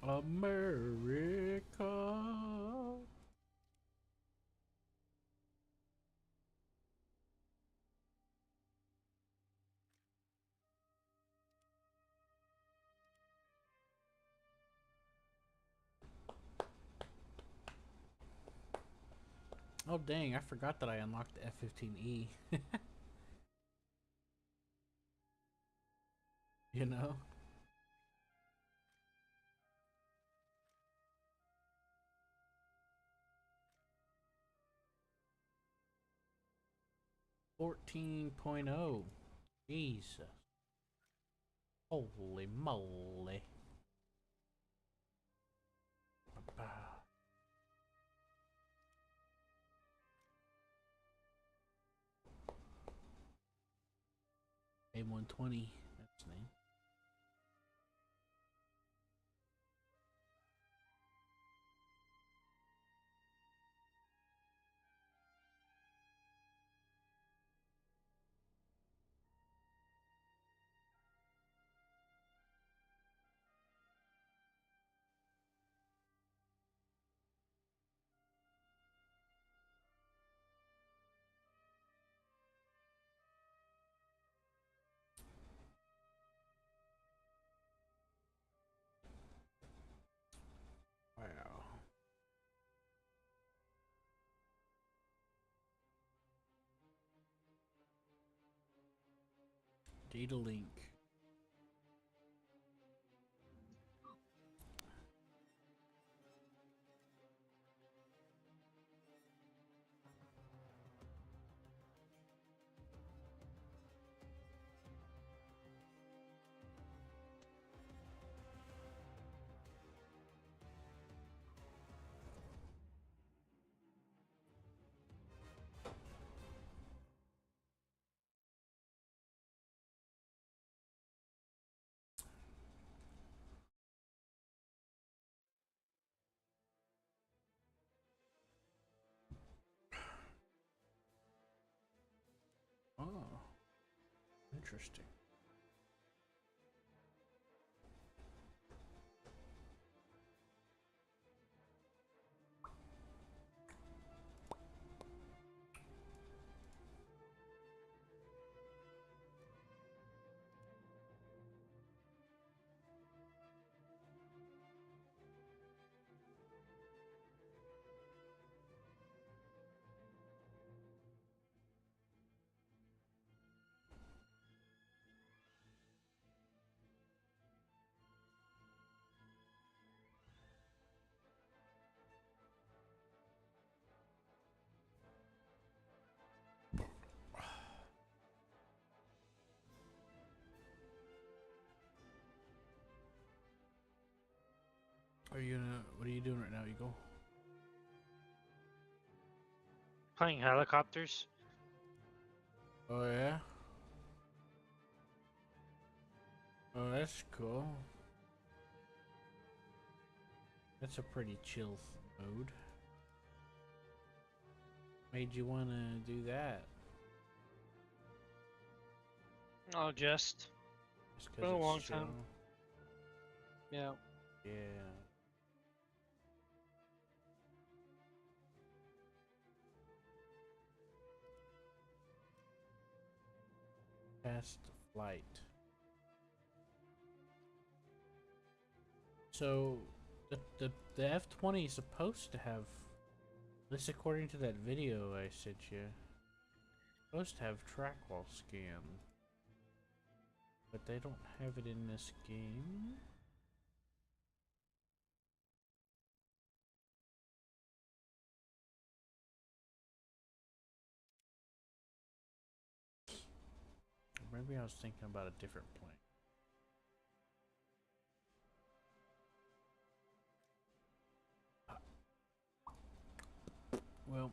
America. Oh dang, I forgot that I unlocked the F-15E. You know? 14.0. Jesus. Holy moly. A120. That's the name. Wow. Data link. Oh, interesting. What are you doing right now, Eagle? Playing helicopters. Oh, yeah? Oh, that's cool. That's a pretty chill mode. Made you want to do that? Oh, just Just been because a it's long chill? time. Yeah. Yeah. Test flight. So, the F-20 is supposed to have, at least according to that video I sent you, supposed to have track wall scan, but they don't have it in this game. Maybe I was thinking about a different plane. Well,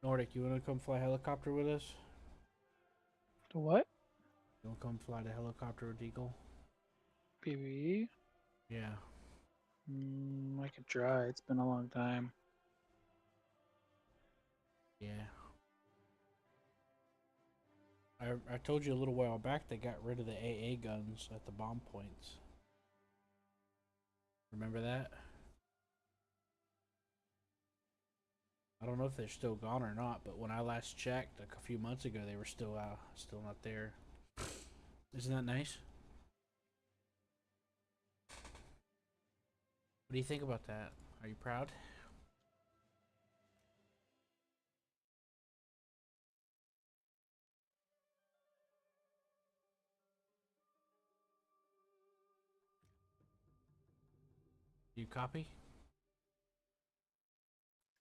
Nordic, you want to come fly helicopter with us? The what? You want to come fly the helicopter with Eagle? PvE? Yeah. I could try. It's been a long time. Yeah. I told you a little while back they got rid of the AA guns at the bomb points. Remember that? I don't know if they're still gone or not, but when I last checked a few months ago, they were still not there. Isn't that nice? What do you think about that? Are you proud? Do you copy?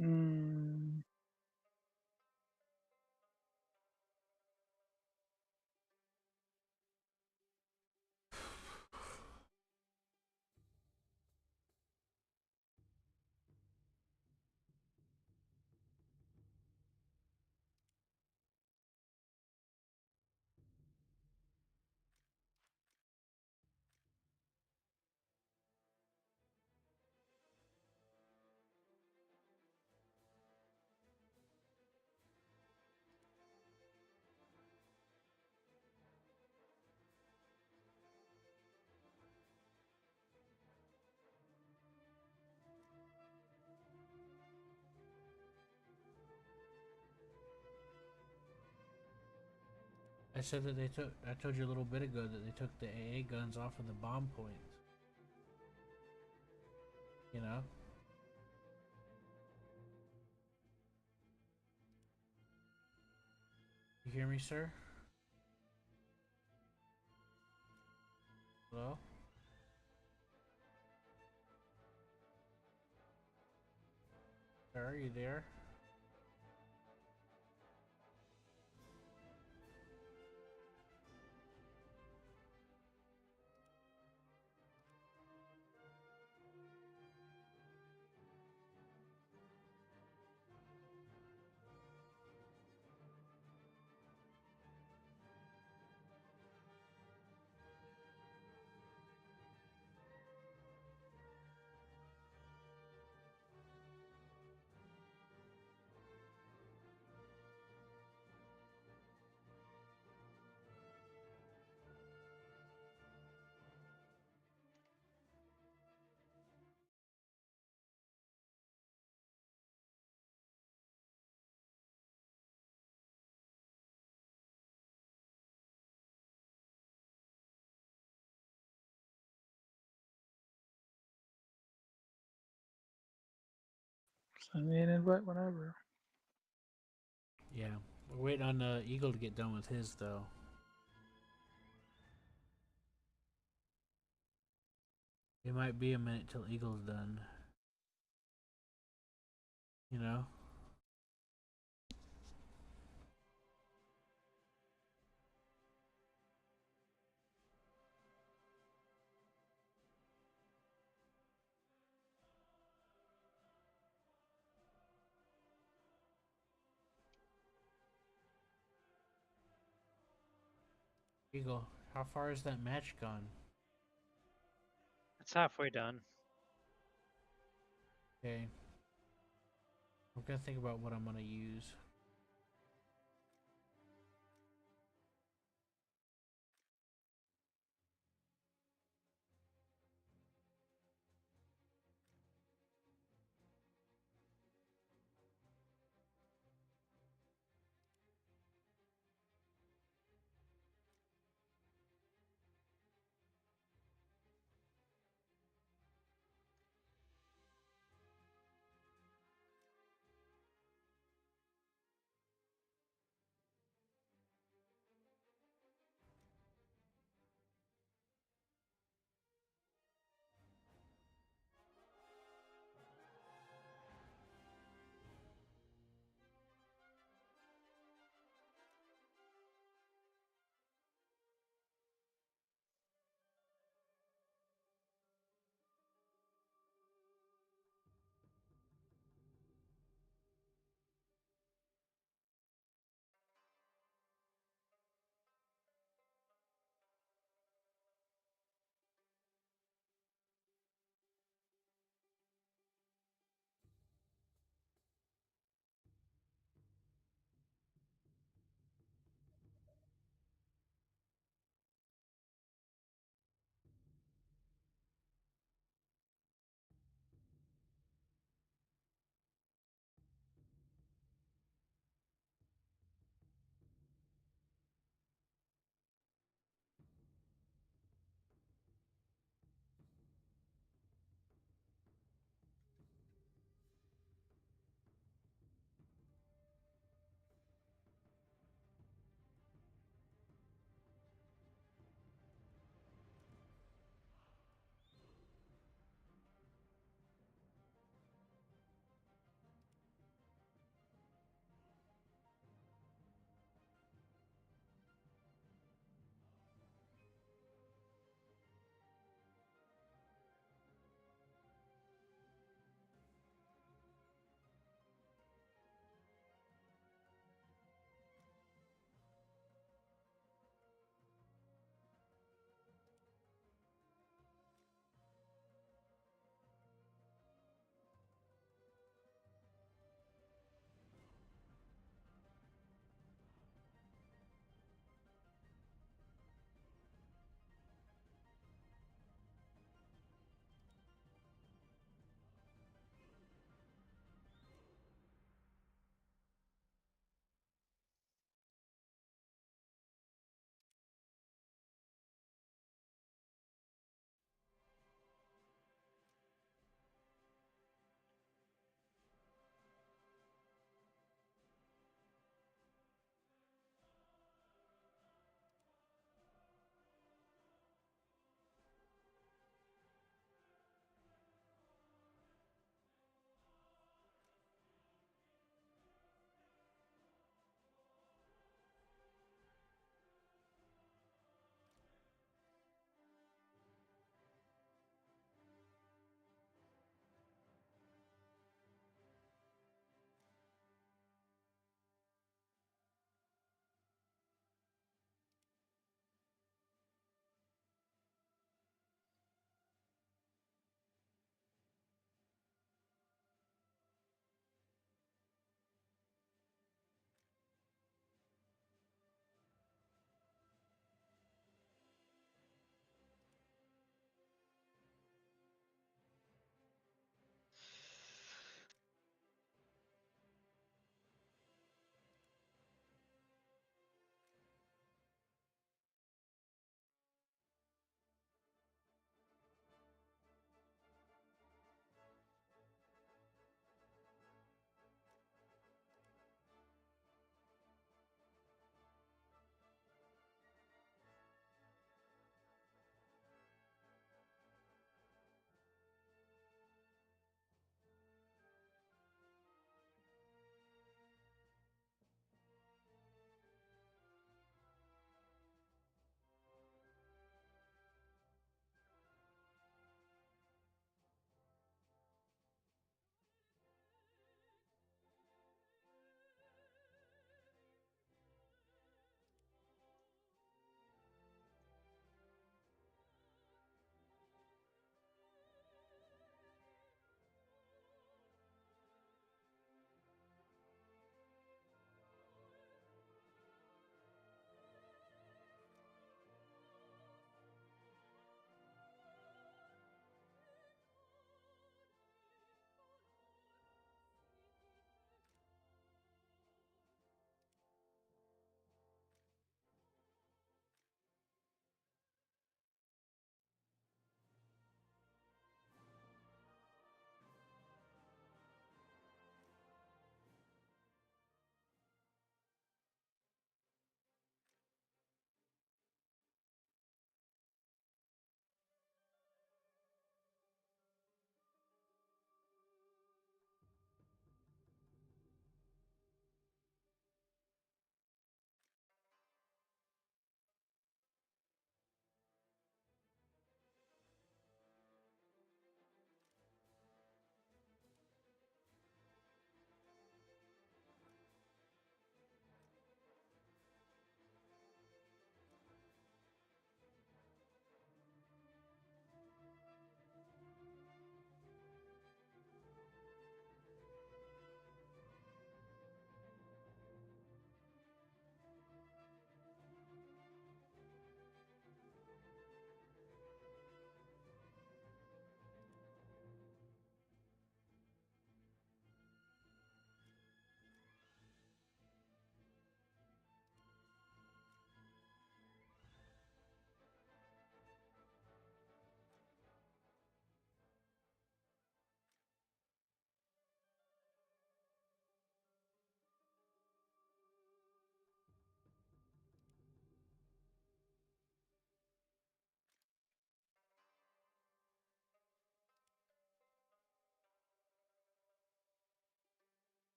Mm, I said that they took. I told you a little bit ago that they took the AA guns off of the bomb points. You know? You hear me, sir? Hello? Sir, are you there? send me an invite whenever. Yeah. We're waiting on Eagle to get done with his, though. It might be a minute till Eagle's done. You know? Eagle, how far is that match gone? It's halfway done. Okay. I'm gonna think about what I'm gonna use.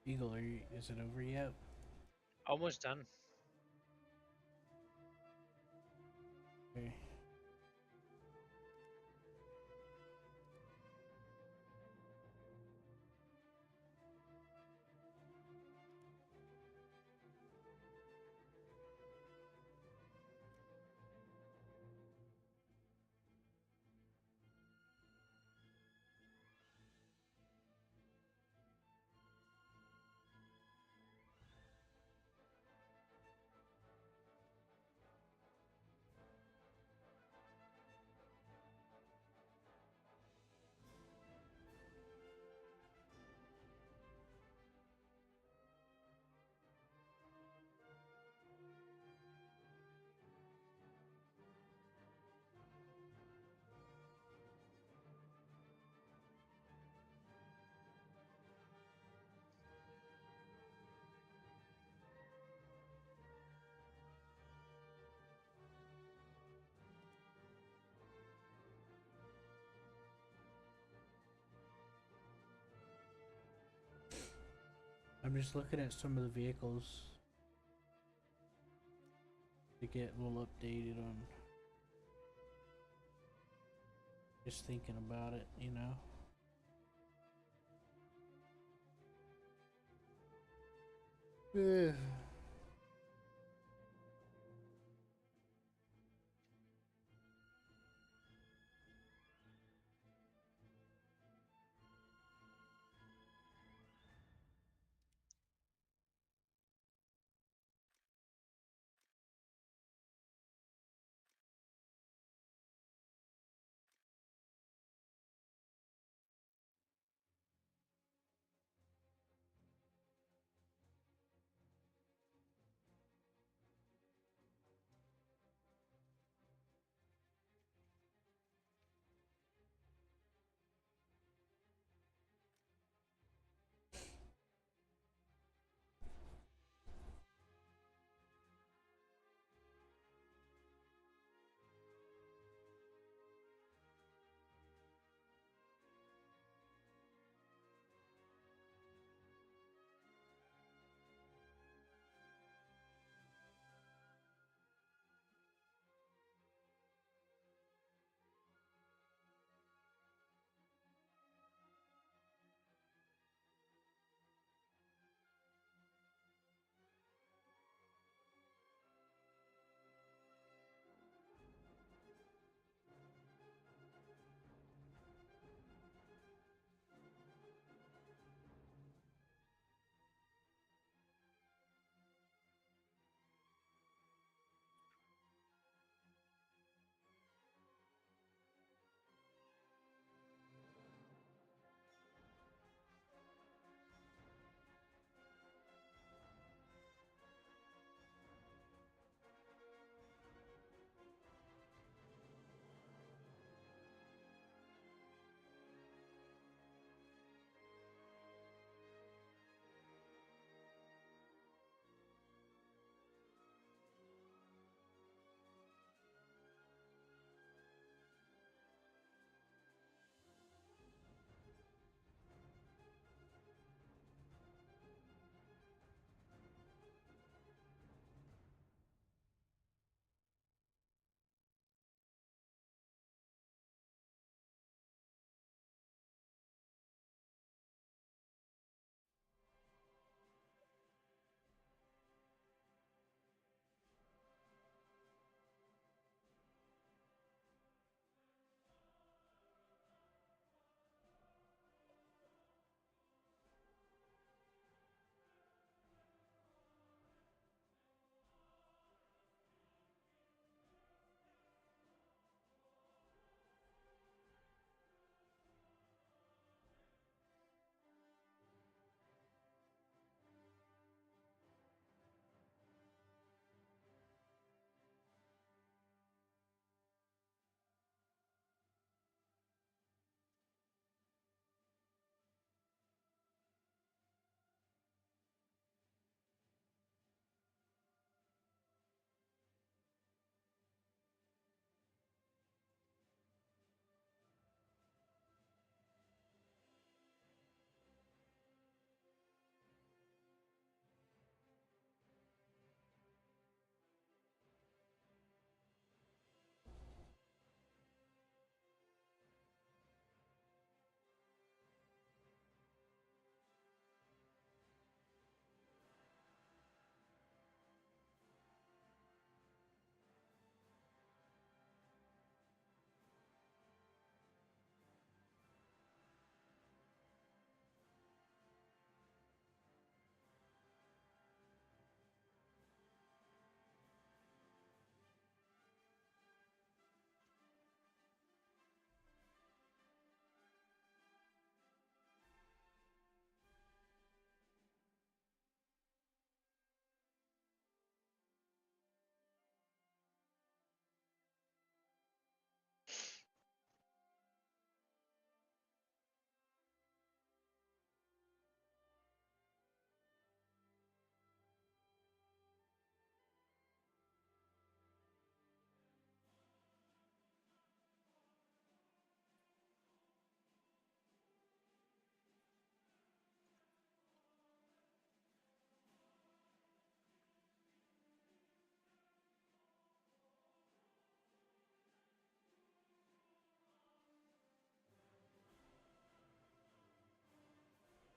Eagle, is it over yet? Almost done. Okay. I'm just looking at some of the vehicles to get a little updated on. Just thinking about it, you know. Yeah.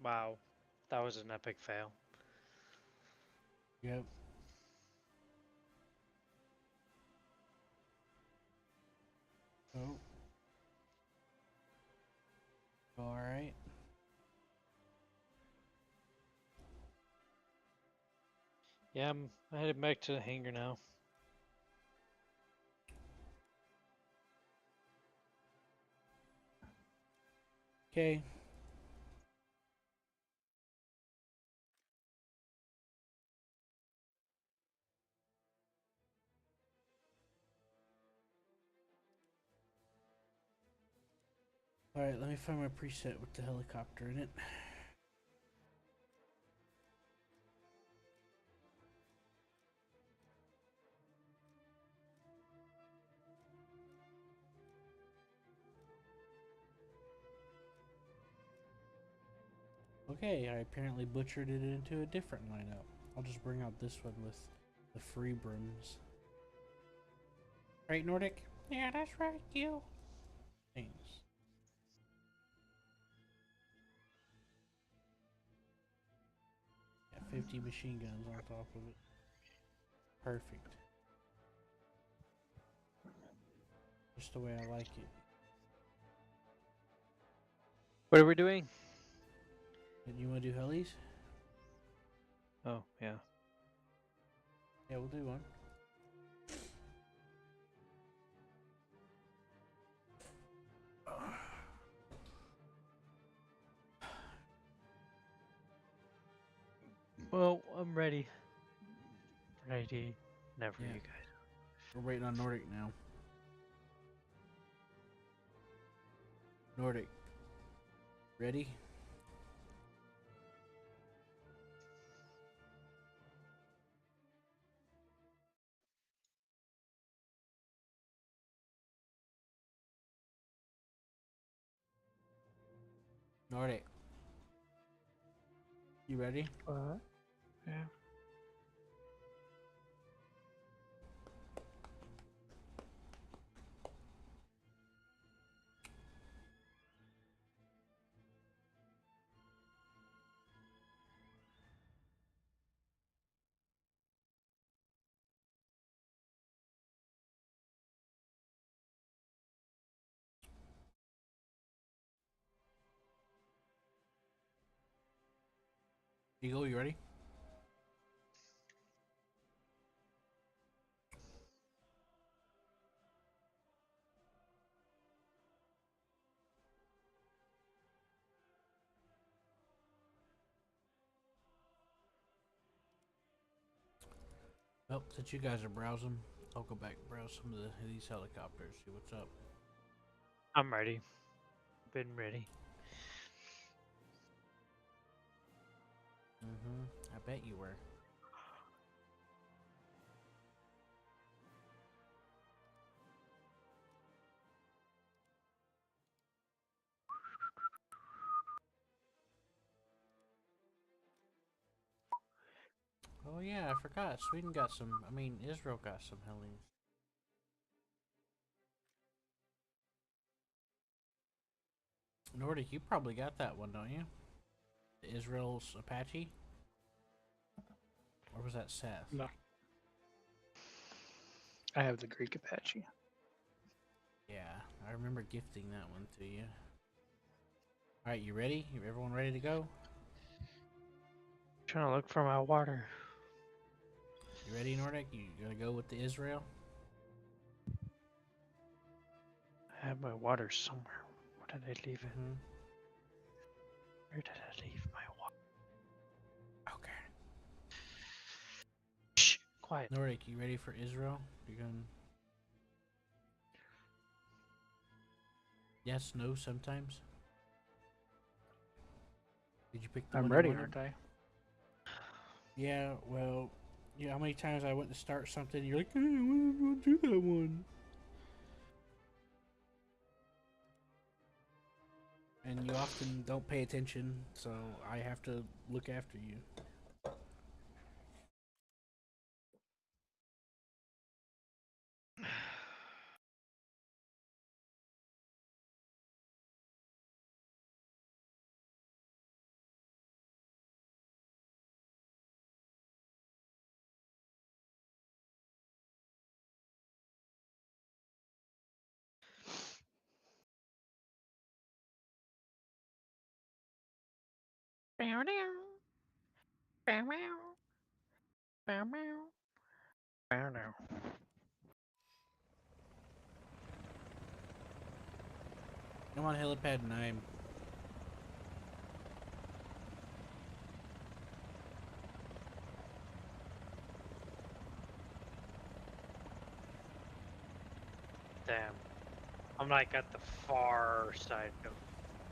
Wow. That was an epic fail. Yep. Oh. Alright. Yeah, I'm headed back to the hangar now. Okay. Alright, let me find my preset with the helicopter in it. Okay, I apparently butchered it into a different lineup. I'll just bring out this one with the free brims. Right, Nordic? Yeah, that's right, you. Thanks. Got 50 machine guns on top of it. Perfect. Just the way I like it. What are we doing? And you want to do helis? Oh, yeah. Yeah, we'll do one. Well, I'm ready. Ready. Never Yeah. you guys. We're waiting on Nordic now. Nordic. Ready? Nordic. You ready? What? Yeah. Eagle, you ready? Well, since you guys are browsing, I'll go back and browse some of these helicopters, see what's up. I'm ready. Been ready. I bet you were. Oh yeah, I forgot. Sweden got some. I mean, Israel got some helis. Nordic, you probably got that one, don't you? The Israel's Apache? Or was that Seth? No. I have the Greek Apache. Yeah, I remember gifting that one to you. Alright, you ready? Everyone ready to go? Trying to look for my water. You ready, Nordic? You gonna go with the Israel? I have my water somewhere. Where did I leave it? Mm-hmm. Where did I leave my water? Okay. Shh! Quiet. Nordic, you ready for Israel? You're going. Yes, no, sometimes. Did you pick the I'm one you ready, wanted? aren't I? Yeah, well, yeah, how many times I went to start something, you're like, hey, I want to do that one. And you often don't pay attention, so I have to look after you. Bow down. Bow meow. Bow meow. Bow now. I'm on helipad 9. Damn. I'm like at the far side of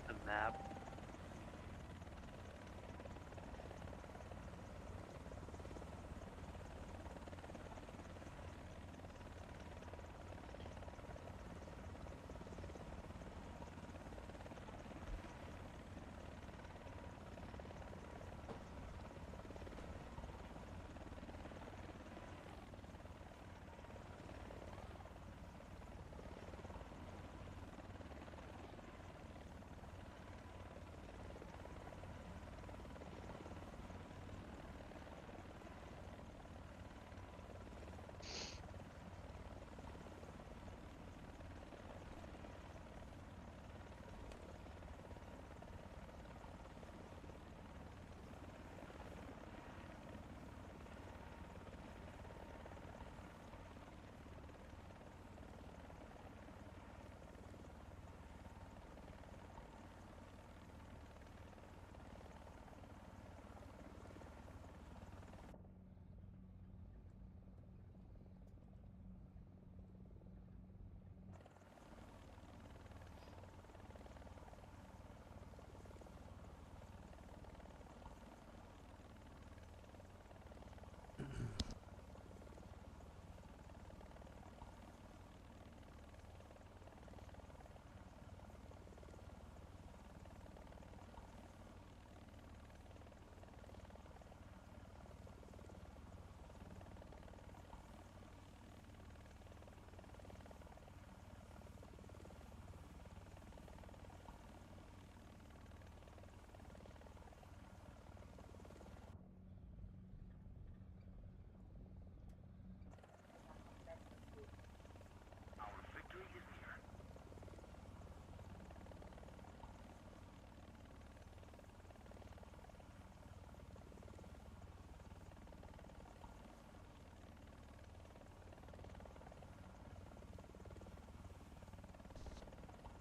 the map.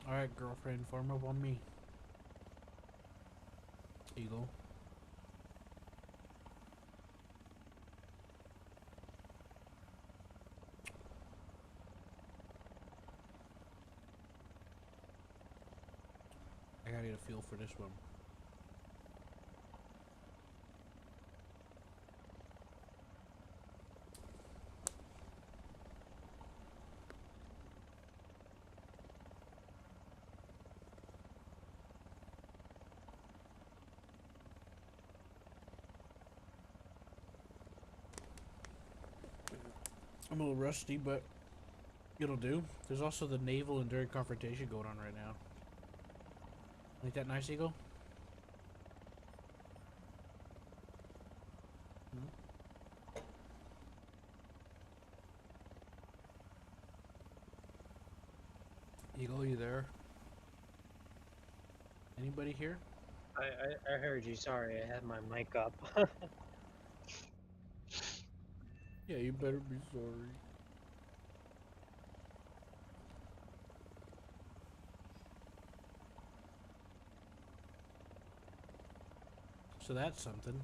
Alright, girlfriend, form up on me. Eagle. I gotta get a feel for this one. I'm a little rusty, but it'll do. There's also the naval enduring confrontation going on right now. Ain't that nice, Eagle? Hmm? Eagle, you there? Anybody here? I heard you. Sorry, I had my mic up. Yeah, you better be sorry. So that's something.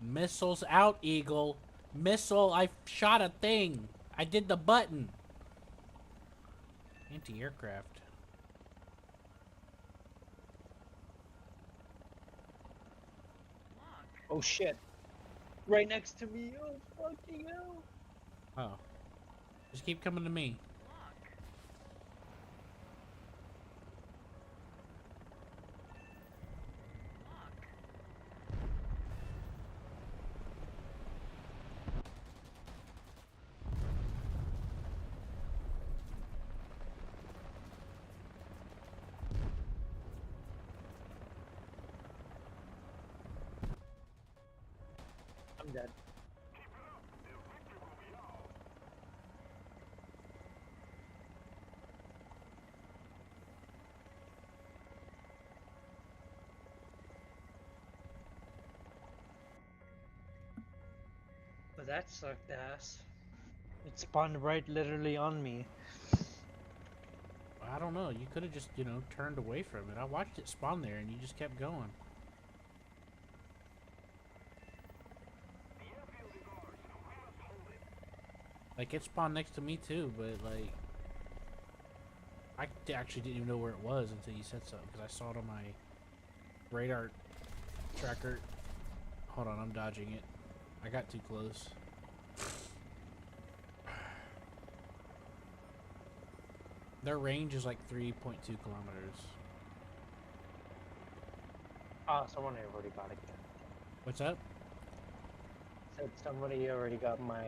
Missiles out, Eagle. Missile, I shot a thing. I did the button. Anti-aircraft. Oh shit! Right next to me. Oh fucking hell! Oh. Just keep coming to me. I'm dead. But that sucked ass. It spawned right literally on me. I don't know. You could have just, you know, turned away from it. I watched it spawn there, and you just kept going. Like, it spawned next to me, too, but, like... actually didn't even know where it was until you said something, because I saw it on my radar tracker. Hold on, I'm dodging it. I got too close. Their range is like 3.2 kilometers. Oh, someone already got it. What's up? Said somebody already got my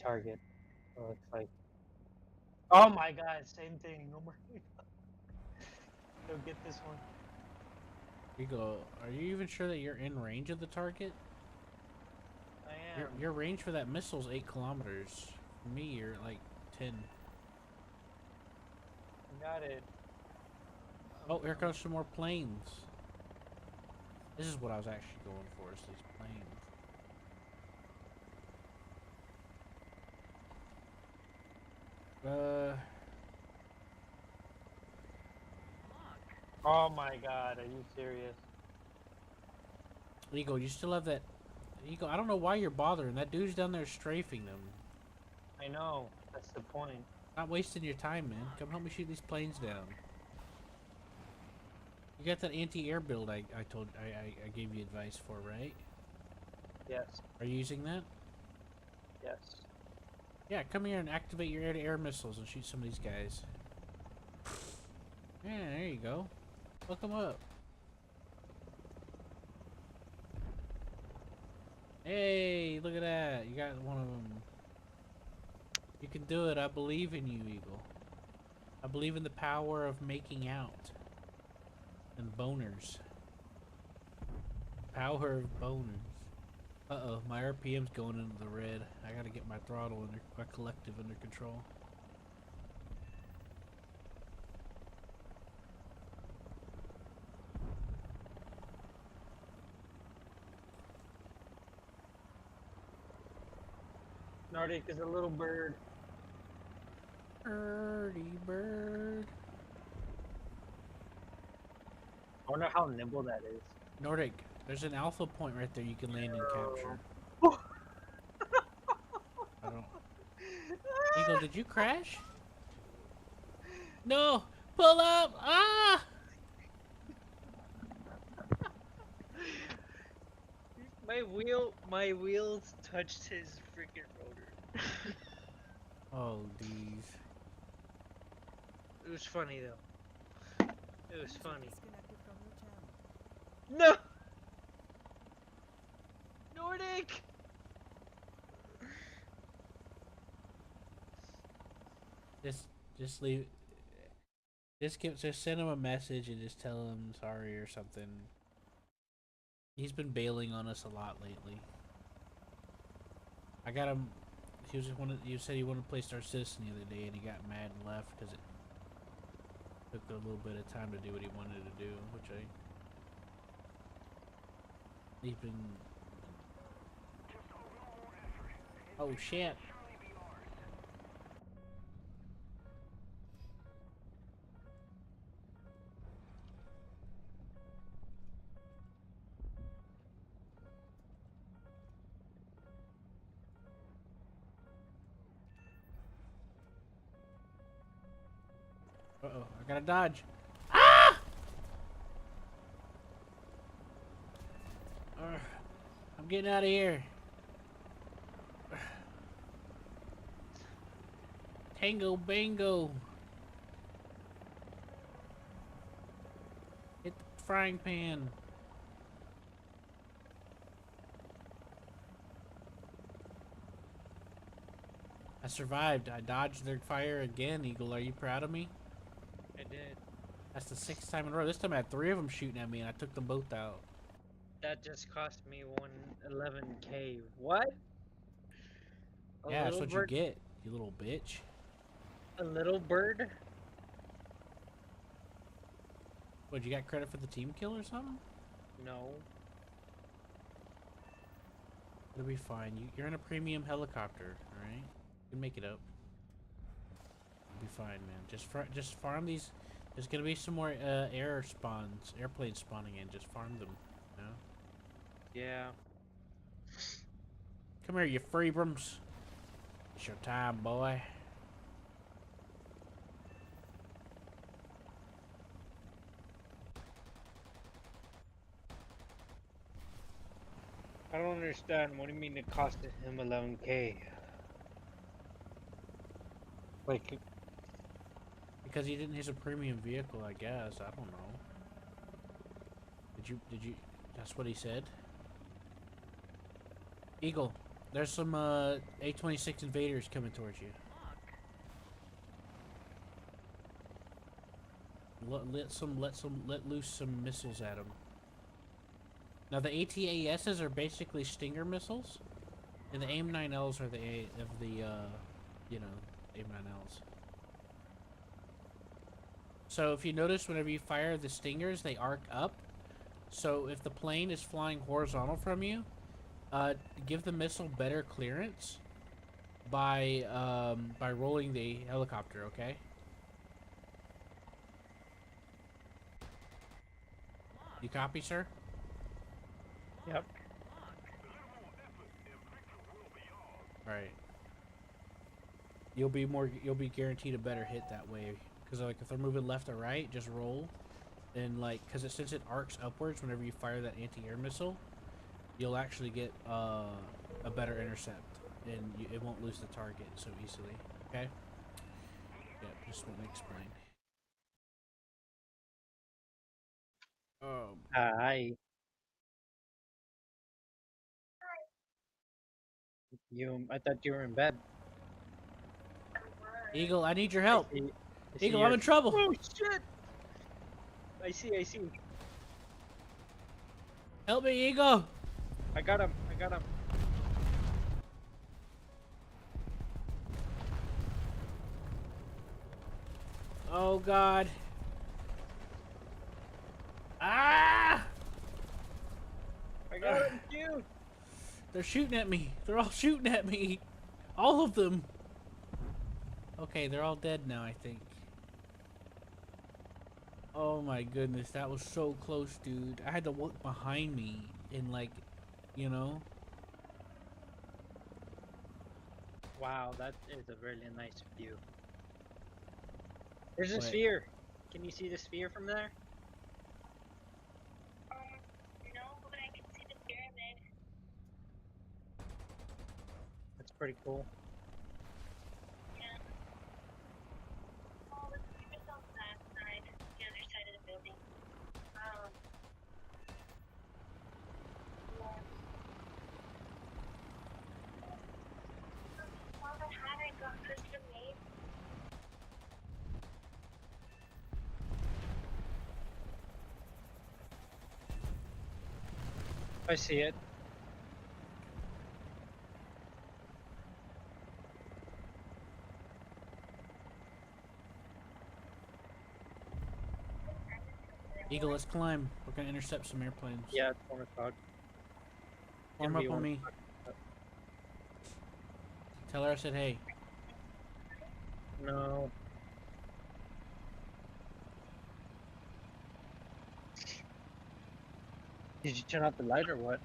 target. So it's like, oh my god, same thing. Oh my god. Go get this one. Eagle, are you even sure that you're in range of the target? I am. Your range for that missile is 8 kilometers. For me, you're at like 10. Got it. Oh, here comes some more planes. This is what I was actually going for, is these planes. Oh my god, are you serious? Eagle, you still have that... Eagle, I don't know why you're bothering. That dude's down there strafing them. I know, that's the point. Not wasting your time, man. Come help me shoot these planes down. You got that anti-air build I gave you advice for, right? Yes, Are you using that? yes. Yeah, come here and activate your air-to-air missiles and shoot some of these guys. Yeah, there you go. Look them up. Hey, look at that. You got one of them. You can do it. I believe in you, Eagle. I believe in the power of making out. And boners. Power of boners. Uh-oh, my RPM's going into the red. I gotta get my throttle under, my collective under control. Nordic is a little bird. Birdie bird. I wonder how nimble that is. Nordic, there's an alpha point right there you can land and capture. I don't... Eagle, did you crash? No! Pull up! Ah! My wheels touched his freaking rotor. Oh, geez. It was funny though. It was funny. No! Nordic! Just leave... Just send him a message and just tell him sorry or something. He's been bailing on us a lot lately. I got him... You said he wanted to play Star Citizen the other day and he got mad and left because it took a little bit of time to do what he wanted to do, which he's been... Oh shit. Uh-oh, I gotta dodge. Ah! I'm getting out of here. Tango bango. Hit the frying pan. I survived. I dodged their fire again, Eagle. Are you proud of me? I did. That's the 6th time in a row. This time I had 3 of them shooting at me and I took them both out. That just cost me 111K. What? A Yeah, that's little what you bird? get, you little bitch. A little bird? What, you got credit for the team kill or something? No. It'll be fine. You're in a premium helicopter, alright? You can make it up. It'll be fine, man. Just farm these. There's gonna be some more airplanes spawning in. Just farm them, you know? Yeah. Come here, you freebrams. It's your time, boy. I don't understand. What do you mean it costed him 11K? Like, Because he didn't use a premium vehicle, I guess. I don't know. Did you? That's what he said. Eagle, there's some A-26 invaders coming towards you. Let loose some missiles at them. Now the ATASs are basically Stinger missiles, and the AIM-9Ls are you know, AIM-9Ls. So if you notice, whenever you fire the Stingers, they arc up. So if the plane is flying horizontal from you, give the missile better clearance by rolling the helicopter. Okay. You copy, sir? yep. Right. You'll be guaranteed a better hit that way. Because like if they're moving left or right, just roll, and like since it arcs upwards whenever you fire that anti-air missile, you'll actually get a better intercept, and it won't lose the target so easily. Okay. Yeah, just want to explain. Hi. I thought you were in bed. Eagle, I need your I help. see. I see Eagle, I'm your. in trouble. Oh shit! I see. Help me, Eagle. I got him. I got him. Oh God. Ah! I got him too. They're shooting at me. They're all shooting at me. All of them. Okay, they're all dead now, I think. Oh my goodness, that was so close, dude. I had to look behind me and like, you know. Wow, that is a really nice view. There's a What? sphere. Can you see the sphere from there? No, but I can see the pyramid. That's pretty cool. Yeah. Oh, the pyramid's on that side, the other side of the building. Yeah. Well, the hat I got custom made. I see it. Eagle, let's climb. We're gonna intercept some airplanes. Yeah, it's 1 o'clock. Warm Gonna up be on 1 me. o'clock. Tell her I said hey. No. Did you turn off the light or what?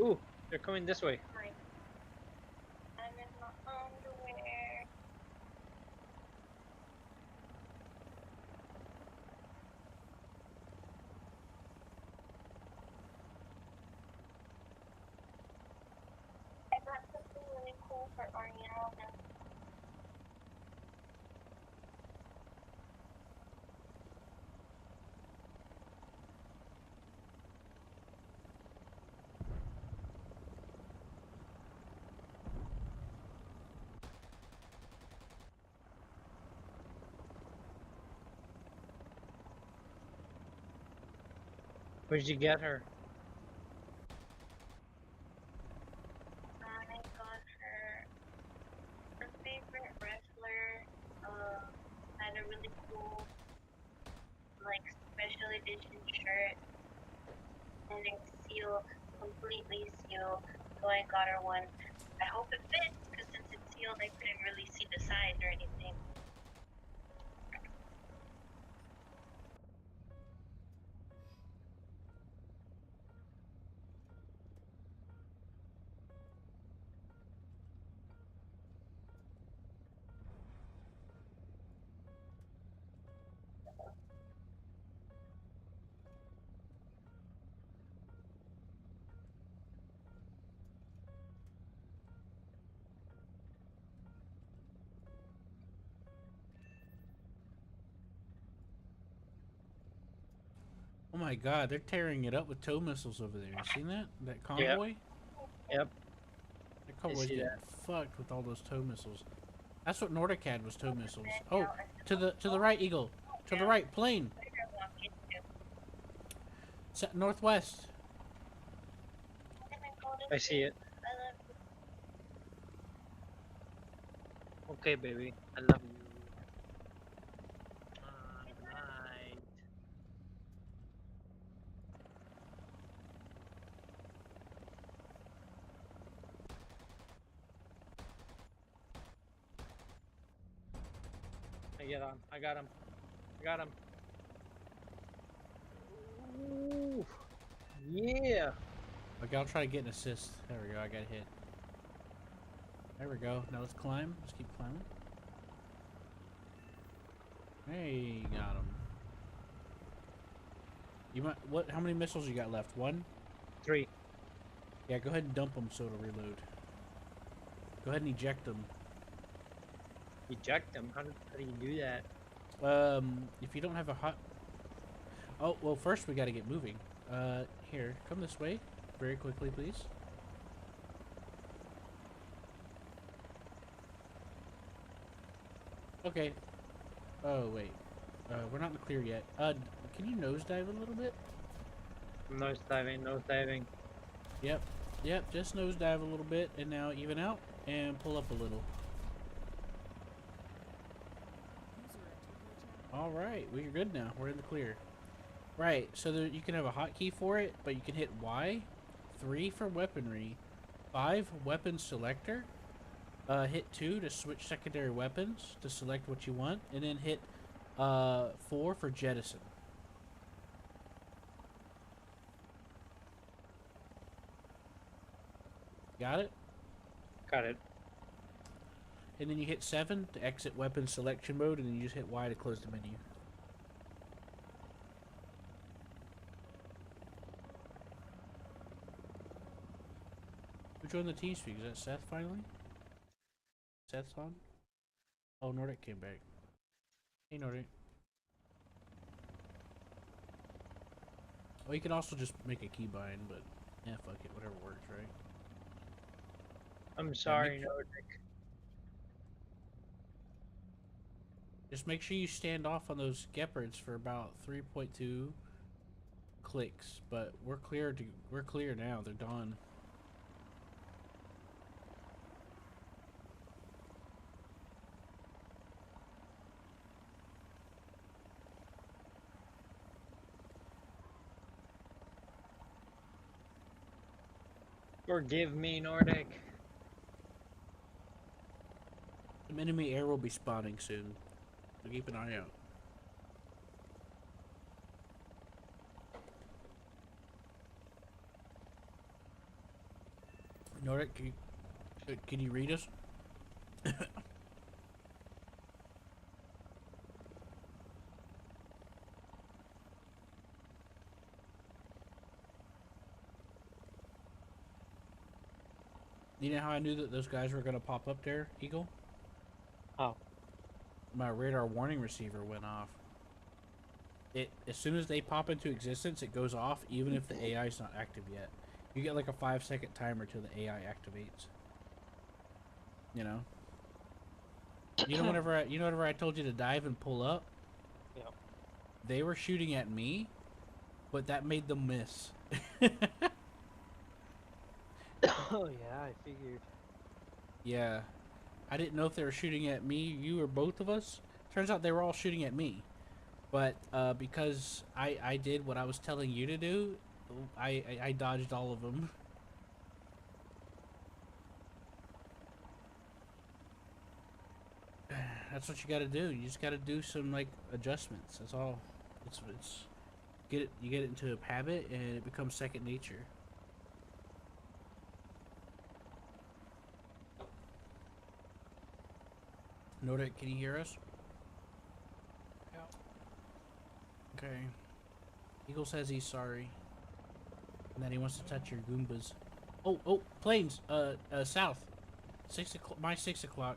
Ooh, they're coming this way. I'm in my underwear. I got something really cool for Ariana. Where'd you get her? I got her her favorite wrestler. Had a really cool, like, special edition shirt, and it's sealed, completely sealed. So I got her one. I hope it fits, because since it's sealed, I couldn't really see the size or anything. Oh my god, they're tearing it up with tow missiles over there. You seen that? That Yep. convoy? Yep. That convoy's see getting that. fucked with all those tow missiles. That's what Nordic had, was tow missiles. Oh, to the right, Eagle. To the right, plane. What did I walk into? Northwest. And I called I see it. I love you. Okay, baby. I love you. Good night. I get on. I got him. I got him. Ooh. Yeah. Okay, I'll try to get an assist. There we go, I got hit. There we go. Now let's climb. Let's keep climbing. Hey, got him. You might. What? How many missiles you got left? One? 3. Yeah, go ahead and dump them so it'll reload. Go ahead and eject them. Eject them. How do you do that? If you don't have a hot. Oh, well, first we gotta get moving. Here, come this way, very quickly, please. Okay. Oh wait. We're not in the clear yet. Can you nosedive a little bit? Nose diving. Nose diving. Yep. Yep. Just nosedive a little bit, and now even out and pull up a little. All right, we're good now. We're in the clear. Right. So you can have a hotkey for it, but you can hit Y, 3 for weaponry, 5 weapon selector. Hit 2 to switch secondary weapons to select what you want, and then hit 4 for jettison. Got it? Got it. And then you hit 7 to exit weapon selection mode, and then you just hit Y to close the menu. Who joined the TeamSpeak? Is that Seth finally? Seth's on? Oh, Nordic came back. Hey, Nordic. Oh, you can also just make a keybind, but yeah, fuck it, whatever works, right? I'm sorry, make- Nordic. Just make sure you stand off on those Gepards for about 3.2 clicks, but we're clear now. They're done. Forgive me, Nordic. Some enemy air will be spawning soon, so keep an eye out. Nordic, can you read us? You know how I knew that those guys were going to pop up there, Eagle? How? My radar warning receiver went off. As soon as they pop into existence, it goes off, even if the AI is not active yet. You get like a 5-second timer till the AI activates. You know. You know whenever I told you to dive and pull up. Yep. They were shooting at me, but that made them miss. Oh yeah, I figured. Yeah, I didn't know if they were shooting at me, you, or both of us. Turns out they were all shooting at me. But because I did what I was telling you to do, I dodged all of them. That's what you got to do. You just got to do some like adjustments. That's all. It's get it. You get it into a habit, and it becomes second nature. Nordic, can you hear us? Yeah. Okay. Eagle says he's sorry, and that he wants to touch your Goombas. Oh, planes. South. 6 o'clock. My 6 o'clock.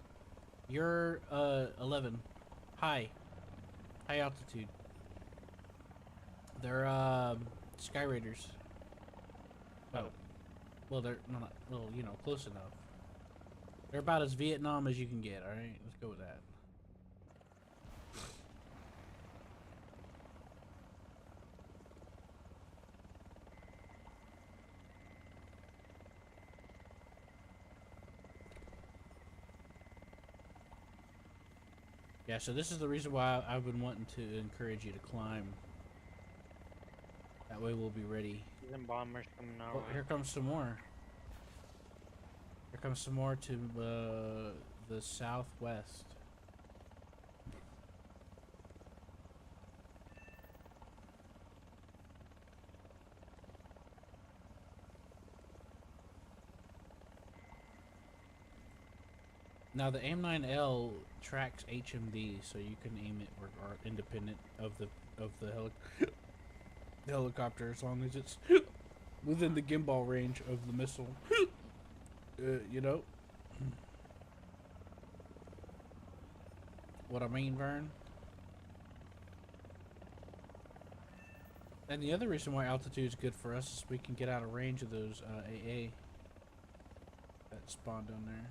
You're 11. High altitude. They're Sky Raiders. Oh, well they're not. Well, you know, close enough. They're about as Vietnam as you can get. All right, let's go with that. Yeah, so this is the reason why I've been wanting to encourage you to climb. That way we'll be ready. Them bombers coming our Oh, way. here comes some more. Here comes some more to the southwest. Now the AIM-9L tracks HMD, so you can aim it or independent of the helicopter as long as it's within the gimbal range of the missile. You know what I mean, Vern? And the other reason why altitude is good for us is we can get out of range of those AA that spawn down there.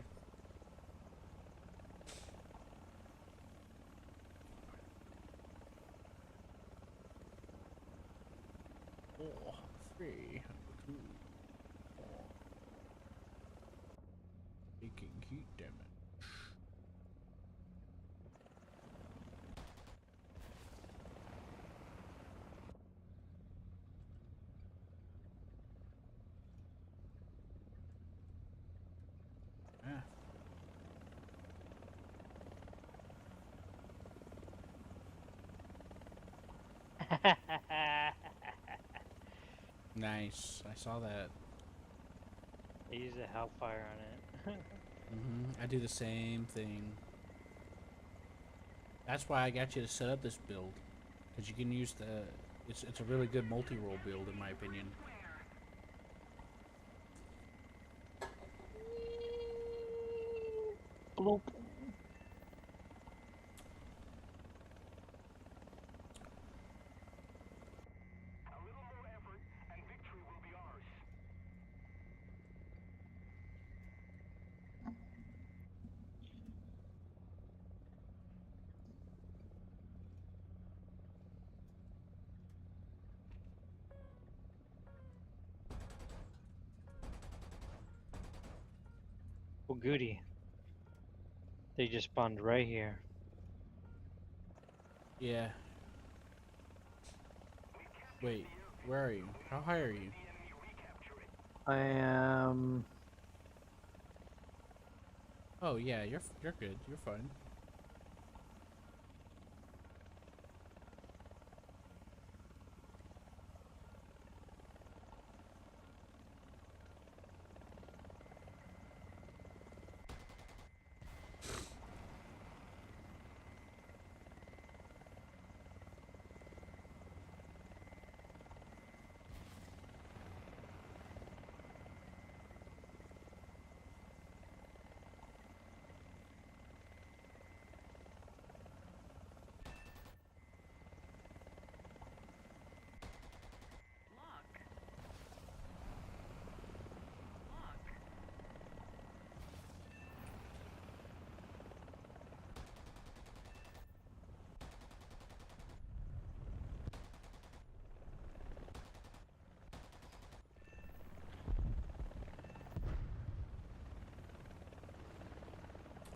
Oh, 3, 2, 4. Taking heat damage. Ah. Nice. I saw that. They use a hellfire on it. I do the same thing. That's why I got you to set up this build, because you can use the. It's a really good multi-role build in my opinion. Bloop. Oh goody. They just spawned right here. Yeah. Wait, where are you? How high are you? I am. Oh yeah, you're good. You're fine.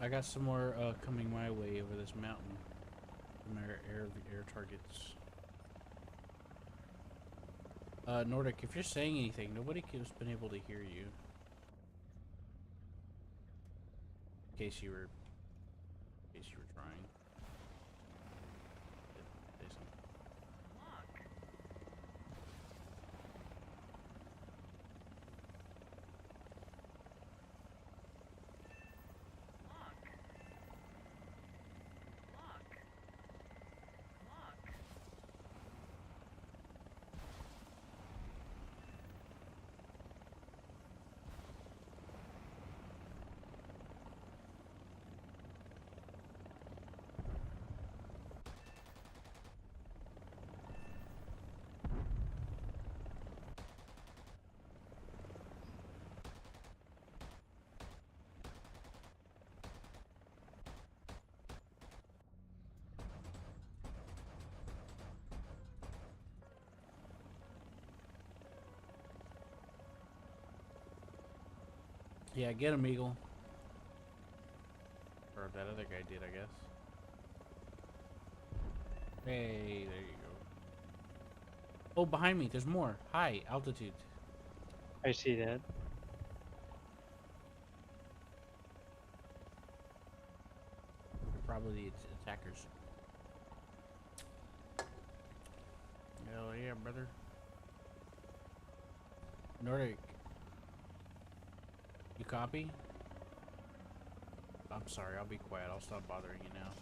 I got some more coming my way over this mountain. From air targets. Nordic, if you're saying anything, nobody has been able to hear you. In case you were trying. Say something. Yeah, get him, Eagle. Or that other guy did, I guess. Hey, there you go. Oh, behind me, there's more. High altitude. I see that. Probably the attackers. Hell yeah, brother. Nordic. You copy? I'm sorry, I'll be quiet. I'll stop bothering you now.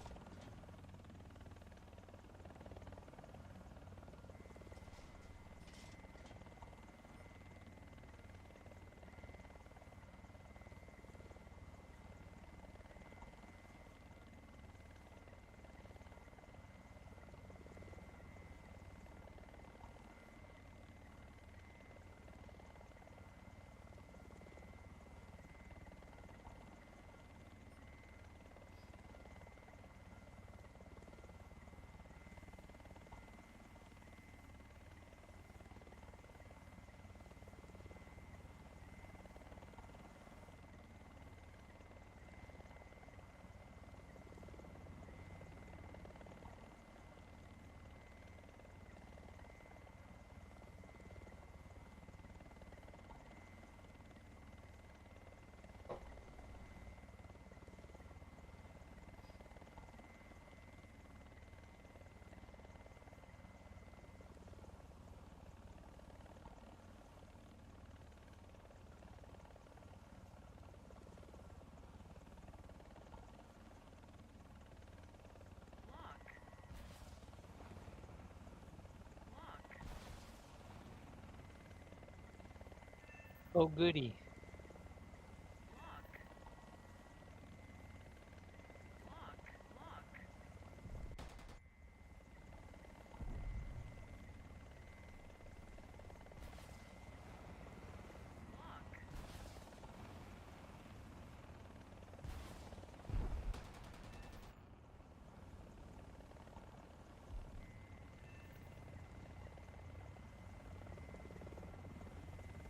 Oh, goody.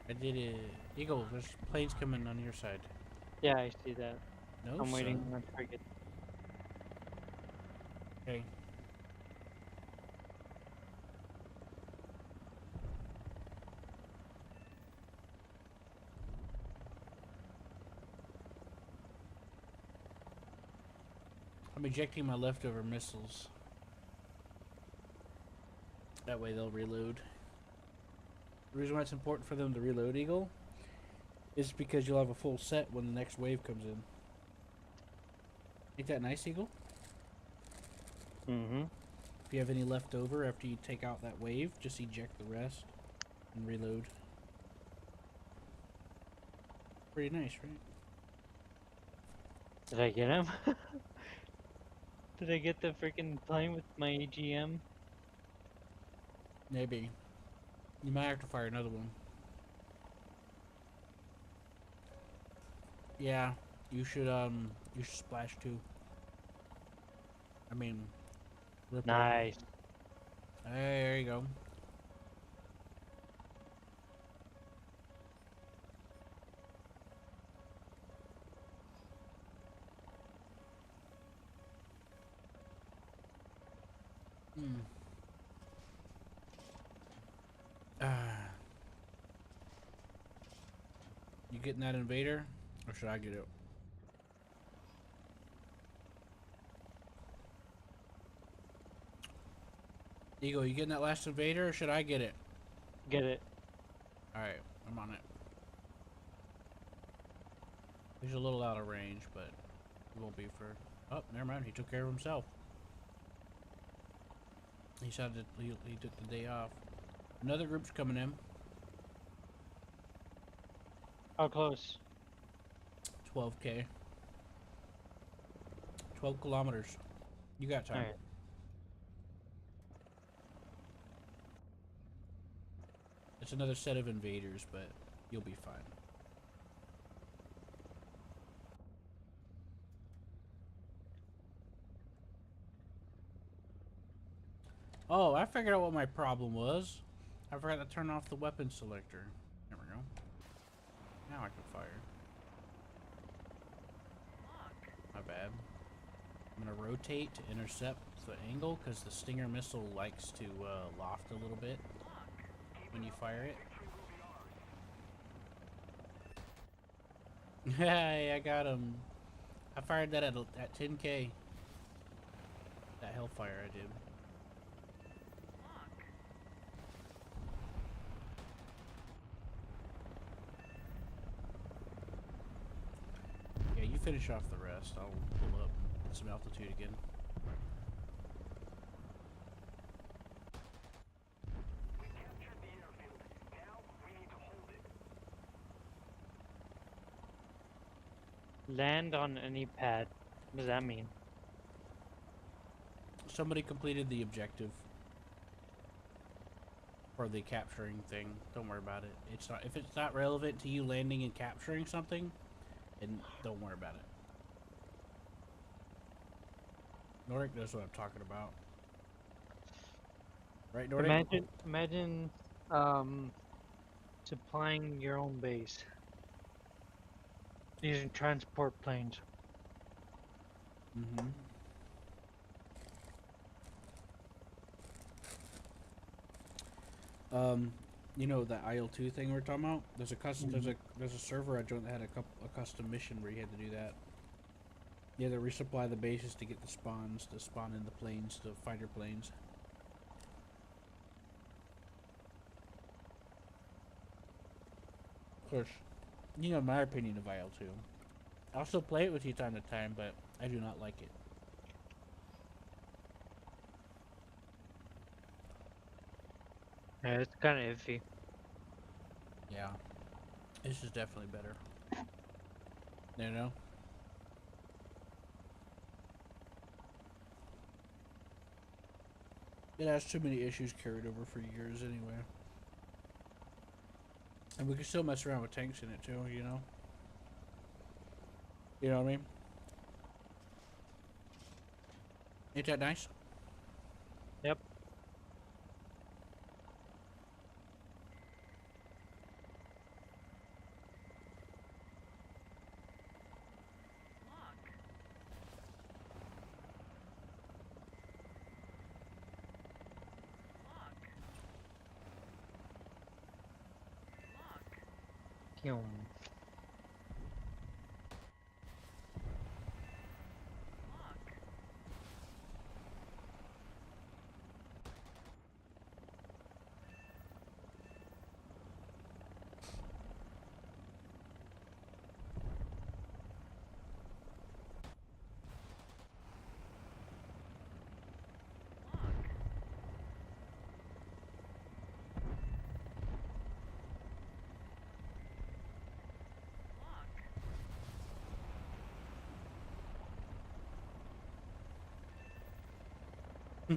I did it. Eagle, there's planes coming on your side. Yeah, I see that. No, I'm waiting son. on target. Okay. I'm ejecting my leftover missiles. That way they'll reload. The reason why it's important for them to reload, Eagle, is because you'll have a full set when the next wave comes in. Ain't that nice, Eagle? Mm-hmm. If you have any left over after you take out that wave, just eject the rest and reload. Pretty nice, right? Did I get him? Did I get the freaking plane with my AGM? Maybe. You might have to fire another one. Yeah, you should splash too. I mean, rip over. Nice. Hey, there you go. You getting that invader? Or should I get it? Eagle, you getting that last invader or should I get it? Get it. Alright, I'm on it. He's a little out of range, but he won't be for... Oh, never mind. He took care of himself. He said that he took the day off. Another group's coming in. How close? 12K. 12 kilometers. You got time. Alright. It's another set of invaders, but you'll be fine. Oh, I figured out what my problem was. I forgot to turn off the weapon selector. There we go. Now I can fire. My bad. I'm gonna rotate to intercept the angle because the Stinger missile likes to loft a little bit when you fire it. Hey, I got him. I fired that at 10K. That Hellfire I did. Yeah, you finish off the rest. I'll pull up at some altitude again. Land on any pad. What does that mean? Somebody completed the objective. Or the capturing thing. Don't worry about it. It's not if it's not relevant to you landing and capturing something, and don't worry about it. Nordic knows what I'm talking about. Right, Nordic? Imagine supplying your own base. Using transport planes. Mm-hmm. You know that IL-2 thing we're talking about? There's a custom, there's a server I joined that had a custom mission where you had to do that. You had to resupply the bases to get the spawns to spawn in the planes, the fighter planes. Of course, you know my opinion of IL-2. I'll still play it with you time to time, but I do not like it. Yeah, it's kind of iffy. Yeah. This is definitely better. You know? It has too many issues carried over for years anyway. And we can still mess around with tanks in it too, you know? You know what I mean? Ain't that nice? Yep. Pew.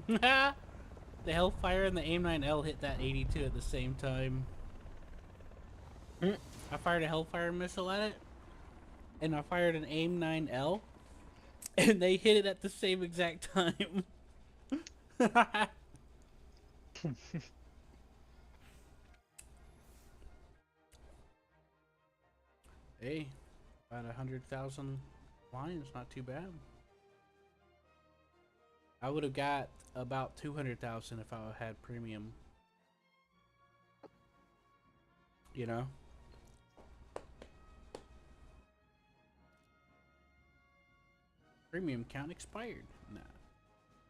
The Hellfire and the AIM-9L hit that 82 at the same time. I fired a Hellfire missile at it, and I fired an AIM-9L, and they hit it at the same exact time. Hey, about 100,000 lions, not too bad. I would have got about 200,000 if I had premium. You know? Premium count expired. Nah.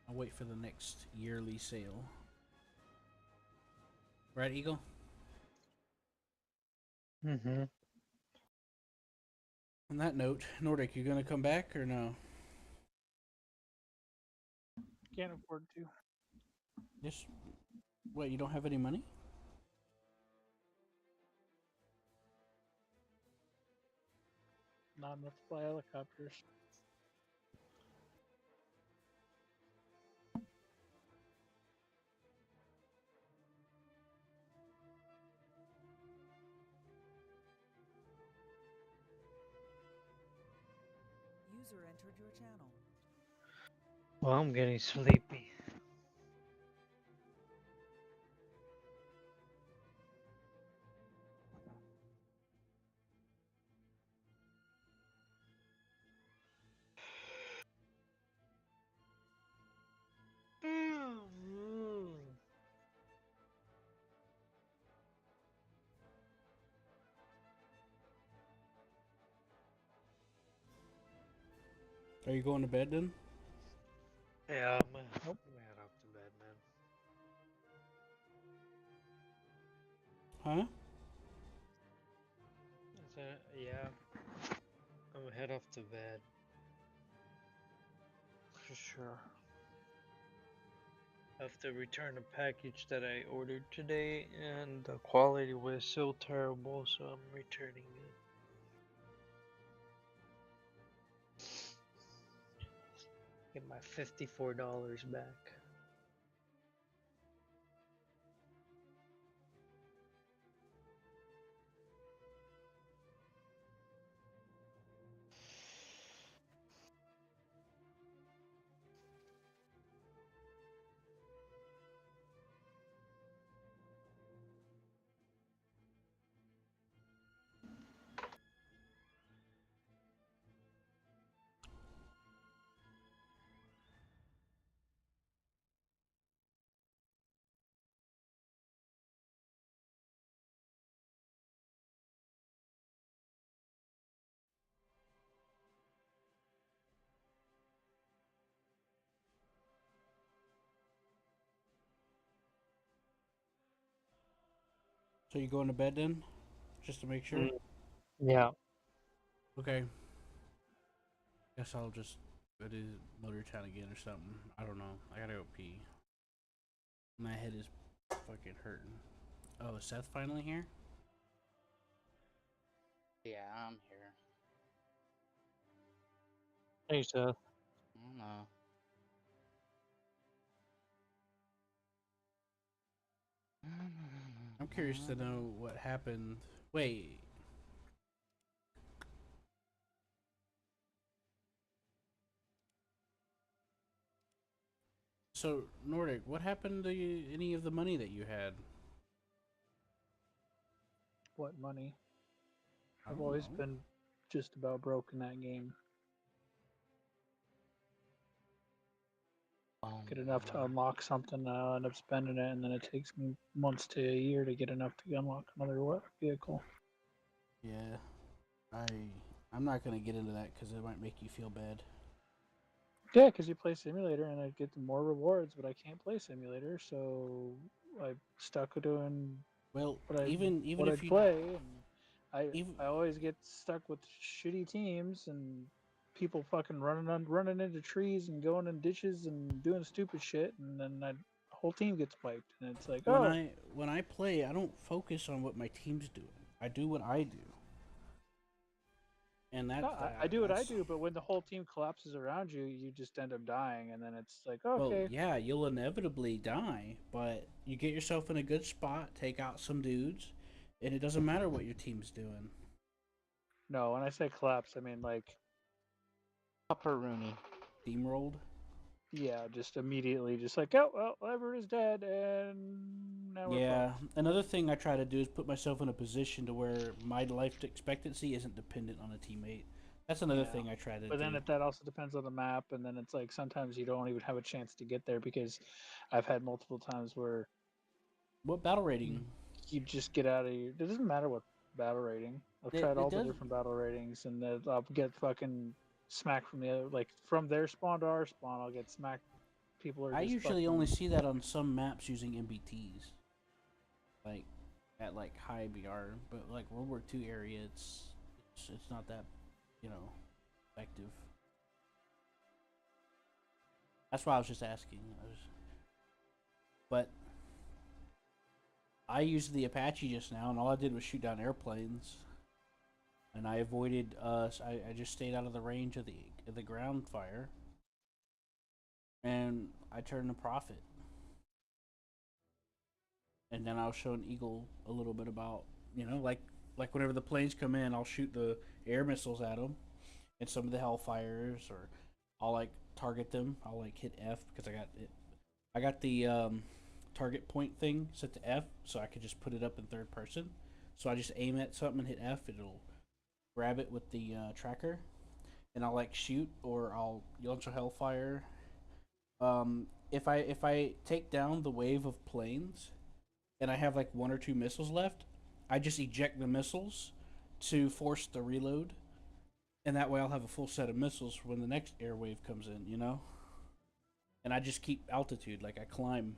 I'll wait for the next yearly sale. Right, Eagle? Mm-hmm. On that note, Nordic, you gonna come back or no? Can't afford to. Just what? You don't have any money? Not enough to fly helicopters. User entered your channel. Well, I'm getting sleepy. Are you going to bed then? Yeah, I'm gonna head up to bed, man. Huh? Yeah, I'm gonna head off to bed. For sure. I have to return a package that I ordered today, and the quality was so terrible, so I'm returning it. Get my $54 back. So you going to bed then? Just to make sure? Yeah. Okay. Guess I'll just go to Motor Town again or something. I don't know. I gotta go pee. My head is fucking hurting. Oh, is Seth finally here? Yeah, I'm here. Hey, Seth. I don't know. I'm curious to know what happened. Wait. So, Nordic, what happened to any of the money that you had? What money? I I've don't always know. been just about broke in that game. Get enough to unlock something, I'll end up spending it, and then it takes me months to a year to get enough to unlock another vehicle. Yeah. I'm not gonna get into that because it might make you feel bad. Yeah, because you play simulator and I get more rewards, but I can't play simulator, so I'm stuck doing Well, what even what I if you play, and even I always get stuck with shitty teams and people fucking running into trees and going in ditches and doing stupid shit, and then the whole team gets wiped, and it's like, when oh, I play, I don't focus on what my team's doing. I do what I do, and no, I do what I that's do, but when the whole team collapses around you, you just end up dying, and then it's like, well, okay, yeah, you'll inevitably die, but you get yourself in a good spot, take out some dudes, and it doesn't matter what your team's doing. no, when I say collapse, I mean like, Upper Rooney. Steamrolled. yeah, just immediately, just like, oh, well, Everett is dead, and now we're Yeah, fucked. another thing I try to do is put myself in a position to where my life expectancy isn't dependent on a teammate. That's another Yeah. thing I try to But do. then that also depends on the map, and then it's like sometimes you don't even have a chance to get there because I've had multiple times where What battle rating? you just get out of your. It doesn't matter what battle rating. I've It, tried it all the does. different battle ratings, and then I'll get fucking smacked from the other, like from their spawn to our spawn. I'll get smacked. People are I just usually fucking. only see that on some maps using MBTs, like at like high BR. But like World War II area, it's not that, you know, effective. That's why I was just asking. But I used the Apache just now, and all I did was shoot down airplanes, and I avoided. I just stayed out of the range of the ground fire, and I turned a profit. And then I'll show an Eagle a little bit about, like whenever the planes come in, I'll shoot the air missiles at them, and some of the Hellfires, or I'll like target them. I'll like hit F because I got it. I got the target point thing set to F, so I could just put it up in third person. So I just aim at something and hit F. It'll grab it with the tracker, and I'll like shoot, or I'll launch a Hellfire. If I take down the wave of planes, and I have like one or two missiles left, I just eject the missiles to force the reload, and that way I'll have a full set of missiles for when the next air wave comes in, And I just keep altitude, like I climb.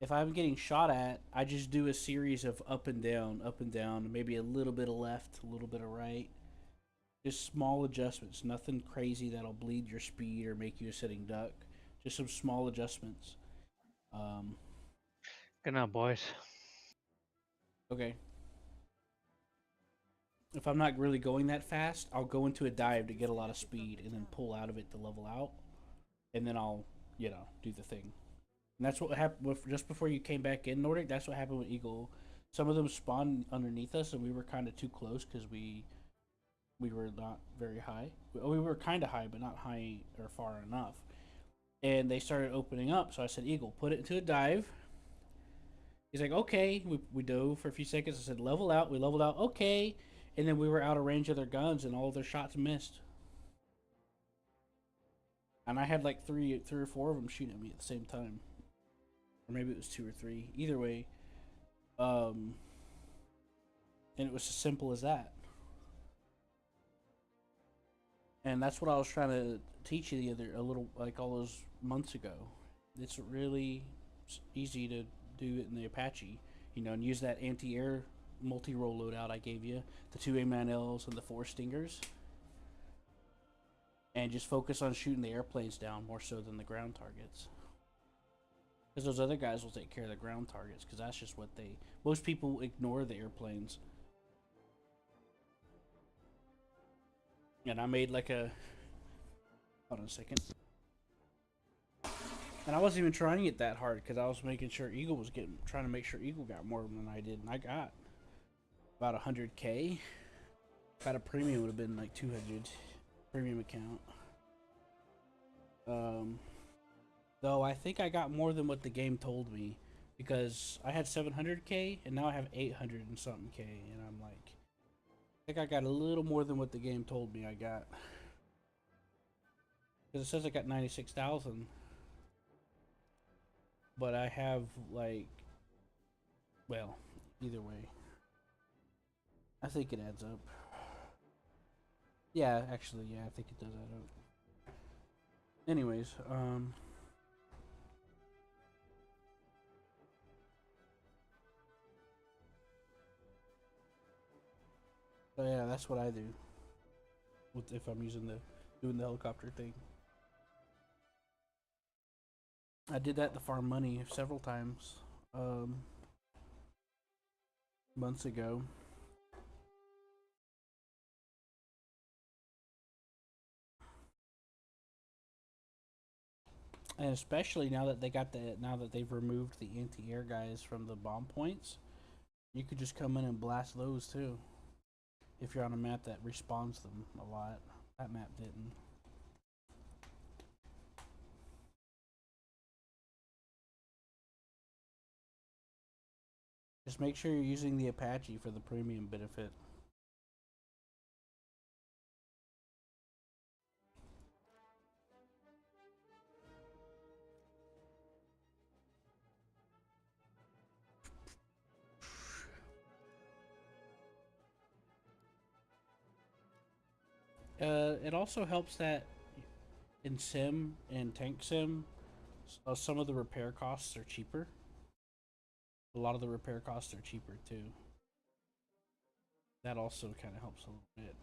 If I'm getting shot at, I just do a series of up and down, maybe a little bit of left, a little bit of right. Just small adjustments, nothing crazy that'll bleed your speed or make you a sitting duck. Just some small adjustments. Good night, boys. Okay. If I'm not really going that fast, I'll go into a dive to get a lot of speed and then pull out of it to level out. And then I'll, do the thing. And that's what happened just before you came back in, Nordic. That's what happened with Eagle. Some of them spawned underneath us, and we were kind of too close because we were not very high. We were kind of high, but not high or far enough. And they started opening up, so I said, Eagle, put it into a dive. He's like, okay. We dove for a few seconds. I said, level out. We leveled out. Okay. And then we were out of range of their guns, and all of their shots missed. And I had like three or four of them shooting at me at the same time, or maybe it was two or three. Either way, and it was as simple as that. And that's what I was trying to teach you a little like all those months ago. It's really easy to do it in the Apache, and use that anti-air multi-roll loadout I gave you, the 2 A9Ls and the 4 Stingers, and just focus on shooting the airplanes down more so than the ground targets. Because those other guys will take care of the ground targets, because that's just what most people ignore the airplanes. And I made like hold on a second. And I wasn't even trying it that hard because I was making sure Eagle was trying to make sure Eagle got more than I did, and I got about 100K. If I had a premium, it would have been like 200 premium account. Though I think I got more than what the game told me, because I had 700K and now I have 800 and something K, and I'm like, I think I got a little more than what the game told me I got. Because it says I got 96,000. But I have like, well, either way, I think it adds up. Yeah, actually, yeah, I think it does add up. Anyways, so yeah, that's what I do. If I'm doing the helicopter thing. I did that to farm money several times, months ago. And especially now that they've removed the anti-air guys from the bomb points, you could just come in and blast those too. If you're on a map that respawns them a lot. That map didn't. Just make sure you're using the Apache for the premium benefit. It also helps that in Sim and Tank Sim, some of the repair costs are cheaper. A lot of the repair costs are cheaper too. That also kind of helps a little bit.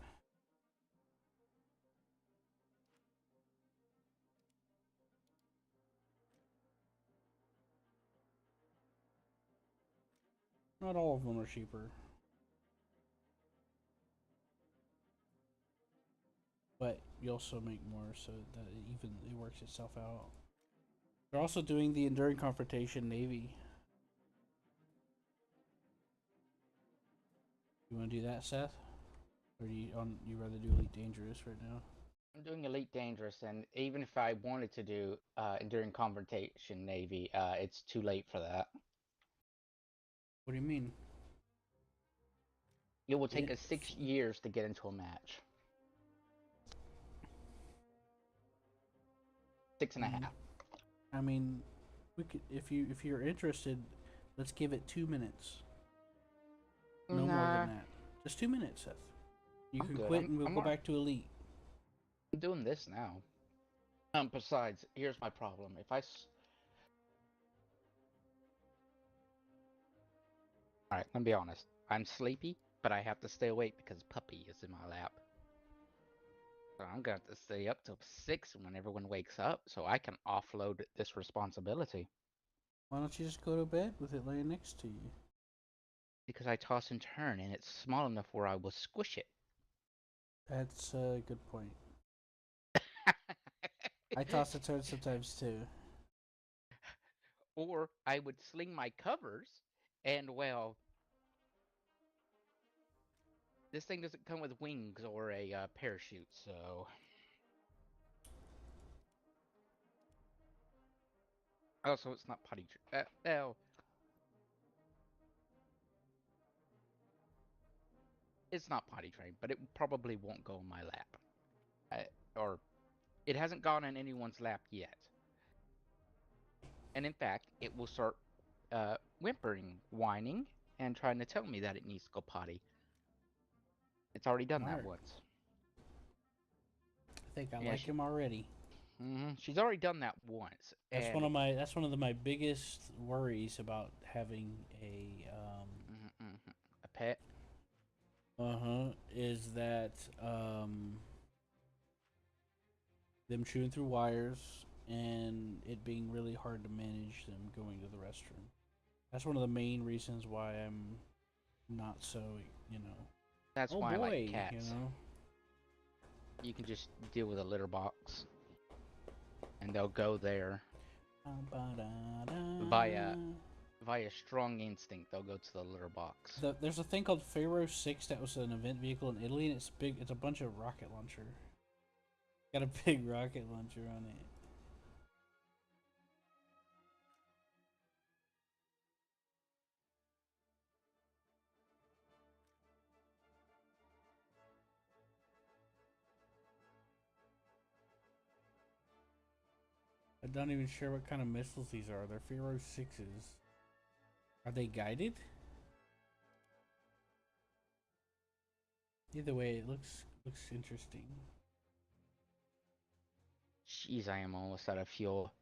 Not all of them are cheaper. But you also make more, so that it works itself out. They're also doing the Enduring Confrontation Navy. You want to do that, Seth? Or do you rather do Elite Dangerous right now? I'm doing Elite Dangerous, and even if I wanted to do Enduring Confrontation Navy, it's too late for that. What do you mean? It will take us 6 years to get into a match. 6.5. I mean, we could if you're interested, let's give it 2 minutes. No more than that. Just 2 minutes, Seth. You I'm can good. quit and we'll go back to Elite. I'm doing this now. Besides, here's my problem. Alright, let me be honest. I'm sleepy, but I have to stay awake because Puppy is in my lap. So I'm going to have to stay up till 6 when everyone wakes up so I can offload this responsibility. Why don't you just go to bed with it laying next to you? Because I toss and turn and it's small enough where I will squish it. That's a good point. I toss and turn sometimes too. Or I would sling my covers and, well, this thing doesn't come with wings or a parachute, so... Also, it's not potty well, it's not potty trained, but it probably won't go in my lap. Or it hasn't gone in anyone's lap yet. And in fact, it will start whimpering, whining, and trying to tell me that it needs to go potty. It's already done that once. I think I like him already. She's already done that once. That's one of my biggest worries about having a a pet. Is that them chewing through wires and it being really hard to manage them going to the restroom. That's one of the main reasons why I'm not so, That's why I like cats. You know? You can just deal with a litter box. And they'll go there. Via strong instinct, they'll go to the litter box. There's a thing called Pharaoh 6 that was an event vehicle in Italy, and it's big. It's a bunch of rocket launcher. Got a big rocket launcher on it. I'm not even sure what kind of missiles these are. They're Pharaoh 6s. Are they guided? Either way, it looks interesting. Jeez, I am almost out of fuel.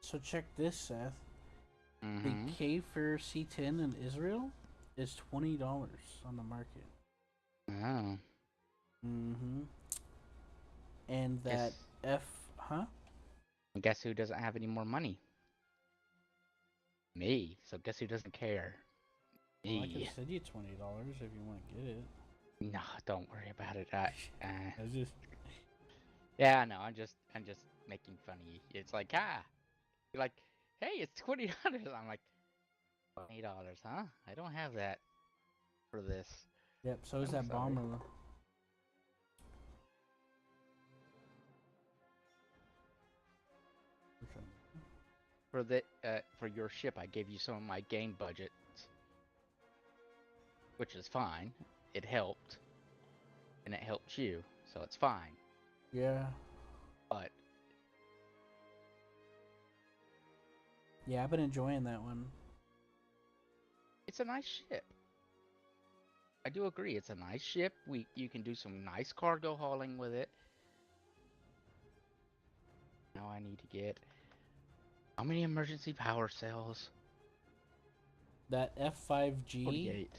So check this, Seth. The K-Fair C10 in Israel is $20 on the market. Oh. And that Guess who doesn't have any more money? Me. So guess who doesn't care? Me. Well, I could send you $20 if you want to get it. No, don't worry about it. I was just Yeah, no, I'm just making fun of you. It's like, you're like, hey, it's $20. I'm like, $20, huh? I don't have that for this. yep. So is I'm that sorry. bomber though. For your ship, I gave you some of my game budget, which is fine. It helped, and it helped you, so it's fine. Yeah. But Yeah, I've been enjoying that one. it's a nice ship. I do agree, it's a nice ship. You can do some nice cargo hauling with it. Now I need to get how many emergency power cells? That F5G, 48.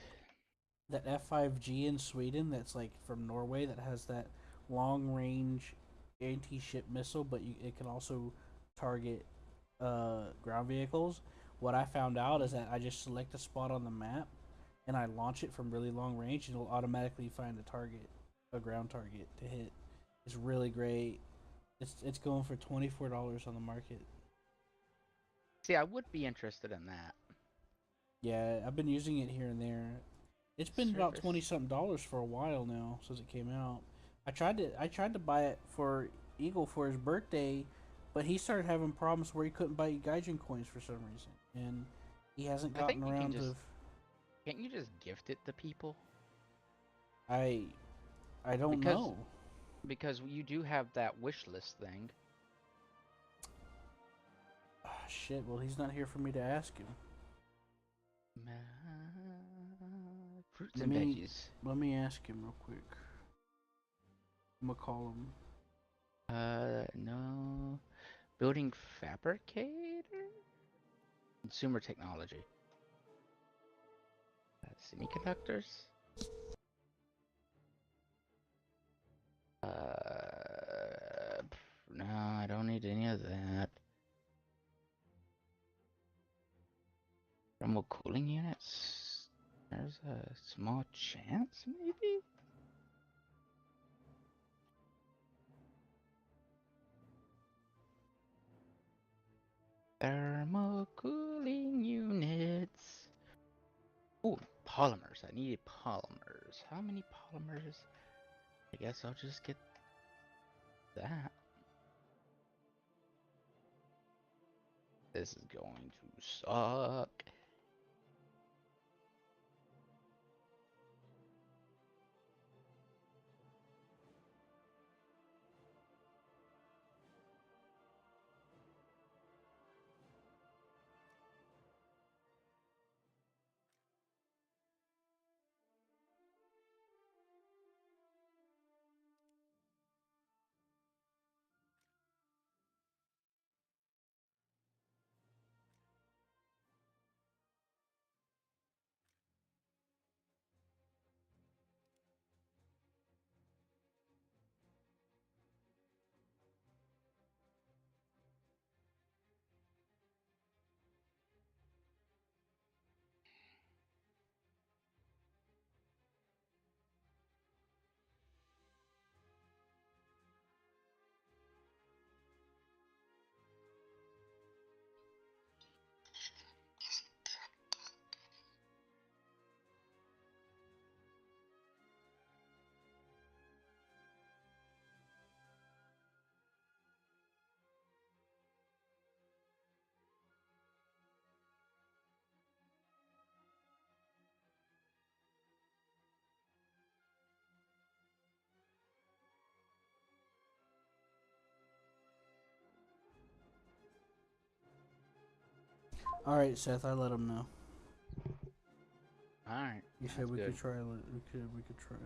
that F5G in Sweden that's like from Norway that has that long range anti-ship missile, but it can also target ground vehicles. What I found out is that I just select a spot on the map and I launch it from really long range, and it'll automatically find a target, a ground target to hit. It's really great. It's going for $24 on the market. See, I would be interested in that. Yeah, I've been using it here and there. It's been about Service. 20 something dollars for a while now since it came out. I tried to buy it for Eagle for his birthday, but he started having problems where he couldn't buy Gaijin coins for some reason, and he hasn't I think gotten you can around just to. can't you just gift it to people? I I don't Because know. because you do have that wish list thing. Ah, shit. Well, he's not here for me to ask him. Fruits Let and me veggies. let me ask him real quick. I'm gonna call him. No. Building fabricator? Consumer technology. Semiconductors? No, I don't need any of that. Thermal cooling units? There's a small chance, maybe? Thermal cooling units. Oh, polymers. I need polymers. How many polymers? I guess I'll just get that. This is going to suck. All right, Seth. I let him know. Alright, You that's said we good. could try. We could try.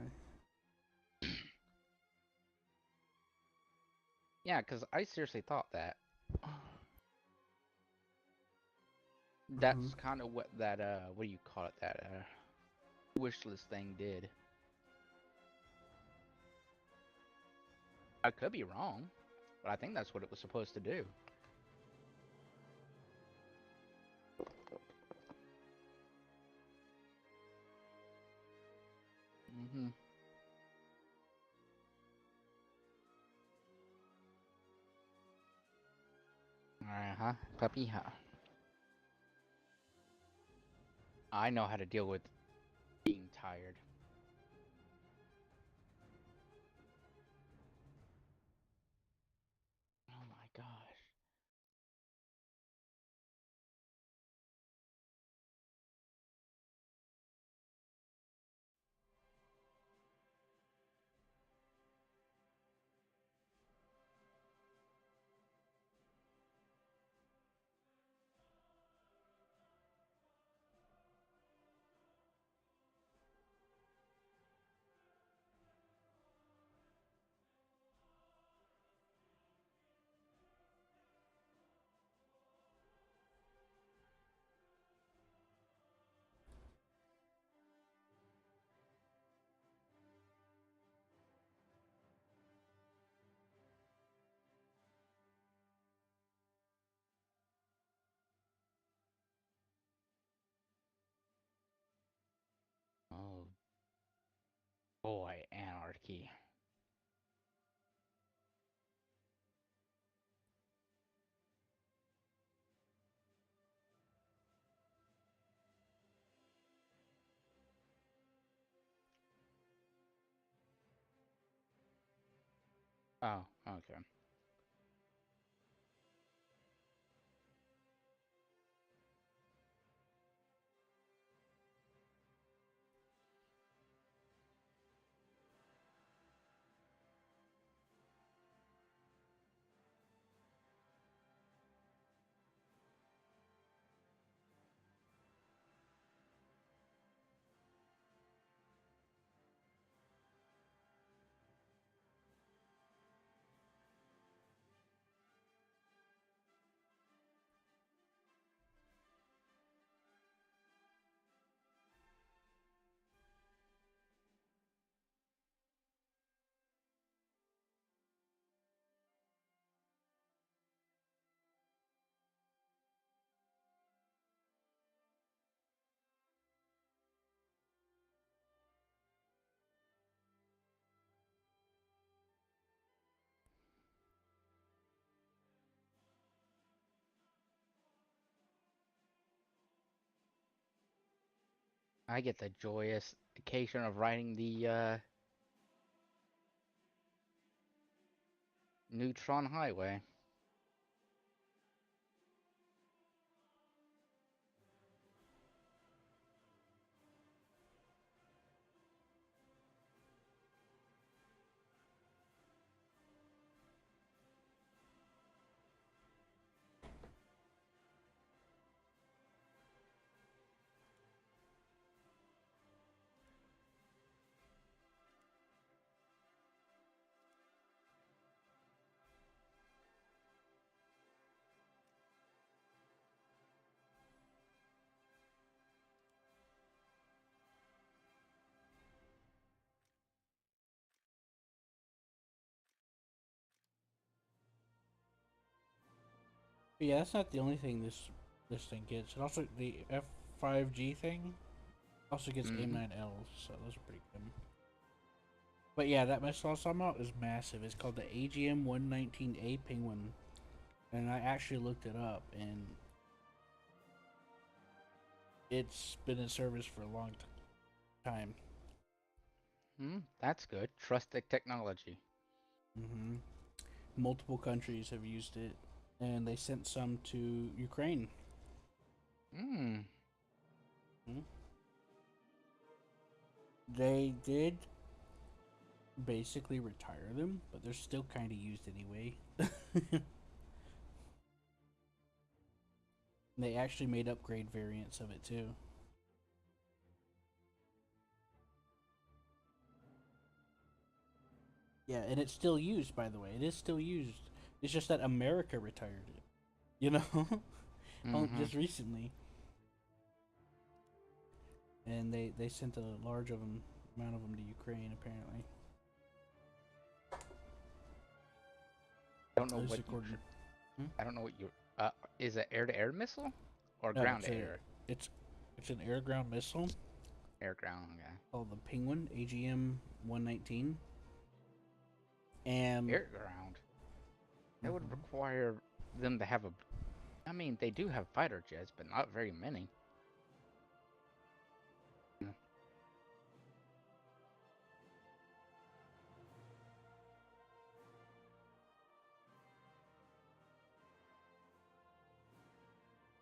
Yeah, because I seriously thought that. That's kind of what that, what do you call it? That, wish list thing did. I could be wrong, but I think that's what it was supposed to do. huh? Puppy, huh? I know how to deal with being tired. Oh my gosh. Oh boy, anarchy. Oh, okay. I get the joyous occasion of riding the Neutron Highway. But yeah, that's not the only thing this thing gets. It also the F5G thing also gets Mm-hmm. AIM-9Ls, so those are pretty good. But yeah, that missile I was talking about is massive. It's called the AGM-119A Penguin, and I actually looked it up, and it's been in service for a long time. That's good. Trusted technology. hmm Multiple countries have used it, and they sent some to Ukraine. Hmm. Mhm. They did basically retire them, but they're still kind of used anyway. They actually made upgrade variants of it too. Yeah, and it's still used, by the way. It is still used. It's just that America retired it. You know, Mm-hmm. just recently, and they sent a large of them amount of them to Ukraine apparently. I don't know At least what you. according. Hmm? I don't know what you. Is it air-to-air missile or No, ground-to-air? it's it's an air ground missile Air-ground. Okay. called the Penguin AGM 119, and Air-ground. That would mhm. require them to have a. I mean, they do have fighter jets, but not very many. Mm.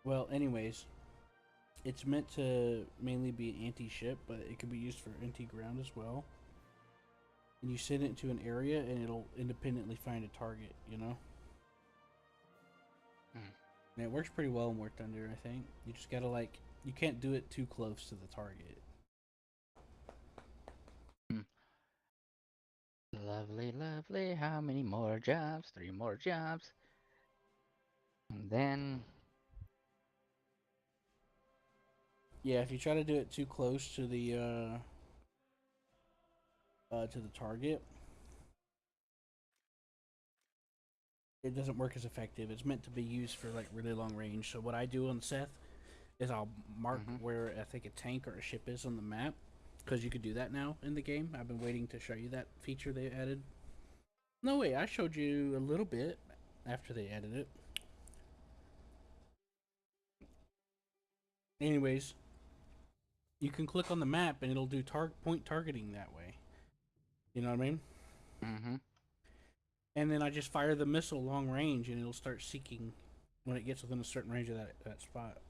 Well, anyways, it's meant to mainly be anti-ship, but it can be used for anti-ground as well. And you send it to an area, and it'll independently find a target. You know. Mm. And it works pretty well in War Thunder, I think. You just gotta you can't do it too close to the target. Mm. Lovely, lovely. How many more jobs? 3 more jobs. And then, Yeah, if you try to do it too close to the target, it doesn't work as effective. It's meant to be used for like really long range. So what I do on Seth is I'll mark Mhm. where I think a tank or a ship is on the map, because you could do that now in the game. I've been waiting to show you that feature they added. No way, I showed you a little bit after they added it. Anyways, you can click on the map and it'll do point targeting that way. You know what I mean? Mhm. And then I just fire the missile long range and it'll start seeking when it gets within a certain range of that spot.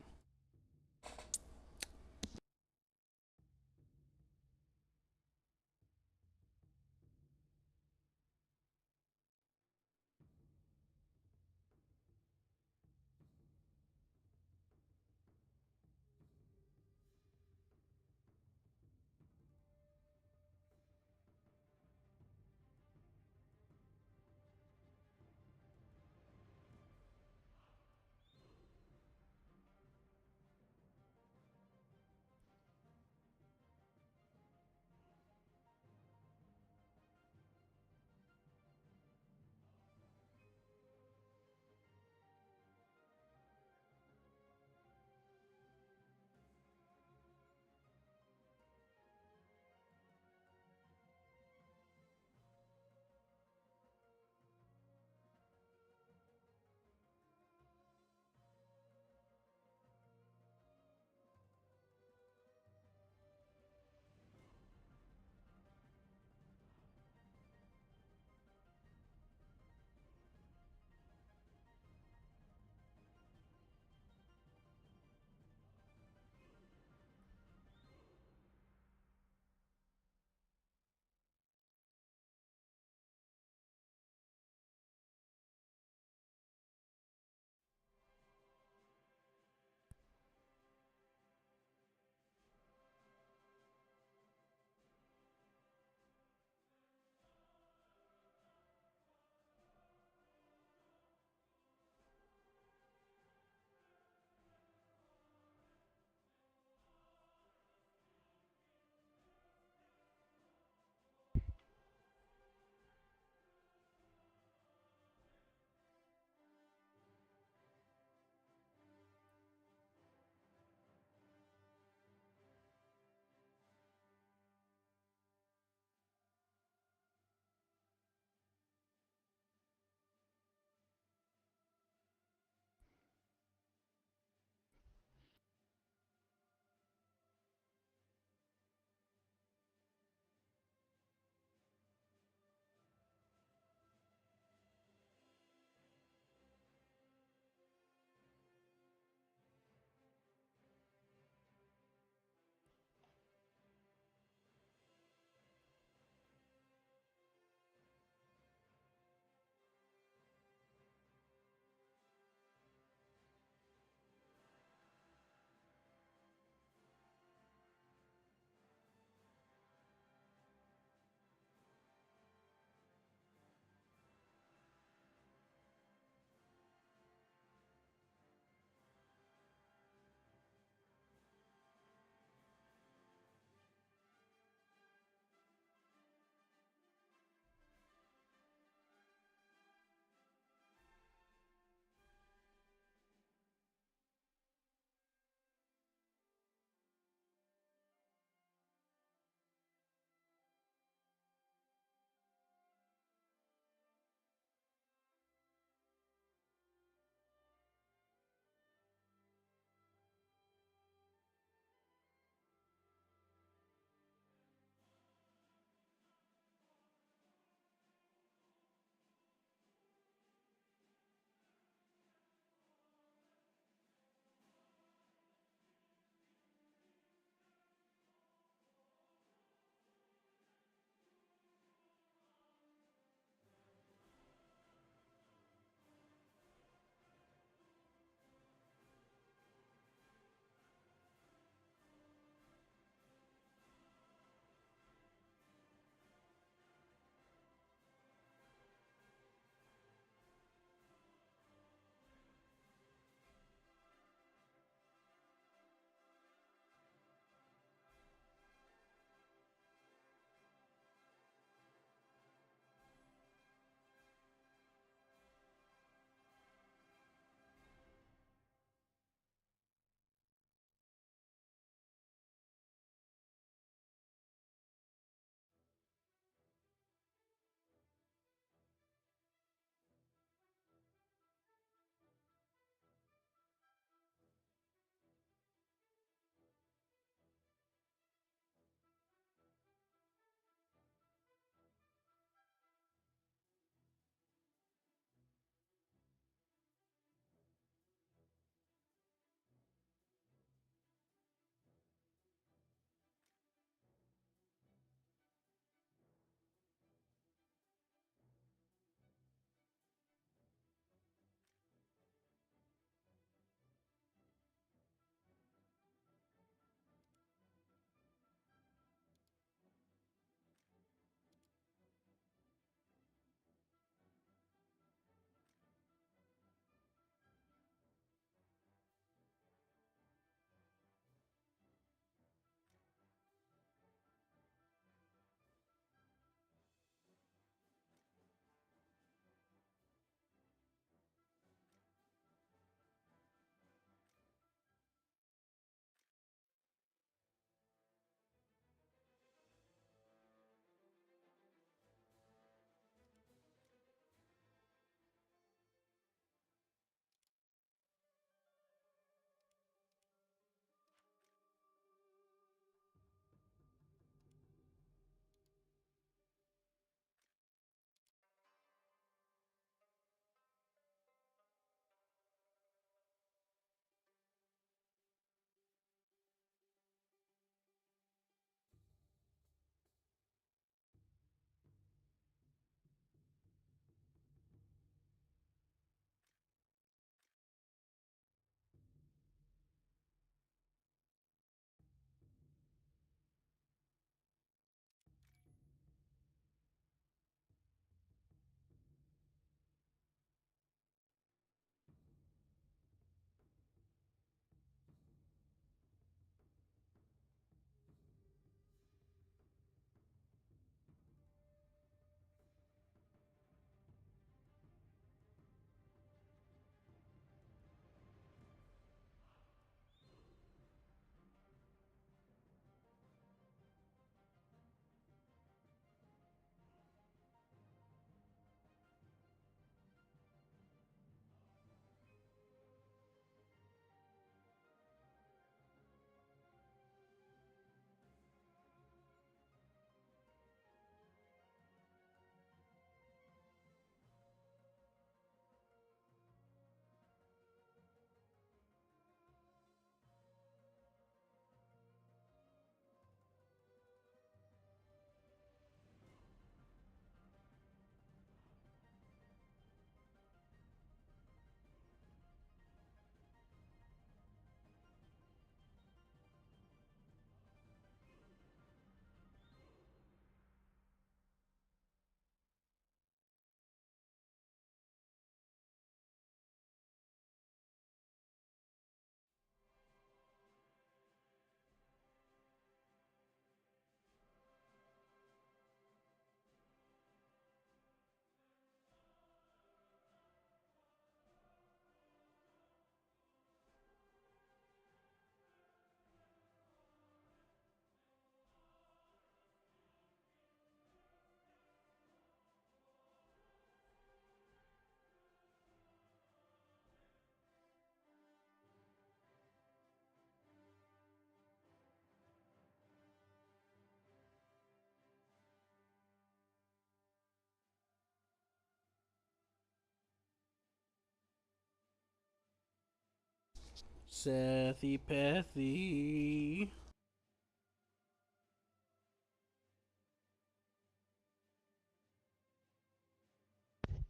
Sethy Pethy.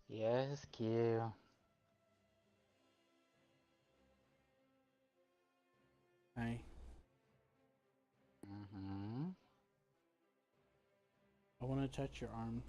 Yes, Q. Hi. Mm-hmm. I want to touch your arms.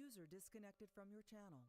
User disconnected from your channel.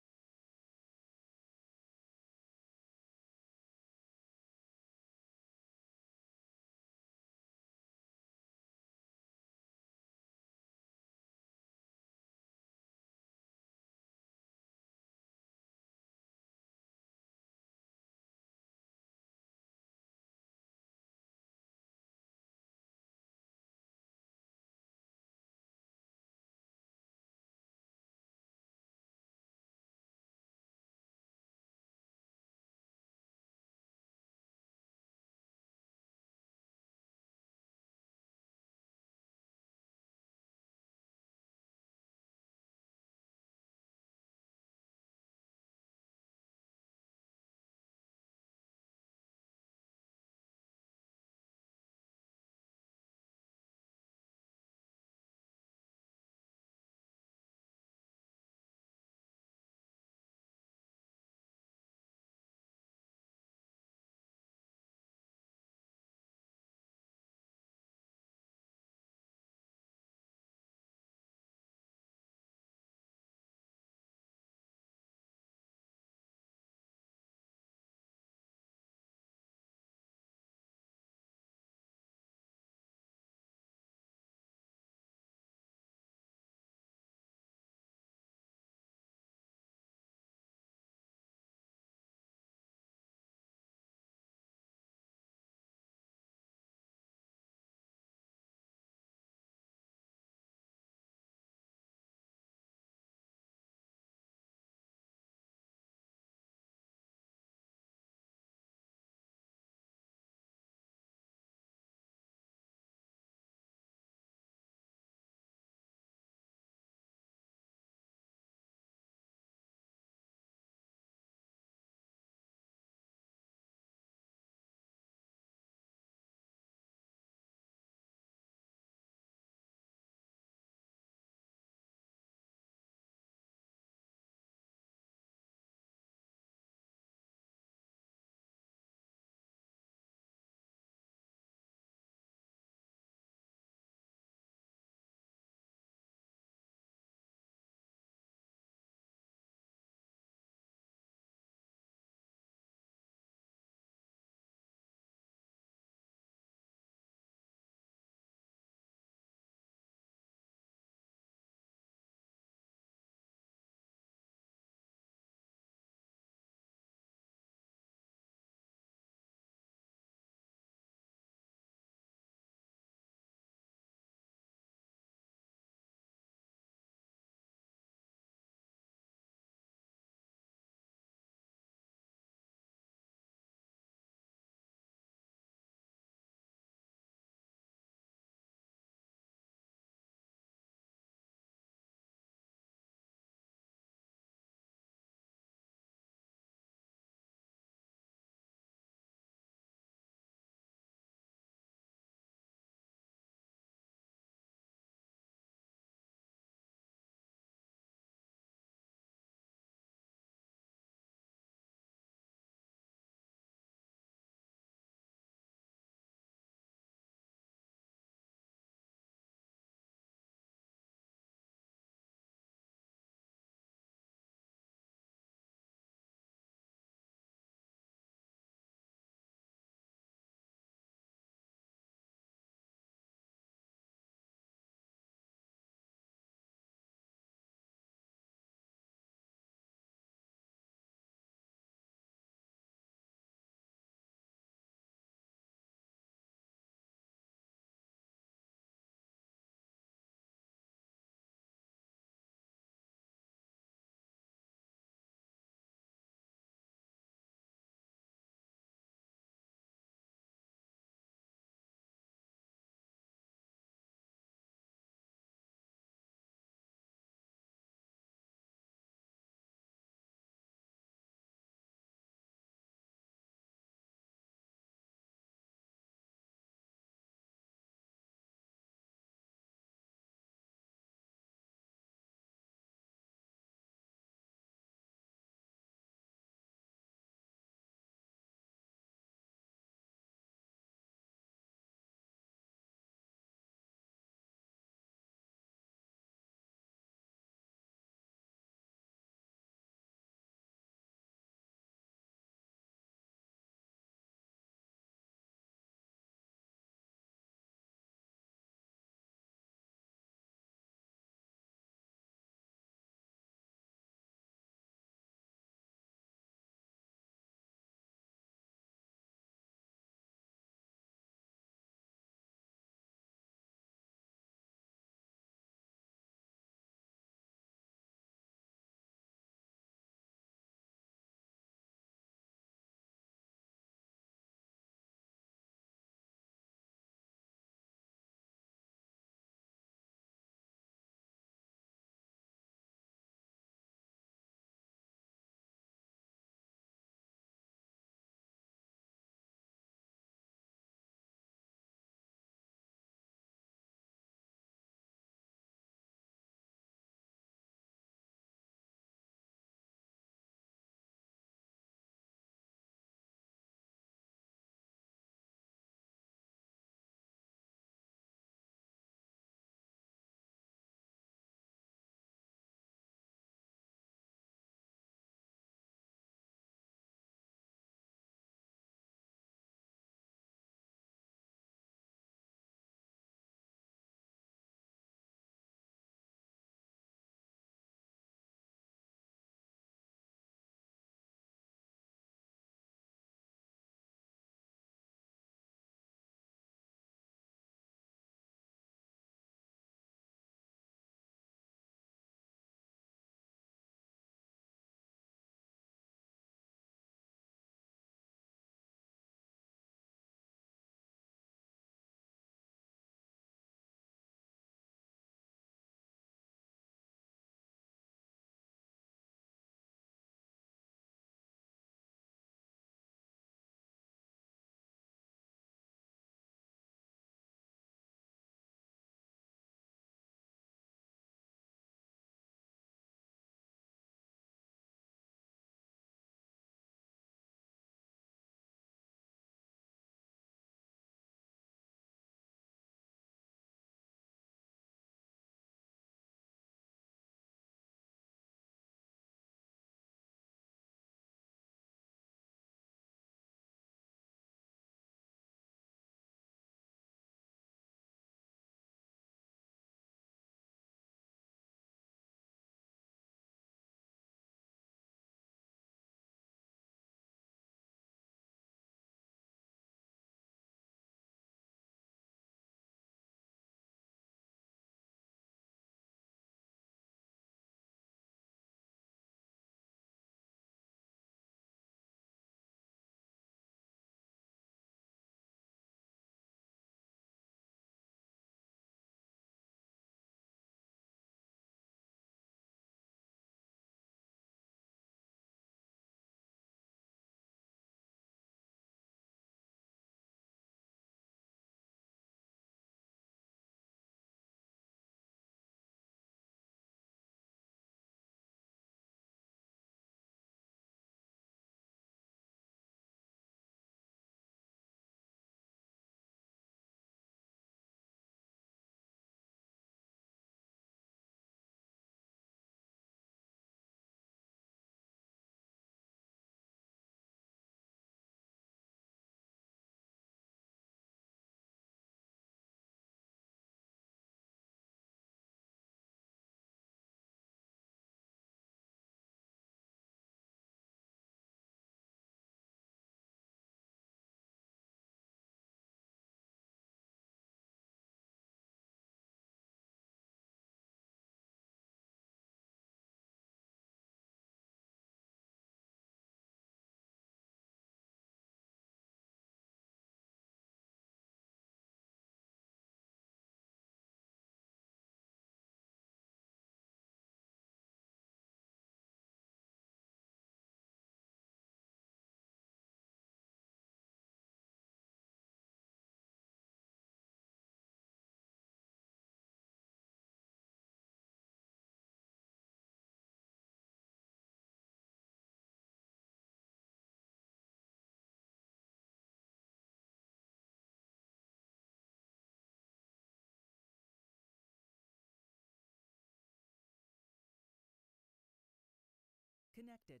Connected.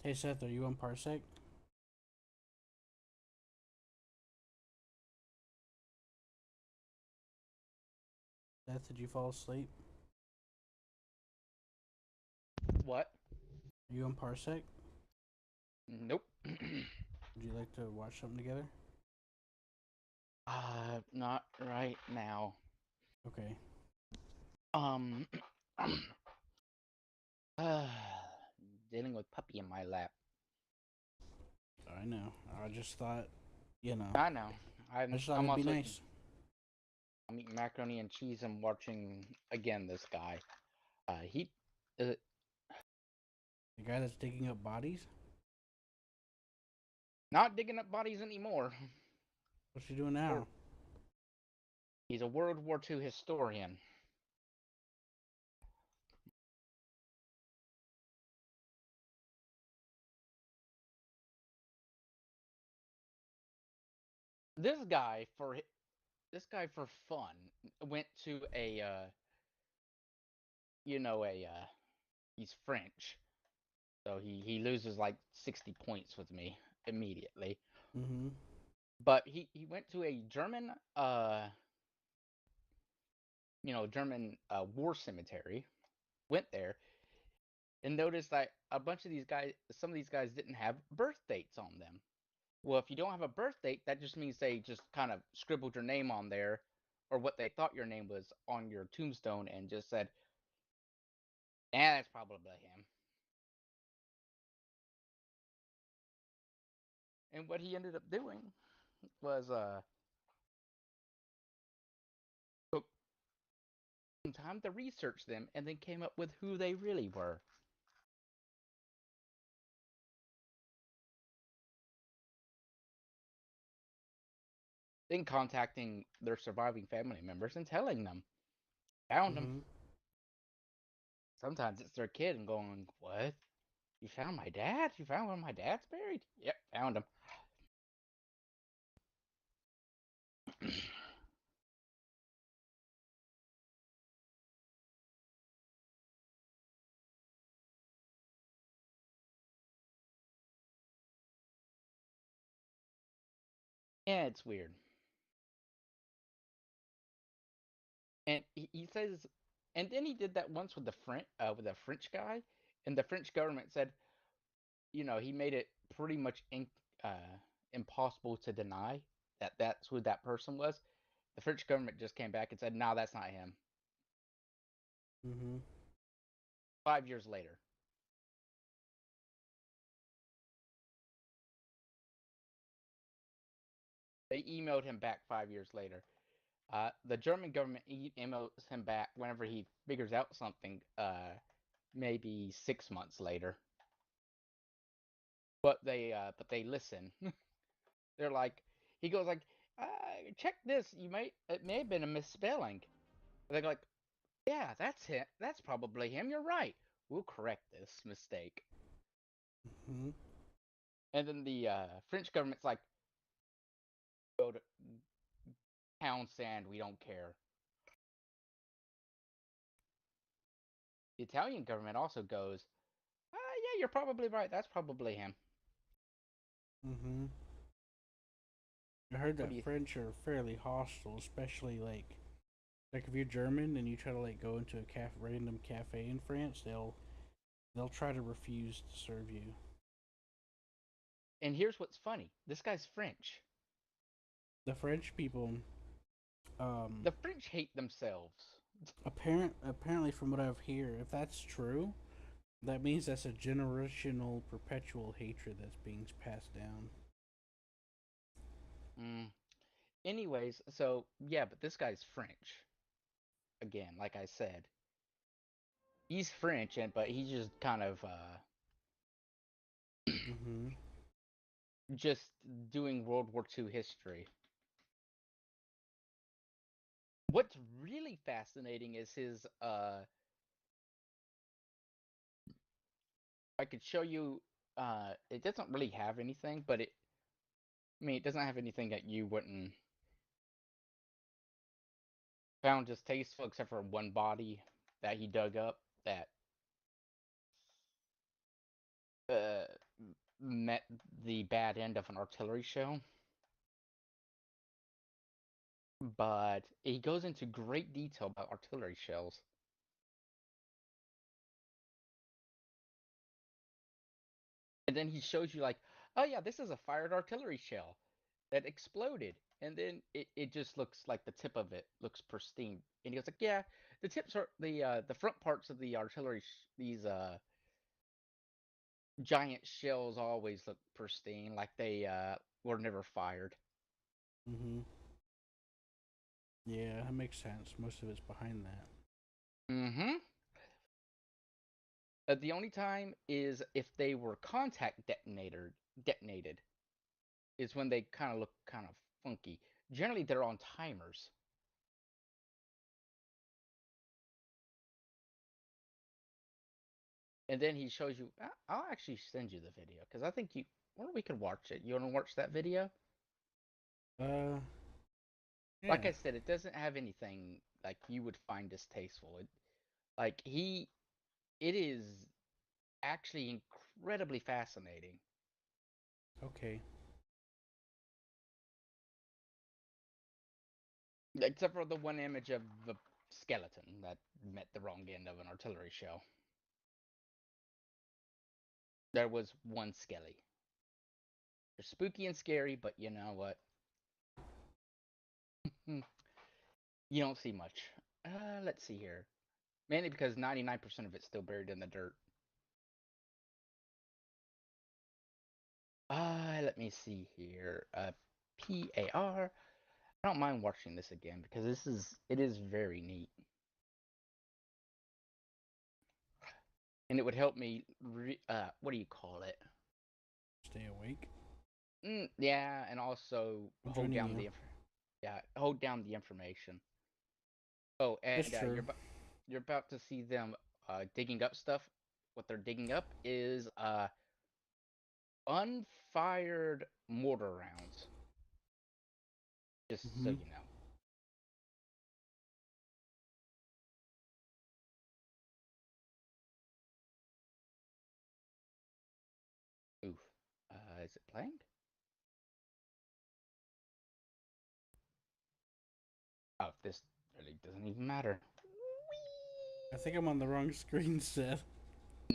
Hey Seth, are you on Parsec? Seth, did you fall asleep? What? Are you on Parsec? Nope. Would you like to watch something together? Not right now. Okay. Um, uh, dealing with puppy in my lap. I know. I just thought, you know. I know. I I'm just thought I'm it'd be also nice. I'm eating macaroni and cheese and watching again this guy. He uh, The guy that's digging up bodies? not digging up bodies anymore. What's he doing Or now? he's a World War II historian. This guy for fun went to a he's French, so he loses like 60 points with me immediately. Mm-hmm. But he went to a German war cemetery. Went there and noticed that some of these guys didn't have birth dates on them. Well, if you don't have a birth date, that just means they just kind of scribbled your name on there, or what they thought your name was on your tombstone, and just said, "Yeah, that's probably him." And what he ended up doing was took some time to research them, and then came up with who they really were. Then contacting their surviving family members and telling them, "Found them." Mm-hmm. Sometimes it's their kid and going, "What? You found my dad? You found where my dad's buried?" Yep, found him. Yeah, it's weird. And he says, and then he did that once with the French guy, and the French government said, he made it pretty much impossible to deny that that's who that person was. The French government just came back and said, "No, that's not him." Mm-hmm. 5 years later. They emailed him back 5 years later. The German government emails him back whenever he figures out something, maybe 6 months later. But they listen. They're like, he goes like, check this. It may have been a misspelling. They're like, yeah, that's it. That's probably him. You're right. We'll correct this mistake. Mm-hmm. And then the French government's like, go to pound sand. We don't care. The Italian government also goes, yeah, you're probably right. That's probably him. Mm-hmm. I heard What that do you? French are fairly hostile, especially like if you're German and you try to like go into a random cafe in France, they'll try to refuse to serve you. And here's what's funny. This guy's French. The French people, um, The French hate themselves. apparently from what I've heard, if that's true, that means that's a generational, perpetual hatred that's being passed down. Mm. Anyways, so yeah, but this guy's French. Again, like I said, he's French, but he's just kind of Mm-hmm. just doing World War II history. What's really fascinating is his I could show you it doesn't really have anything, but it doesn't have anything that you wouldn't found distasteful except for one body that he dug up that uh met the bad end of an artillery shell. But he goes into great detail about artillery shells. And then he shows you like, oh yeah, this is a fired artillery shell that exploded. And then it just looks like the tip of it looks pristine. And he goes like, yeah, the tips are the front parts of the artillery these giant shells always look pristine, like they were never fired. Mm-hmm. Yeah, that makes sense. Most of it's behind that. Mm-hmm. The only time is if they were contact detonated is when they kind of look kind of funky. Generally, they're on timers. And then he shows you. I'll actually send you the video because I think you. Or we could watch it. You want to watch that video? Uh, Like yeah. I said, it doesn't have anything like you would find distasteful. Like it is actually incredibly fascinating. Okay. Except for the one image of the skeleton that met the wrong end of an artillery shell. There was one skelly. They're spooky and scary, but you know what? You don't see much. Let's see here. Mainly because 99% of it's still buried in the dirt. Let me see here. PAR. I don't mind watching this again because it is very neat. And it would help me what do you call it? Stay awake. Yeah, and also hold Joining down you. hold down the information. Oh, That's and true. you're about to see them digging up stuff. What they're digging up is unfired mortar rounds. Just so Mm-hmm. you know. Oof. Is it playing? Oh, this really doesn't even matter. I think I'm on the wrong screen, Seth.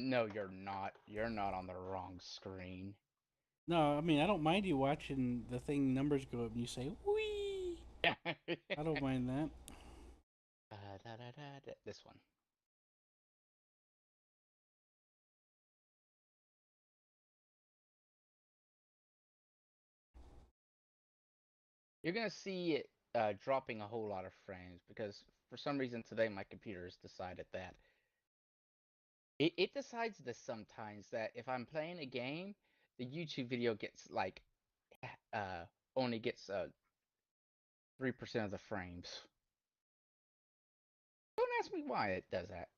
No, you're not. You're not on the wrong screen. No, I mean I don't mind you watching the thing numbers go up and you say wee. I don't mind that. This one. You're gonna see it dropping a whole lot of frames because for some reason today my computer has decided that it decides this sometimes that if I'm playing a game, the YouTube video gets like uh only gets 3% of the frames. Don't ask me why it does that.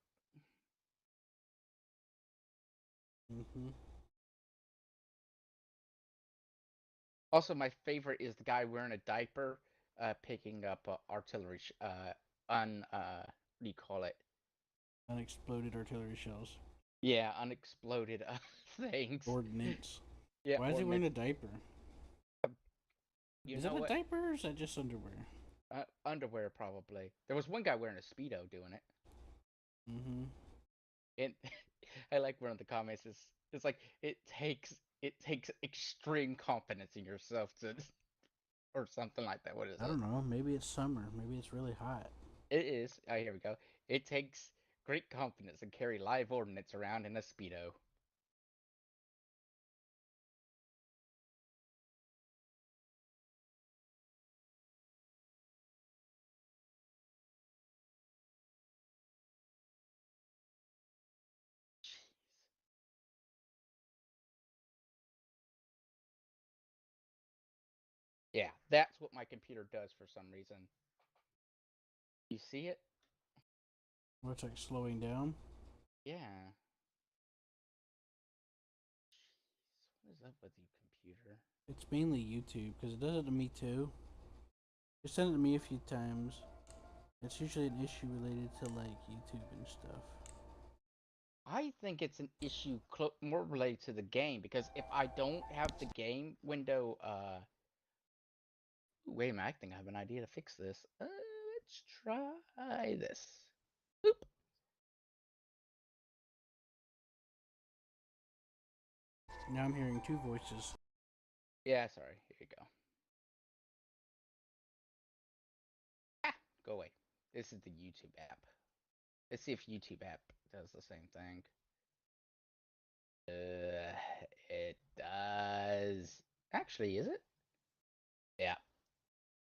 Mhm. Also, my favorite is the guy wearing a diaper, picking up artillery, what do you call it? Unexploded artillery shells. Yeah, unexploded things. Ordnance. Yeah, Why is he wearing a diaper? You Is know that a what? diaper or is that just underwear? Underwear probably. There was one guy wearing a speedo doing it, Mm-hmm. and I like one of the comments is it's like it takes extreme confidence in yourself to, or something like that. What is I it? don't know. Maybe it's summer. Maybe it's really hot. It is. Oh, here we go. It takes great confidence to carry live ordnance around in a speedo. Jeez. Yeah, that's what my computer does for some reason. You see it? What's like slowing down? Yeah. Jeez, what is up with you, computer? It's mainly YouTube because it does it to me too. It sent it to me a few times. It's usually an issue related to like YouTube and stuff. I think it's an issue more related to the game because if I don't have the game window, wait a minute, I think I have an idea to fix this. Let's try this. Boop. Now I'm hearing two voices. Yeah, sorry. Here you go. Ah, go away. This is the YouTube app. Let's see if YouTube app does the same thing. It does. Actually, is it? Yeah.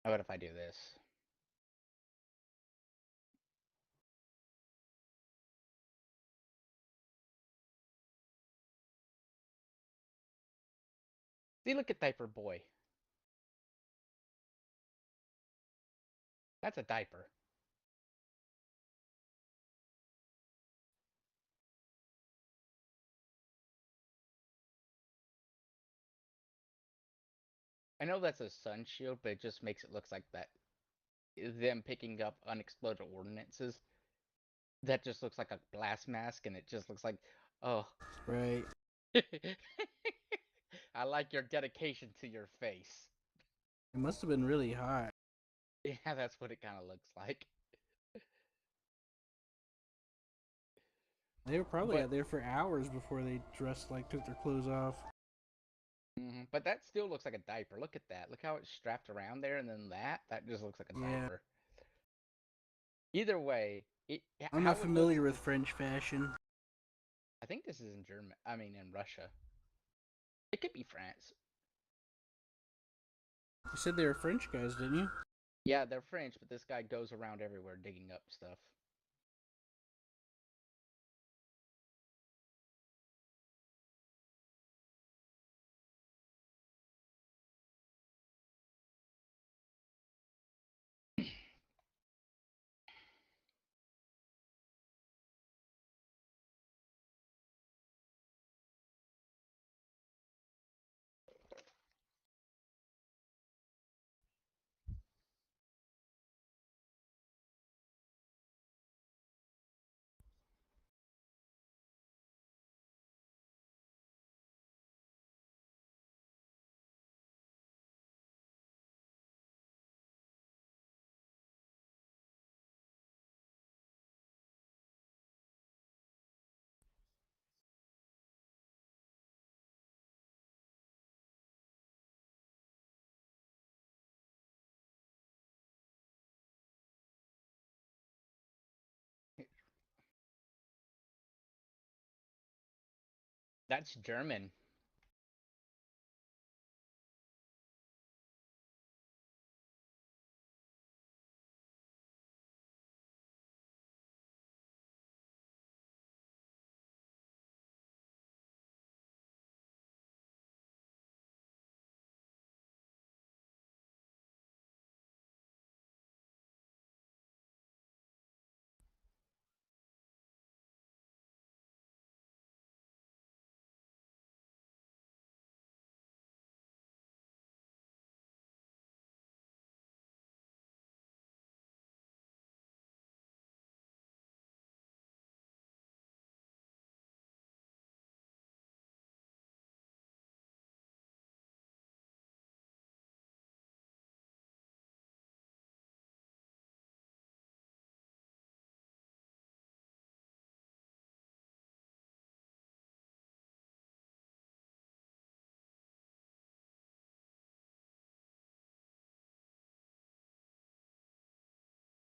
How about if I do this? See, look at Diaper Boy. That's a diaper. I know that's a sun shield, but it just makes it look like that. Them picking up unexploded ordnances. That just looks like a blast mask, and it just looks like, oh. Right. I like your dedication to your face. It must have been really hot. Yeah, that's what it kind of looks like. They were probably But out there for hours before they dressed like took their clothes off. but that still looks like a diaper. Look at that. Look how it's strapped around there, and then that just looks like a Yeah. diaper. Either way, I'm how not it looks. familiar with French fashion. I think this is in German. I mean, in Russia. It could be France. You said they were French guys, didn't you? Yeah, they're French, but this guy goes around everywhere digging up stuff. That's German.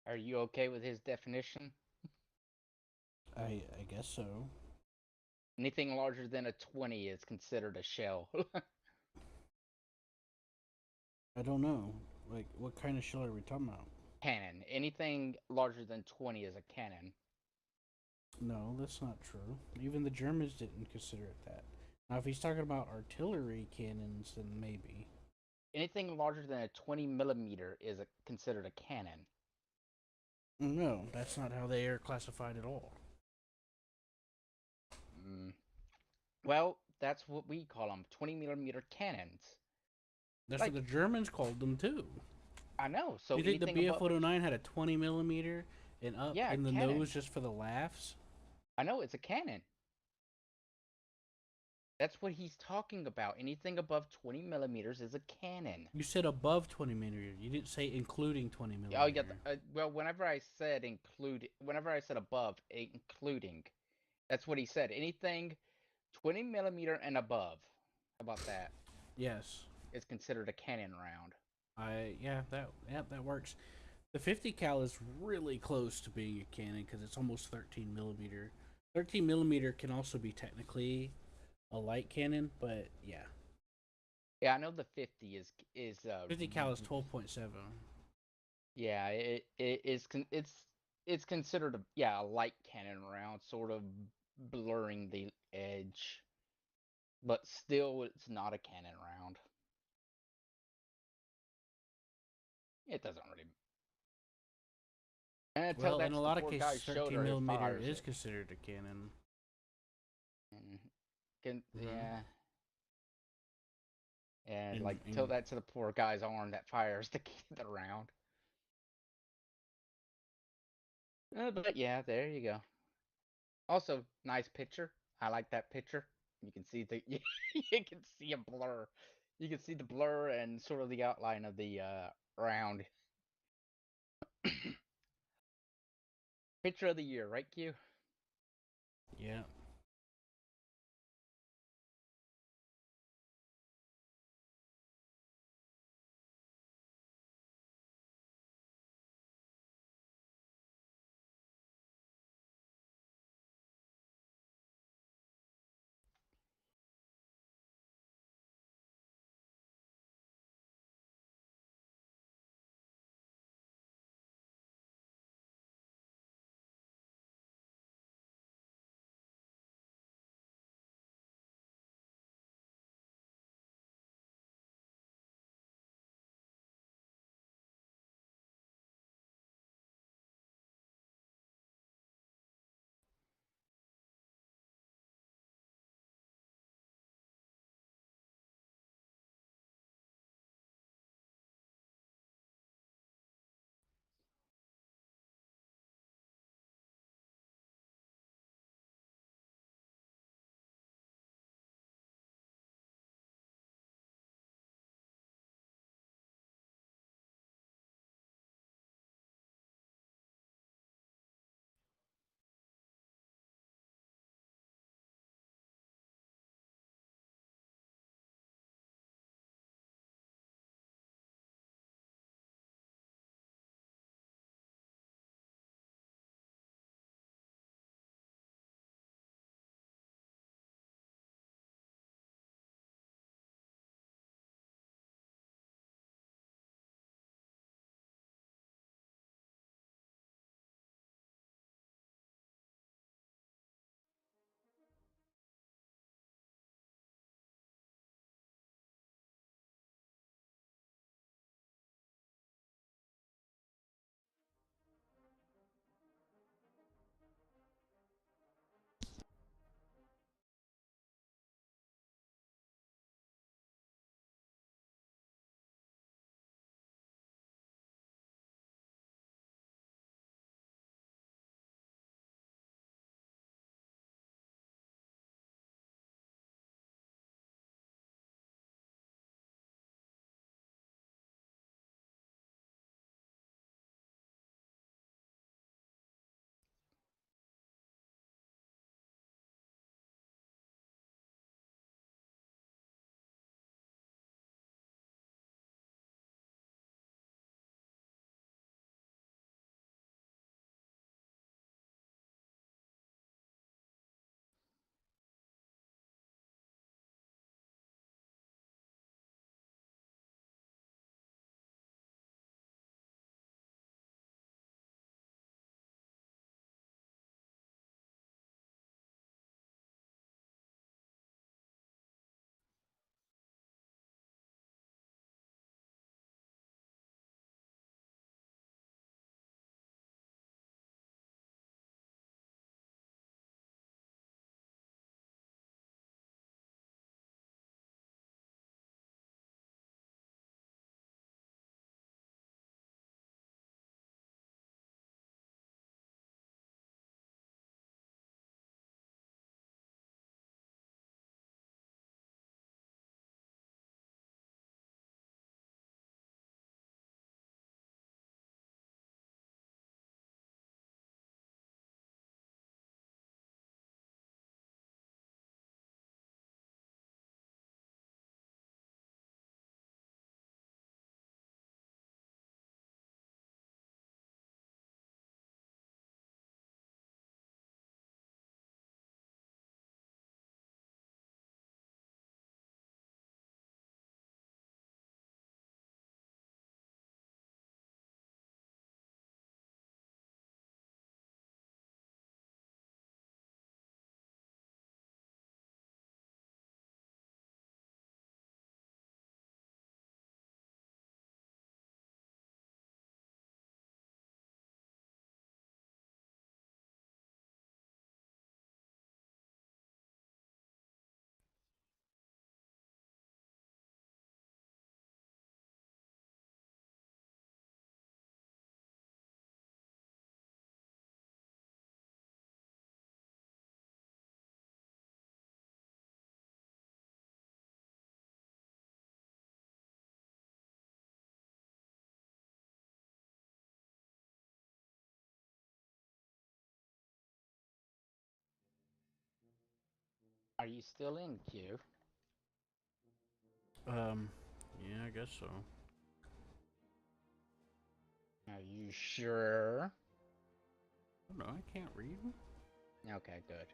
Are you okay with his definition? I guess so. Anything larger than a 20 is considered a shell. I don't know. Like, what kind of shell are we talking about? Cannon. Anything larger than 20 is a cannon. No, that's not true. Even the Germans didn't consider it that. Now, if he's talking about artillery cannons, then maybe. Anything larger than a 20 millimeter is considered a cannon. No, that's not how they are classified at all. Mm. Well, that's what we call them, 20 millimeter cannons. That's Like, what the Germans called them too. I know. So You think the anything above, BF-109 had a 20 millimeter and up yeah, in the cannon. nose just for the laughs? I know it's a cannon. That's what he's talking about. Anything above 20 millimeters is a cannon. You said above 20 millimeter. You didn't say including 20 millimeter. Oh yeah. Well, whenever I said above, including, that's what he said. Anything 20 millimeter and above. How about that? Yes. Is considered a cannon round. That works. The 50 cal is really close to being a cannon because it's almost 13 millimeter. 13 millimeter can also be technically a light cannon, but yeah. Yeah, I know the 50 is 50 cal is 12.7. Yeah, it's considered a light cannon round, sort of blurring the edge, but still it's not a cannon round. It doesn't really. And until Well, in that's a the lot of poor cases, guy showed 13 her, it millimeter fires is it. considered a cannon. And Mhm. yeah, and In, like tell in, that to the poor guy's arm that fires the round. But yeah, there you go. Also, nice picture. I like that picture. You can see you can see a blur. You can see the blur and sort of the outline of the round. Picture of the year, right, Q? yeah. Are you still in queue? Yeah, I guess so. Are you sure? Oh, no, I can't read. Okay, good.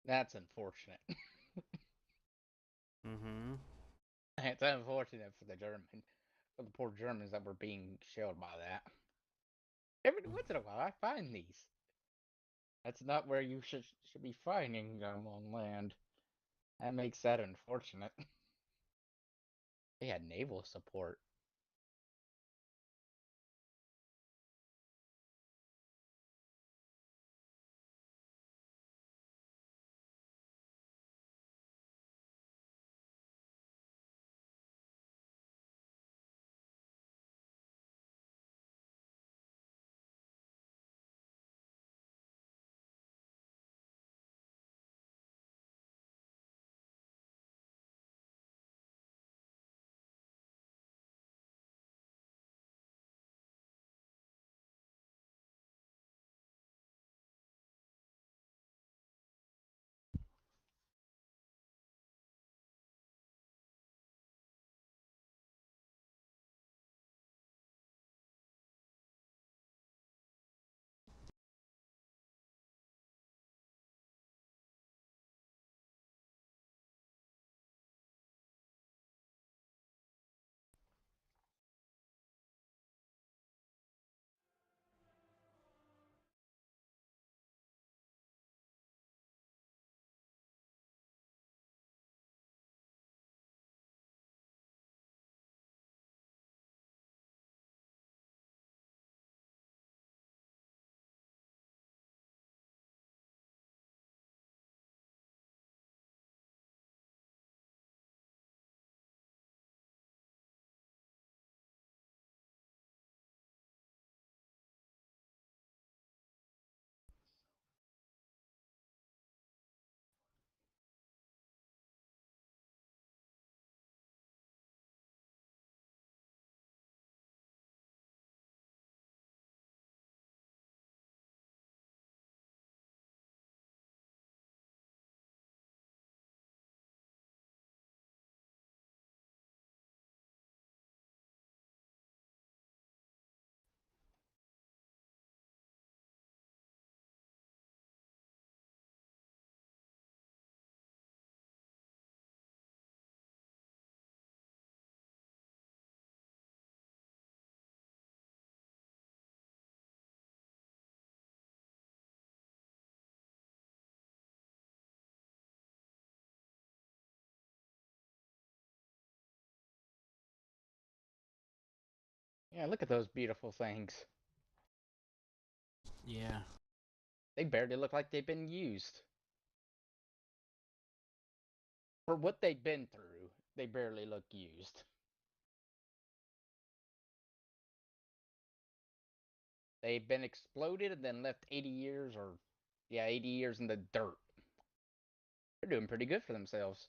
That's unfortunate. Mm-hmm. It's unfortunate for the poor Germans that were being shelled by that. Every once in a while, I find these. That's not where you should be finding them on land. That makes that unfortunate. They had naval support. Yeah, look at those beautiful things. Yeah. They barely look like they've been used. For what they've been through, they barely look used. They've been exploded and then left 80 years or, yeah, 80 years in the dirt. They're doing pretty good for themselves.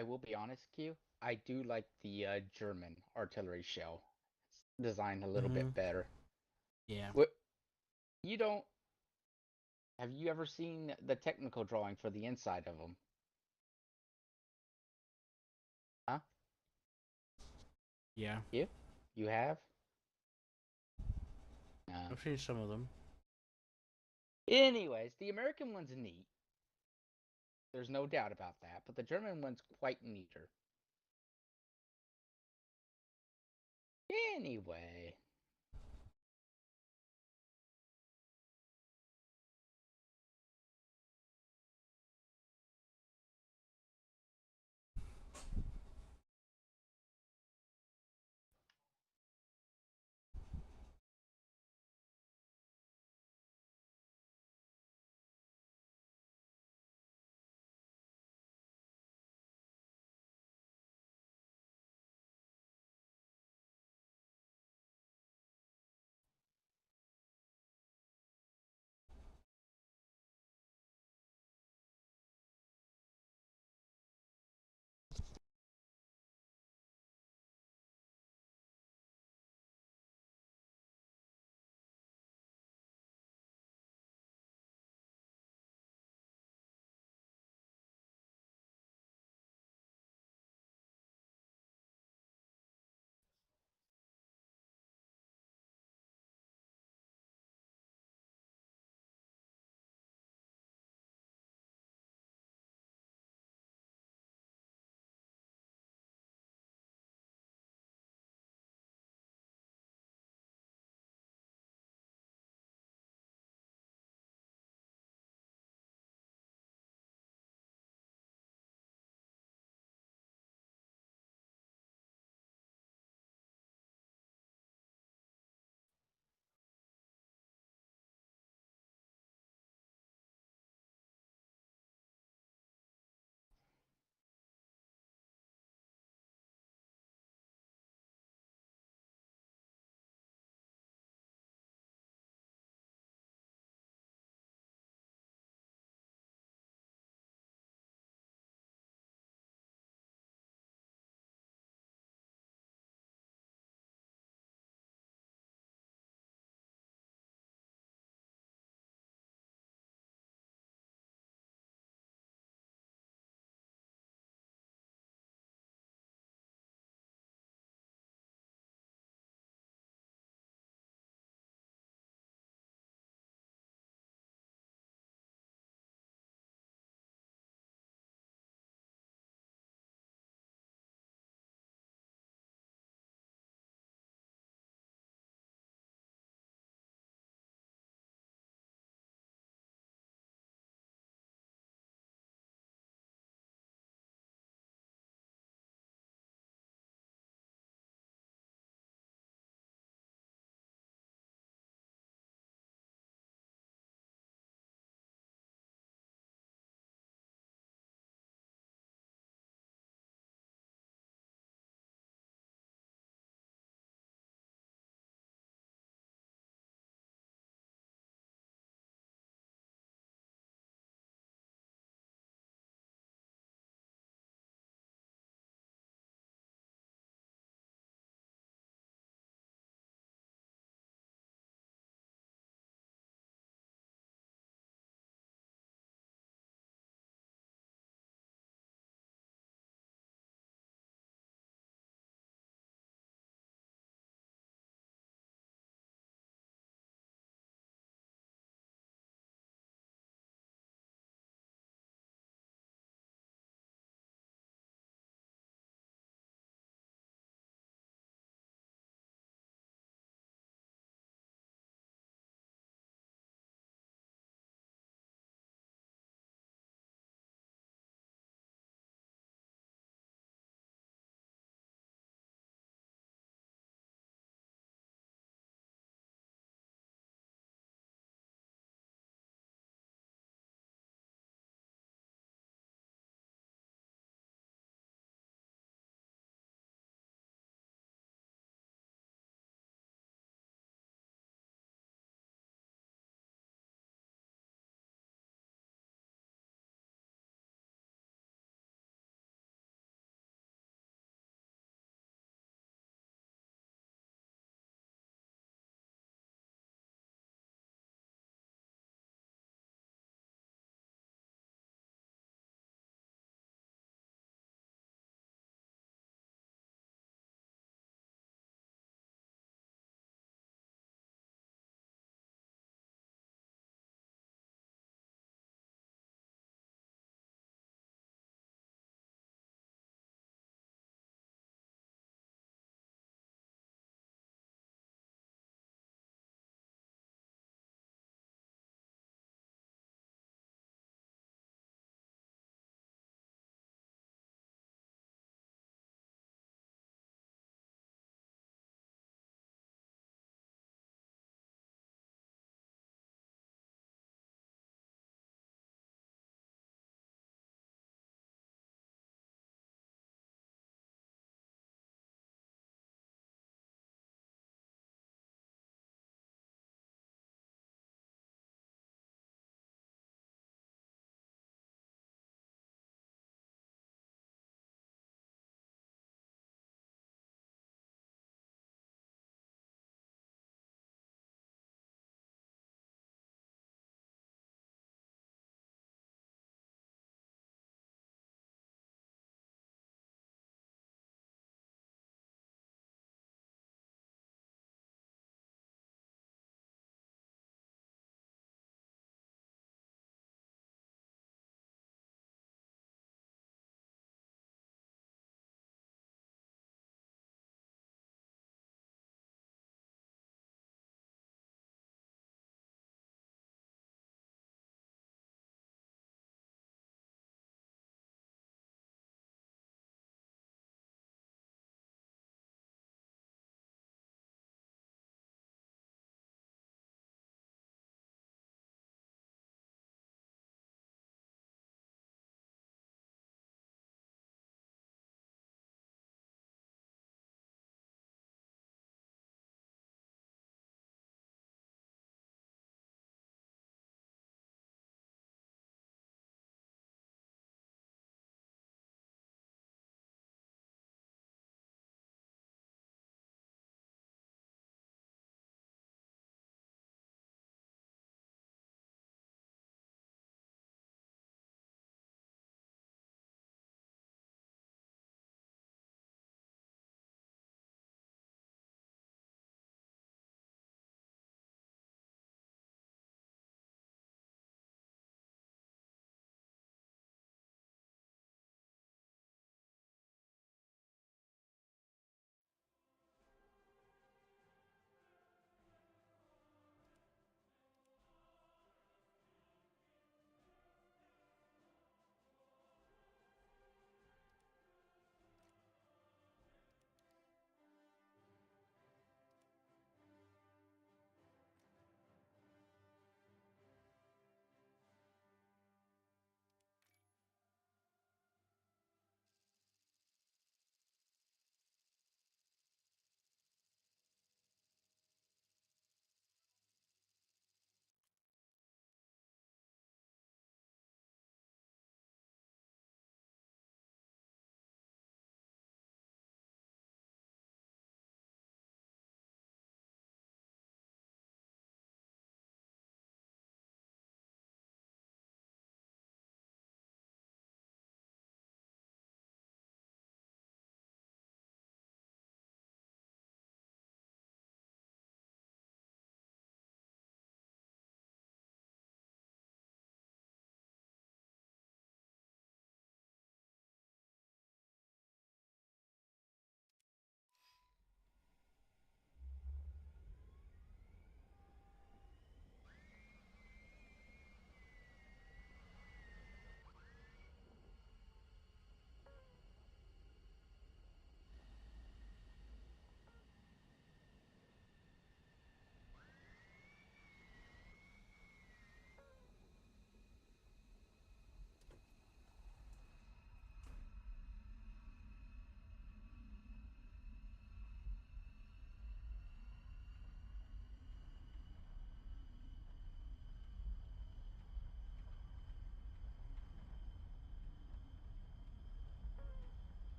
I will be honest, Q. I do like the German artillery shell. It's designed a little Mm-hmm. bit better. Yeah. What you don't have you ever seen the technical drawing for the inside of them? Huh? Yeah. You have? I've seen some of them. Anyways, the American one's neat. There's no doubt about that, but the German one's quite neater. Anyway,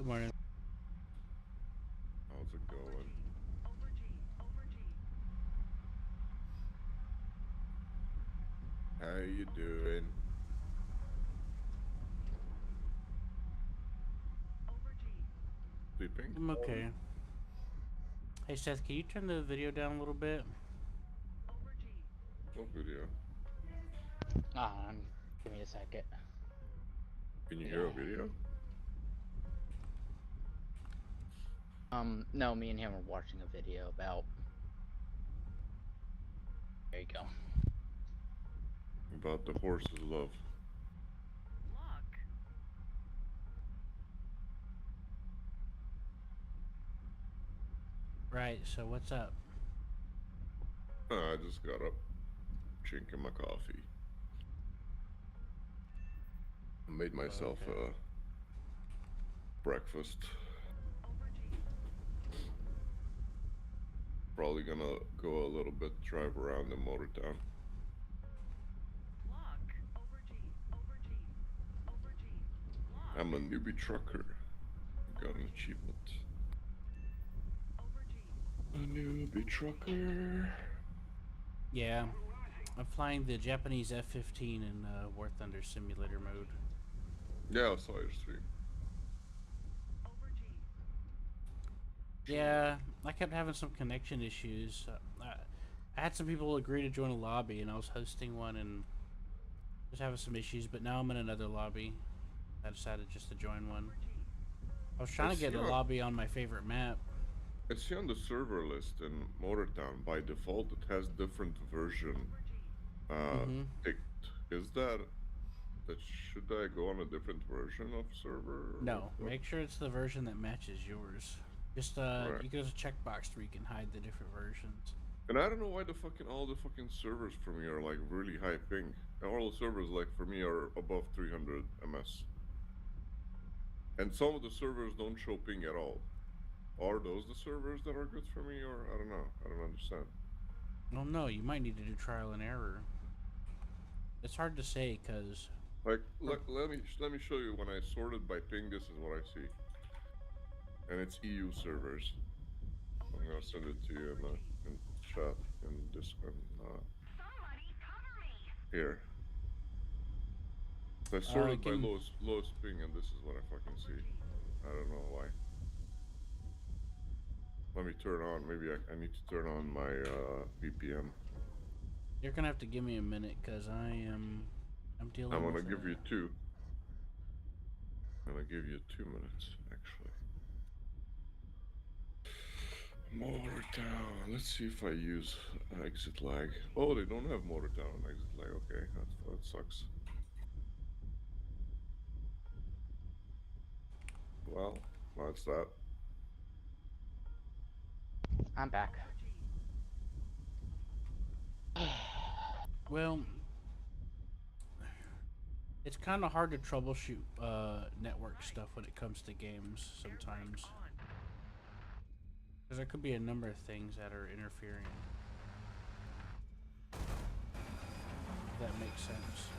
Good morning. How's it going? How you doing? Sleeping? I'm okay. Hey Seth, can you turn the video down a little bit? What video? Give me a second. Can you hear a video? No, me and him are watching a video about. There you go. About the horse's love. Right, so what's up? I just got up, drinking my coffee. I made myself Okay. a breakfast. Probably gonna go a little bit, drive around in Motortown. I'm a newbie trucker. Got an achievement. A newbie trucker. Yeah, I'm flying the Japanese F-15 in War Thunder simulator mode. Yeah, I saw your stream. Yeah, I kept having some connection issues. I had some people agree to join a lobby, and I was hosting one, and was having some issues. But now I'm in another lobby. I decided just to join one. I was trying to get a lobby on my favorite map. I see on the server list in Motortown, by default, it has different version picked. Is that should I go on a different version of server? No, make sure it's the version that matches yours. Just Right. you there's a checkbox where you can hide the different versions. And I don't know why all the fucking servers for me are like really high ping. And all the servers like for me are above 300 ms. And some of the servers don't show ping at all. Are those the servers that are good for me, or I don't know? I don't understand. Well, no, you might need to do trial and error. It's hard to say because Like let me show you when I sorted by ping. This is what I see, and it's EU servers. I'm gonna send it to you in chat in Discord. Here. I sorted by lowest ping, and this is what I fucking see. I don't know why. Let me turn on. Maybe I need to turn on my VPN. you're gonna have to give me a minute because I'm dealing. I'm gonna with give you two. I'm gonna give you 2 minutes, actually. Motortown. Let's see if I use exit lag. Oh, they don't have Motortown on exit lag. Okay, that sucks. Well, that's that. I'm back. Well, it's kind of hard to troubleshoot network stuff when it comes to games sometimes. Because there could be a number of things that are interfering. If that makes sense.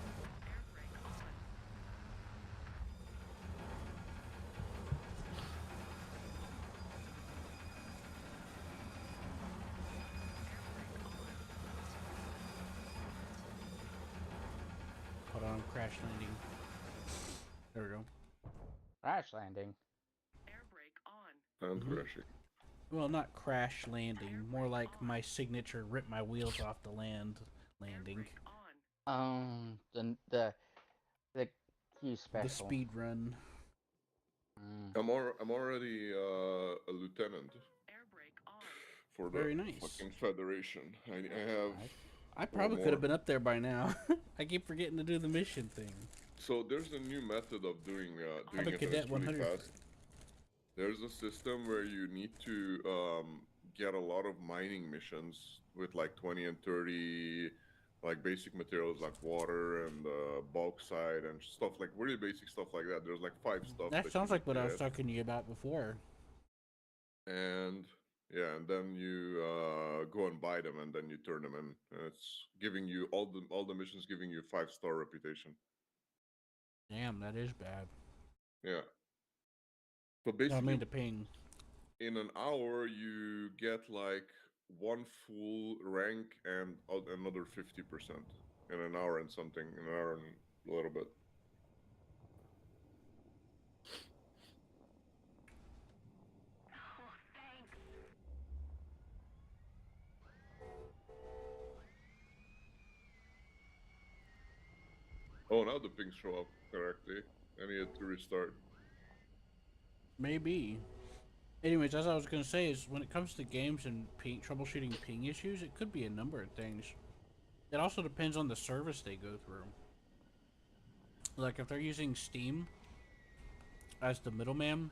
Hold on, crash landing. There we go. Crash landing. And crashing. Well, not crash landing. More like my signature rip my wheels off the landing. The Q special. The speed run. I'm already a lieutenant. For the Very nice. fucking Federation. I have. I probably could have been up there by now. I keep forgetting to do the mission thing. So there's a new method of doing I'm a it cadet really 100. fast. There's a system where you need to get a lot of mining missions with like 20 and 30 like basic materials like water and bauxite and stuff like really basic stuff like that. There's like 5 stuff. That sounds like what I was talking to you about before. And yeah, and then you go and buy them, and then you turn them in. And it's giving you all the missions, giving you 5-star reputation. Damn, that is bad. Yeah. But I basically, mean the ping. in an hour you get like one full rank and another 50% in an hour and something, in an hour and a little bit. Oh, now the pings show up correctly. I need to restart. Maybe. Anyways, as I was gonna say, is when it comes to games and troubleshooting ping issues, it could be a number of things. It also depends on the service they go through. Like if they're using Steam as the middleman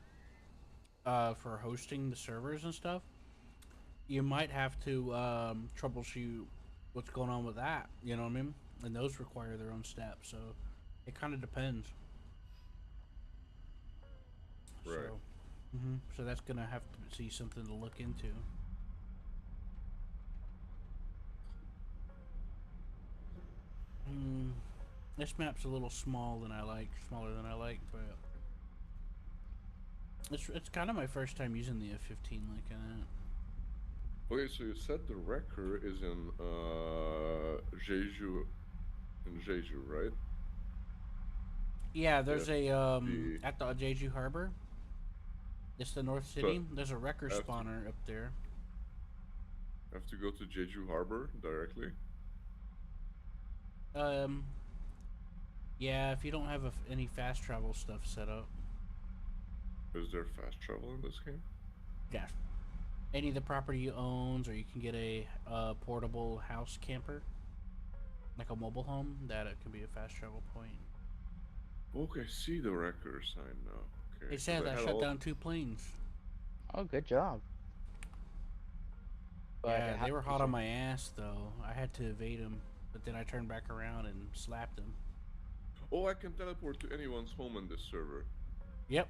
for hosting the servers and stuff, you might have to troubleshoot what's going on with that. You know what I mean? And those require their own steps, so it kind of depends. Right. So that's gonna have to see something to look into. This map's a little smaller than I like, but it's kind of my first time using the F-15 like that. Okay, so you said the wrecker is in Jeju, right? Yeah, there's a at the Jeju Harbor. It's the North City. There's a wrecker spawner up there. Have to go to Jeju Harbor directly. Yeah, if you don't have any fast travel stuff set up. Is there fast travel in this game? Yeah. Any of the property you owns, or you can get a portable house camper, like a mobile home, that it can be a fast travel point. Okay, see the wrecker sign now. Okay. They said I shut down 2 planes. Oh, good job. But Yeah, they were hot on my ass though. I had to evade them, but then I turned back around and slapped them. Oh, I can teleport to anyone's home in this server. Yep.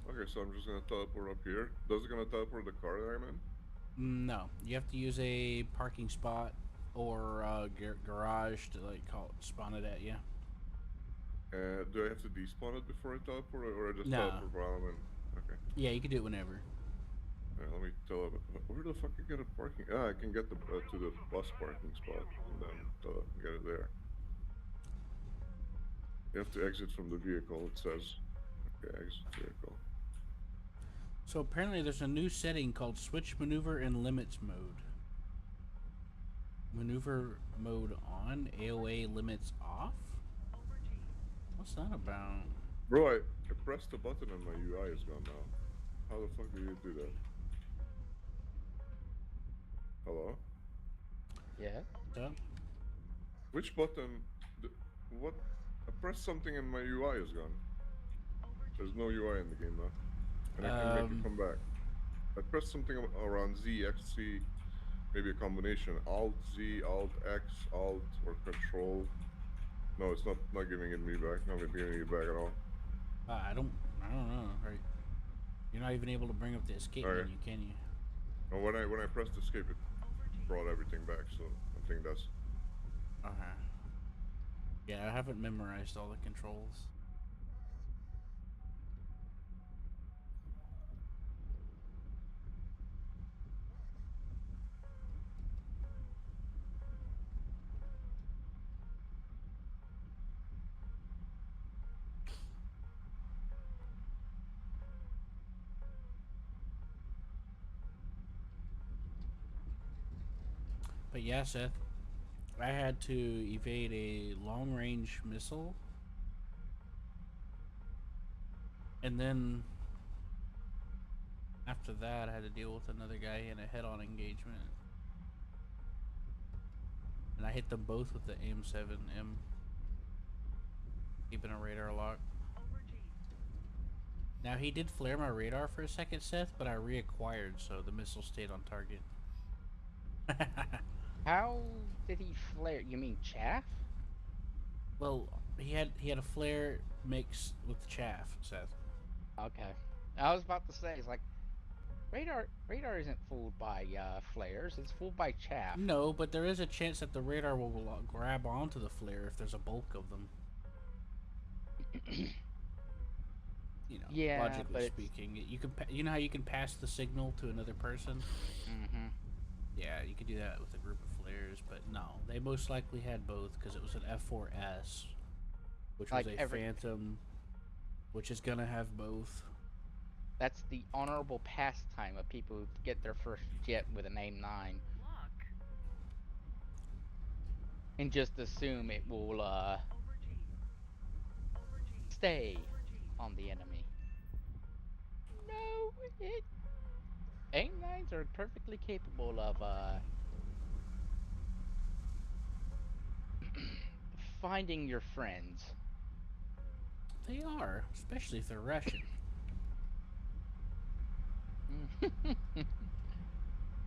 Okay, so I'm just gonna teleport up here. Does it gonna teleport the car that I'm in? No, you have to use a parking spot or garage to spawn it at you. Do I have to despawn it before I teleport, or I just No. teleport while I'm in? Okay. Yeah, you can do it whenever. Alright, let me teleport. Where the fuck you get a parking? Ah, I can get to the bus parking spot and then get it there. You have to exit from the vehicle, it says. Okay, exit vehicle. So apparently there's a new setting called Switch Maneuver and Limits Mode. Maneuver mode on, AOA limits off? What's that about? Bro, I pressed the button and my UI is gone now. How the fuck do you do that? Hello? Yeah. Duh. Which button? What? I pressed something and my UI is gone. There's no UI in the game now. And I can make it come back. I pressed something around Z, X, C, maybe a combination. Alt, Z, Alt, X, Alt, or Control. No, it's not giving it me back. Not giving it back at all. I don't know. Right? You're not even able to bring up the escape menu, can you? And when I pressed escape, it brought everything back. So I think that's. Okay. Yeah, I haven't memorized all the controls. But yeah, Seth, I had to evade a long-range missile, and then after that I had to deal with another guy in a head-on engagement, and I hit them both with the AIM-7M, keeping a radar lock. Now he did flare my radar for a second, Seth, but I reacquired, so the missile stayed on target. How did he flare? You mean chaff? Well, he had a flare mix with chaff, Seth. Okay. I was about to say, it's like radar isn't fooled by flares, it's fooled by chaff. No, but there is a chance that the radar will grab onto the flare if there's a bulk of them. You know, Yeah, logically but it's. speaking, you can you know how you can pass the signal to another person. Mm-hmm. Yeah, you could do that with a group of flares, but no, they most likely had both because it was an F4S, which was Like a every. Phantom, which is gonna have both. That's the honorable pastime of people who get their first jet with an AIM-9 and just assume it will stay on the enemy. No, it AIM-9s are perfectly capable of finding your friends. They are, especially if they're Russian.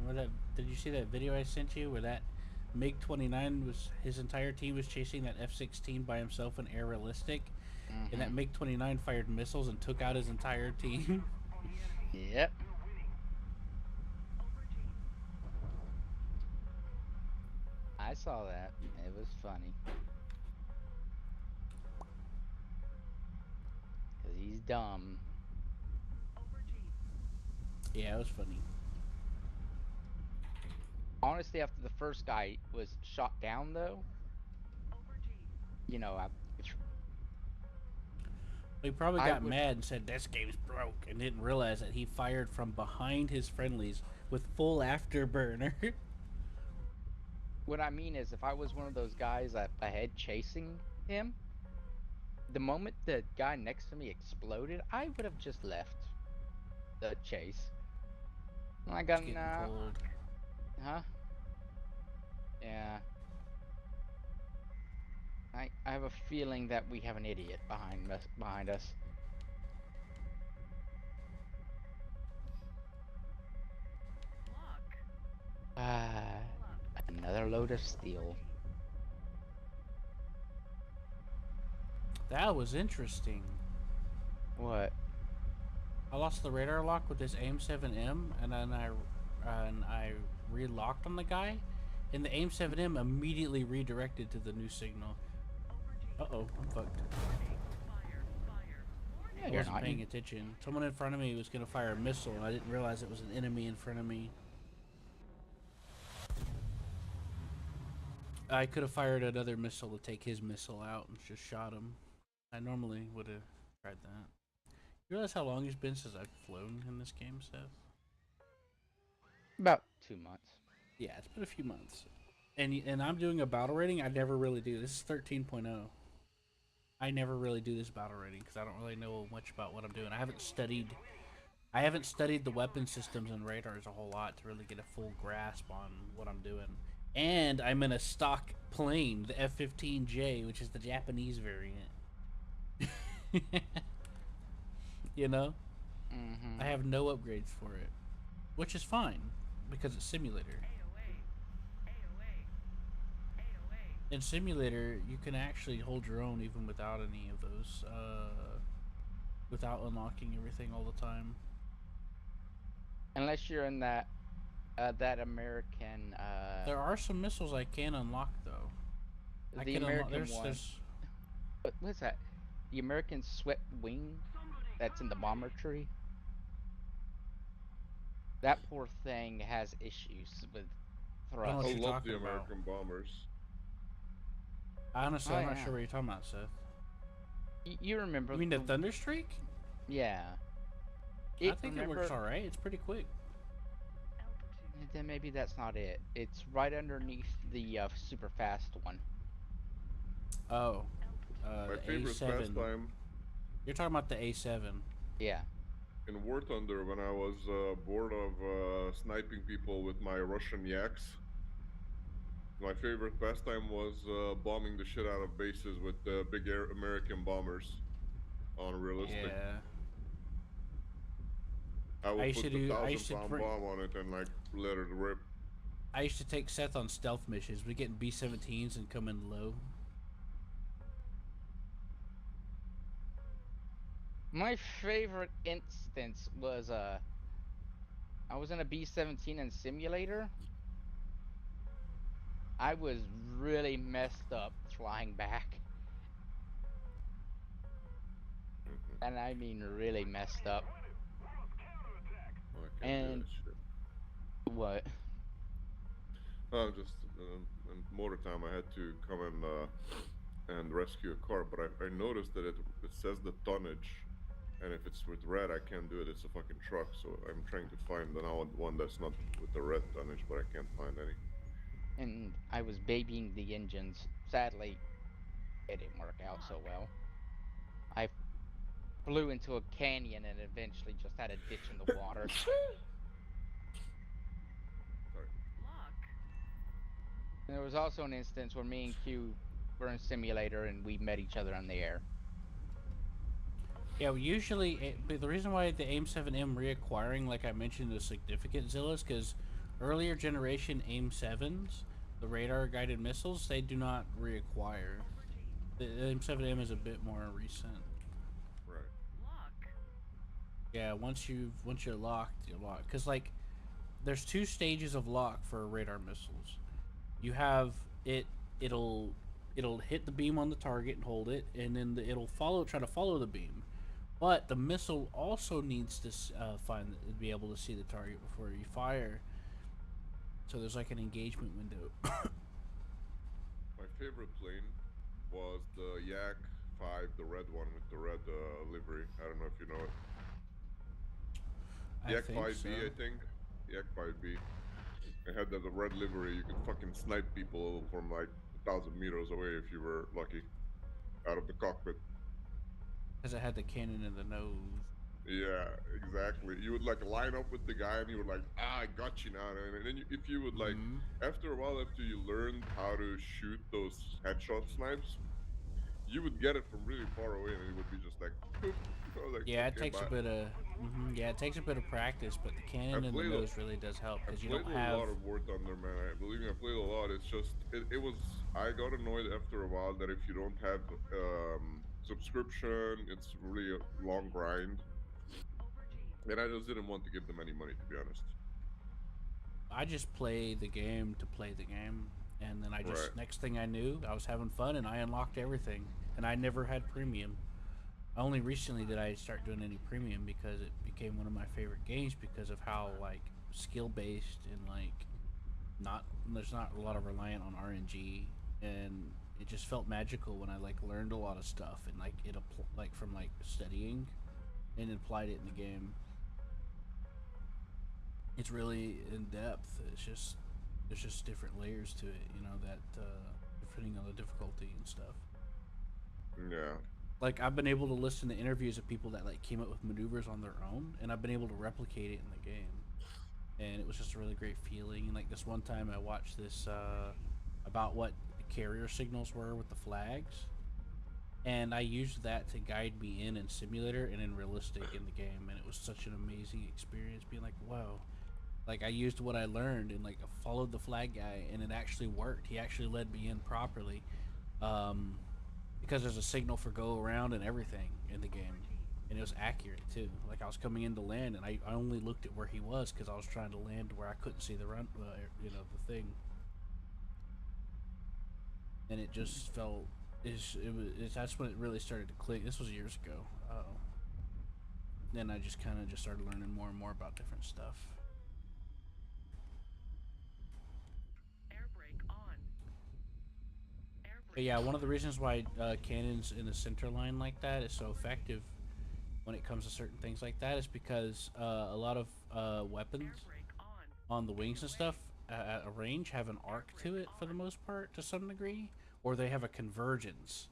What that? Did you see that video I sent you where that MiG-29 was his entire team was chasing that F-16 by himself in air realistic, and Mm-hmm. that MiG-29 fired missiles and took out his entire team. Yep. I saw that. It was funny. Because he's dumb. Yeah, it was funny. Honestly, after the first guy was shot down, though, you know, He probably I got would. mad and said, "This game's broke," and didn't realize that he fired from behind his friendlies with full afterburner. What I mean is, if I was one of those guys ahead chasing him, the moment the guy next to me exploded, I would have just left the chase. I It's got getting nah, cold. huh? Yeah. I have a feeling that we have an idiot behind us. Ah, another load of steel. That was interesting. What? I lost the radar lock with this AIM 7M, and then I relocked on the guy, and the AIM 7M immediately redirected to the new signal. Uh-oh, I'm fucked. Yeah, I you're wasn't not. paying attention. Someone in front of me was going to fire a missile, and I didn't realize it was an enemy in front of me. I could have fired another missile to take his missile out and just shot him. I normally would have tried that. You realize how long it's been since I've flown in this game, Seth? About 2 months. Yeah, it's been a few months. And I'm doing a battle rating I never really do. This is 13.0. I never really do this battle rating because I don't really know much about what I'm doing. I haven't studied the weapon systems and radars a whole lot to really get a full grasp on what I'm doing. And I'm in a stock plane, the F-15J, which is the Japanese variant. You know? Mm-hmm. I have no upgrades for it, which is fine because it's simulator. In simulator, you can actually hold your own even without any of those, without unlocking everything all the time. Unless you're in that American There are some missiles I can unlock though. I the can unlock. American one. What's that? The American swept wing that's in the bomber tree. That poor thing has issues with I don't know I what thrust. you're love talking the about. American bombers. Honestly, Oh I'm not yeah. sure what you're talking about, Seth. You remember You mean the Thunderstreak? yeah. I think it works Remember all right. It's pretty quick. then maybe that's not it. It's right underneath the super fast one. Oh, My the favorite A7. pastime You're talking about the A7. Yeah. in War Thunder when I was bored of sniping people with my Russian yaks. My favorite pastime was bombing the shit out of bases with big American bombers on realistic. Yeah. I I will used to put the do. I thousand used to pound bring. bomb on it and like let it rip. I used to take Seth on stealth missions. We get in B-17s and come in low. My favorite instance was I was in a B-17 in simulator. I was really messed up flying back. Mhm. And I mean really messed up. Oh, I can't do And that shit. what? Oh, just in motor time, I had to come and rescue a car, but I noticed that it says the tonnage, and if it's with red, I can't do it. It's a fucking truck, so I'm trying to find now one that's not with the red tonnage, but I can't find any. And I was babying the engines. Sadly, it didn't work out so well. I flew into a canyon and eventually just had a ditch in the water. Sorry. And there was also an instance where me and Q were in a simulator and we met each other on the air. Yeah, well, usually, but the reason why the AIM-7M reacquiring, like I mentioned, is significant, Zillas, because earlier generation AIM-7s, the radar-guided missiles, they do not reacquire. The AIM-7M is a bit more recent. Right. Yeah, once you're locked, you're locked. Cause like, there's two stages of lock for radar missiles. You have it. It'll it'll hit the beam on the target and hold it, and then it'll try to follow the beam. But the missile also needs to be able to see the target before you fire. So there's like an engagement window. My favorite plane was the Yak 5, the red one with the red livery. I don't know if you know it. I Yak think 5B, so. I think. Yak 5B. It had the red livery. You could fucking snipe people from like 1,000 meters away if you were lucky, out of the cockpit. Because it had the cannon in the nose. Yeah, exactly. You would like line up with the guy, and you would like, I got you now. And then if you would like, Mm-hmm. after a while, after you learned how to shoot those headshot snipes, you would get it from really far away, and it would be just like, boop. I was like, Yeah, it okay, takes a bye. bit of yeah, it takes a bit of practice, but the I cannon in the played a, nose really does help I because you played don't a have. lot of War Thunder, man. Believe me, I played a lot. It's just it was. I got annoyed after a while that if you don't have subscription, it's really a long grind, and I just didn't want to give them any money, to be honest. I just play the game to play the game, and then I Right. just next thing I knew, I was having fun and I unlocked everything, and I never had premium. Only recently did I start doing any premium because it became one of my favorite games because of how like skill based and like not there's not a lot of reliant on RNG, and it just felt magical when I like learned a lot of stuff and like like from like studying and applied it in the game. It's really in depth. It's just there's just different layers to it, you know, that depending on the difficulty and stuff. Yeah. Like I've been able to listen to interviews of people that like came up with maneuvers on their own, and I've been able to replicate it in the game, and it was just a really great feeling. And like this one time, I watched this about what carrier signals were with the flags, and I used that to guide me in simulator and in realistic in the game, and it was such an amazing experience. Being like, wow, like I used what I learned and like followed the flag guy, and it actually worked. He actually led me in properly. Um, because there's a signal for go around and everything in the game, and it was accurate too. Like I was coming into land, and I only looked at where he was because I was trying to land where I couldn't see the the thing, and it just felt that's when it really started to click. This was years ago. Then I just kind of just started learning more and more about different stuff. But yeah, one of the reasons why cannons in the center line like that is so effective when it comes to certain things like that is because a lot of weapons on the wings and stuff at a range have an arc to it for the most part to some degree, or they have a convergence,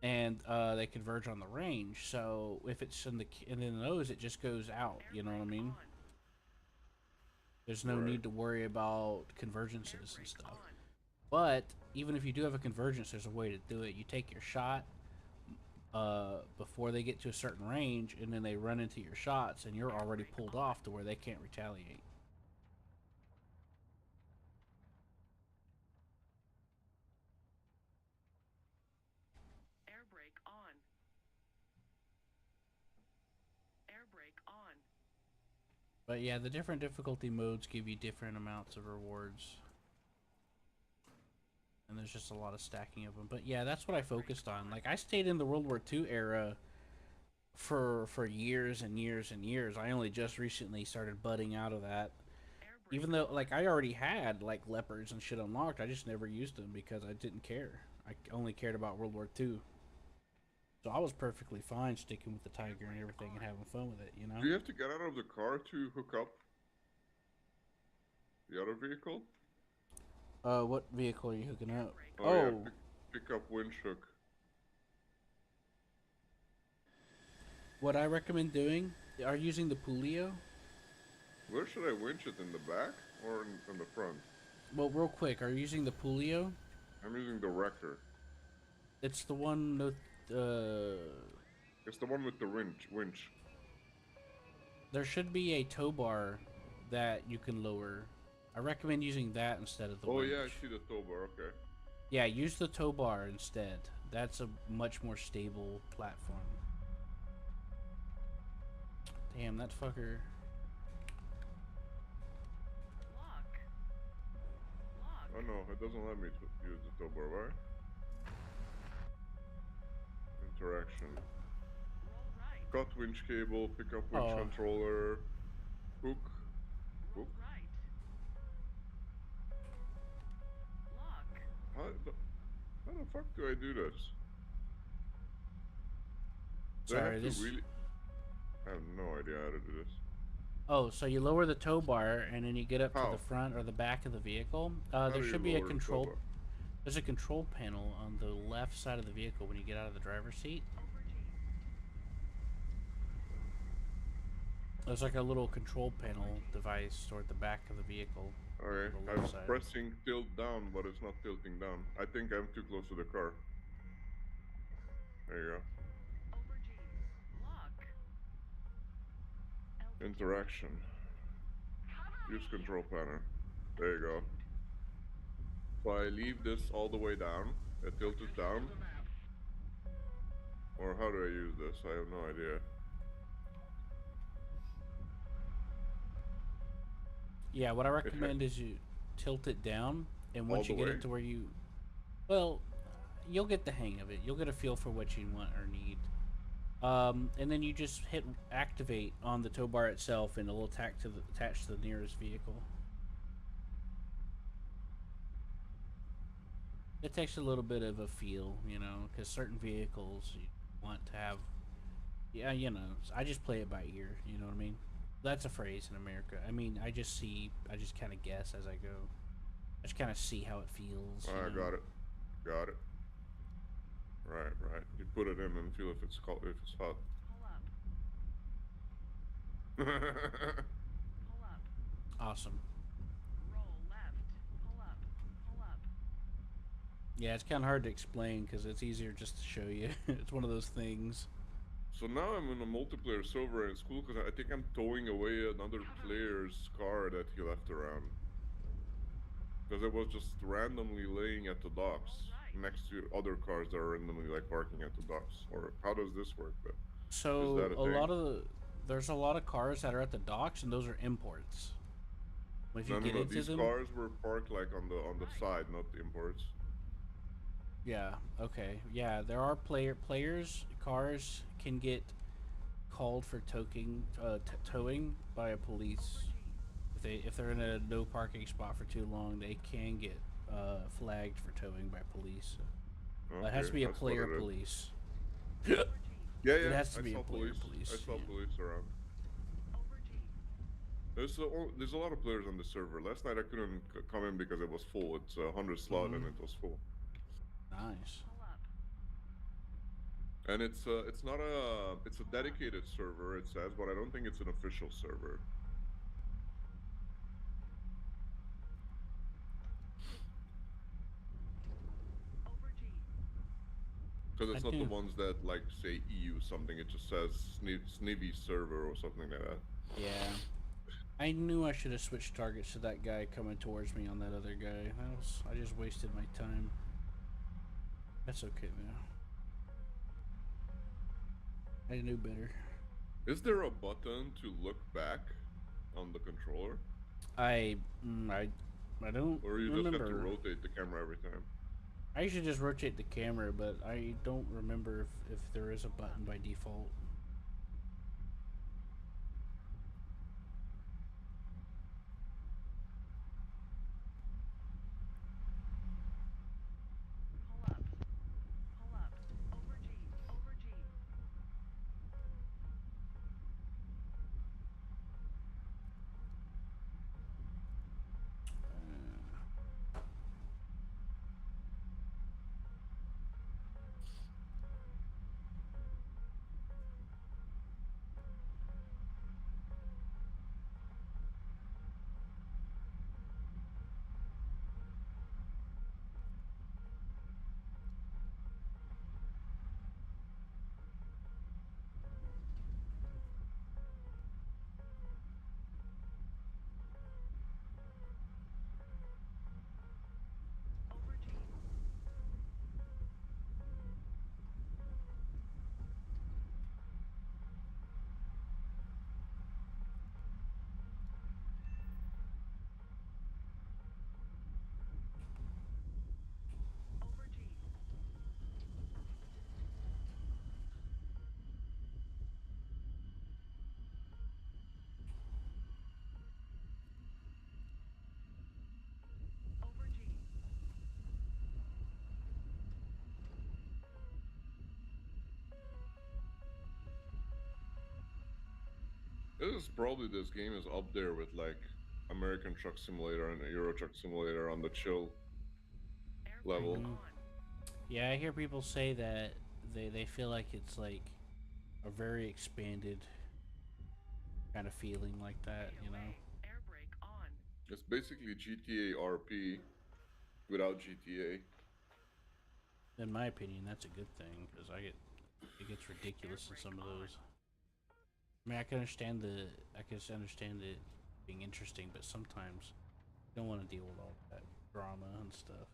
and they converge on the range. So if it's in the nose, it just goes out. You know what I mean? There's no Right. need to worry about convergences and stuff. But even if you do have a convergence, there's a way to do it. You take your shot before they get to a certain range, and then they run into your shots, and you're already pulled off to where they can't retaliate. But yeah, the different difficulty modes give you different amounts of rewards. And there's just a lot of stacking of them. But yeah, that's what I focused on. Like, I stayed in the World War II era for years and years and years. I only just recently started budding out of that. Even though, like, I already had, like, leopards and shit unlocked, I just never used them because I didn't care. I only cared about World War II. So I was perfectly fine sticking with the Tiger and everything and having fun with it, you know? Do you have to get out of the car to hook up the other vehicle? What vehicle are you hooking up? Oh, yeah, pick up winch hook. What I recommend doing are using the Pulio. Where should I winch it? In the back or in the front? Well, real quick, are you using the Pulio? I'm using the wrecker. It's the one with, It's the one with the winch. there should be a tow bar that you can lower. I recommend using that instead of the winch. Oh yeah, I see the tow bar, okay. Yeah, use the tow bar instead. That's a much more stable platform. Damn, that fucker. Oh no, it doesn't let me use the tow bar, right? Interaction. Cut winch cable, pick up winch controller, hook. How the fuck do I do this? Sorry, I have no idea how to do this. Oh, so you lower the tow bar and then you get up to the front or the back of the vehicle. There should be a control. There's a control panel on the left side of the vehicle when you get out of the driver's seat. There's like a little control panel device toward the back of the vehicle. Okay, I'm pressing tilt down, but it's not tilting down. I think I'm too close to the car. There you go. Interaction. Use control panel. There you go. So I leave this all the way down. I tilt it down. Or how do I use this? I have no idea. Yeah, what I recommend is you tilt it down, and once you get it to where you... Well, you'll get the hang of it. You'll get a feel for what you want or need. And then you just hit activate on the tow bar itself, and it'll attach to the nearest vehicle. It takes a little bit of a feel, you know, because certain vehicles you want to have... Yeah, you know, I just play it by ear, you know what I mean? That's a phrase in America. I mean, I just kind of guess as I go. I just kind of see how it feels. I got it. Got it. Right. You put it in and feel if it's cold, if it's hot. Pull up. Awesome. Roll left. Pull up. Yeah, it's kind of hard to explain because it's easier just to show you. It's one of those things. So now I'm in a multiplayer server in school because I think I'm towing away another player's car that he left around. Because it was just randomly laying at the docks next to other cars that are randomly like parking at the docks. Or how does this work then? So there's a lot of cars that are at the docks, and those are imports. If you get into these them, cars were parked like on the side, not the imports. Yeah. Okay. Yeah, there are players. Cars can get called for towing by a police. If they're in a no parking spot for too long, they can get flagged for towing by police. Okay, it has to be a player police. Yeah. It has to be a player police. I saw police around. There's a lot of players on the server. Last night I couldn't come in because it was full. It's 100 slot and it was full. Nice. And it's a dedicated server, it says, but I don't think it's an official server. Because it's not the ones that like say EU something. It just says Snivy server or something like that. Yeah. I knew I should have switched targets to that guy coming towards me on that other guy. I just wasted my time. That's okay now. I knew better. Is there a button to look back on the controller? I don't Or you remember. just have to rotate the camera every time? I usually just rotate the camera, but I don't remember if there is a button by default. This game is up there with like American Truck Simulator and Euro Truck Simulator on the chill level. Mhm. Yeah, I hear people say that they feel like it's like a very expanded kind of feeling like that, you know? It's basically GTA RP without GTA. In my opinion, that's a good thing because it gets ridiculous in some of those. I mean, I can understand it being interesting, but sometimes you don't want to deal with all that drama and stuff.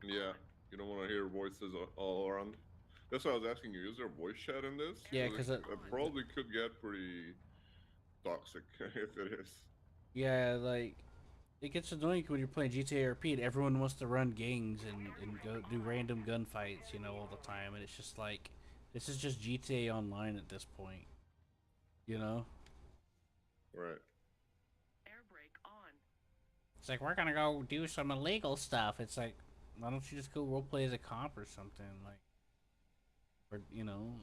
Yeah, you don't want to hear voices all around. That's why I was asking you, is there voice chat in this? Yeah, 'Cause because it probably could get pretty toxic if it is. yeah, like it gets annoying when you're playing GTA RP and everyone wants to run gangs and go do random gunfights, you know, all the time, and it's just like this is just GTA Online at this point, you know. Right. It's like we're gonna go do some illegal stuff. It's like, why don't you just go roleplay as a cop or something, like, or you know,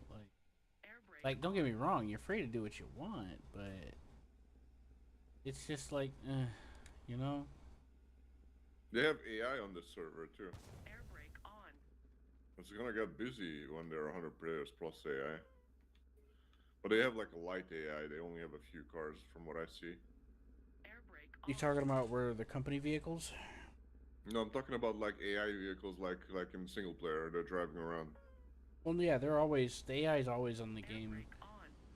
like don't get me wrong, you're free to do what you want, but it's just like, you know. They have AI on this server too. It's gonna get busy when there are 100 players plus AI. But they have like a light AI. They only have a few cars from what I see. You talking about where the company vehicles? No, I'm talking about like AI vehicles, like in single player. They're driving around. Well, yeah, the AI is always on the game.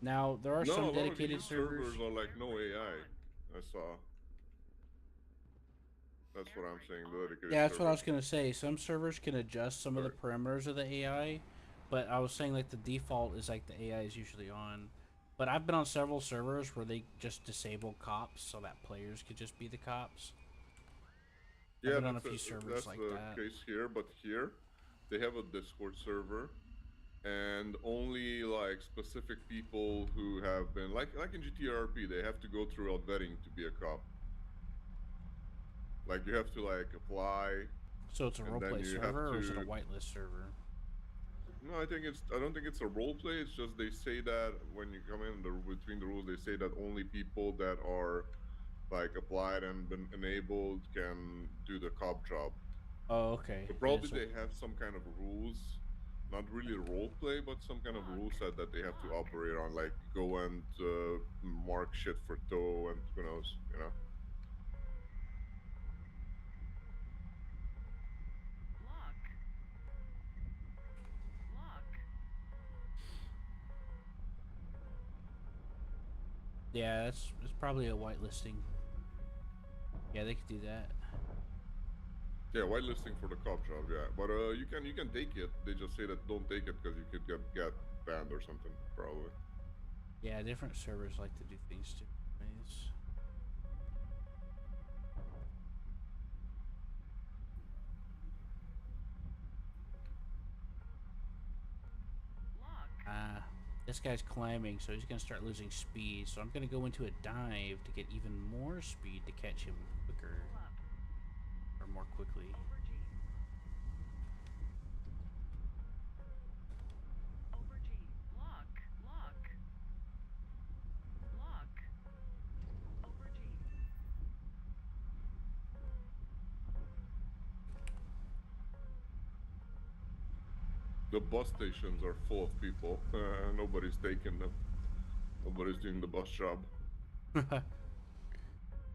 Now there are No, a some lot of dedicated these servers. servers are like no AI. I saw. That's what I'm saying. The dedicated Yeah, that's what I servers. was gonna say. Some servers can adjust some of the Sorry. parameters of the AI, but I was saying like the default is like the AI is usually on. But I've been on several servers where they just disable cops so that players could just be the cops. I've Yeah, been on a few servers that's like the that. case here. But here, they have a Discord server, and only like specific people who have been like in GTRP, they have to go through a vetting to be a cop. Like you have to like apply, So it's a and then roleplay you have server, or is it a to. whitelist server? No, I don't think it's a role play. It's just they say that when you come in between the rules, they say that only people that are like applied and been enabled can do the cop job. Oh, okay. So Yeah. probably So they have some kind of rules, not really role play, but some kind of rule set that they have to operate on, like go and mark shit for tow and who knows, you know. yeah, it's probably a whitelisting. Yeah, they could do that. Yeah, whitelisting for the cop job, yeah. But you can take it. They just say that don't take it because you could get banned or something, probably. Yeah, different servers like to do things different ways. Ah, this guy's climbing, so he's gonna start losing speed. So I'm gonna go into a dive to get even more speed to catch him quicker or more quickly. The bus stations are full of people. Nobody's taking them. Nobody's doing the bus job.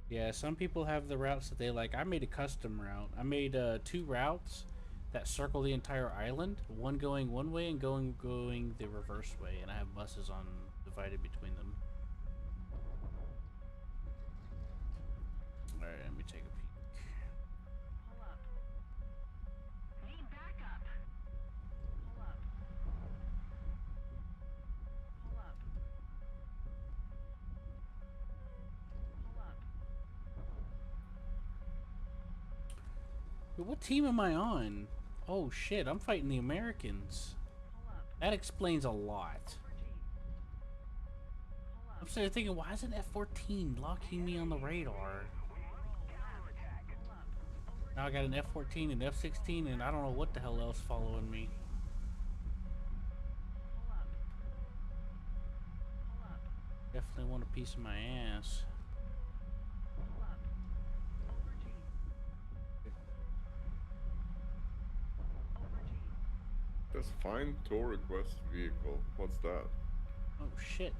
Yeah, some people have the routes that they like. I made a custom route. I made 2 routes that circle the entire island. One going one way and going the reverse way, and I have buses on divided between them. All right, let me take a peek. But what team am I on? Oh shit, I'm fighting the Americans. That explains a lot. I'm sitting there thinking, why isn't F-14 locking me on the radar? Now I got an F-14 and F-16 and I don't know what the hell else following me. Definitely want a piece of my ass. Just find tow request vehicle. What's that? Oh shit.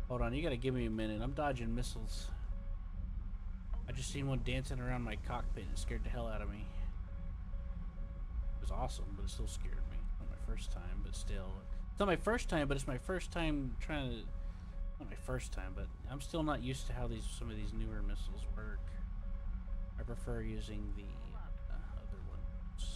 Hold on, you gotta give me a minute. I'm dodging missiles. I just seen one dancing around my cockpit and it scared the hell out of me. It was awesome, but it still scared me. Not my first time, but still. It's not my first time, but it's my first time trying to... Not my first time, but I'm still not used to how some of these newer missiles work. I prefer using the other ones.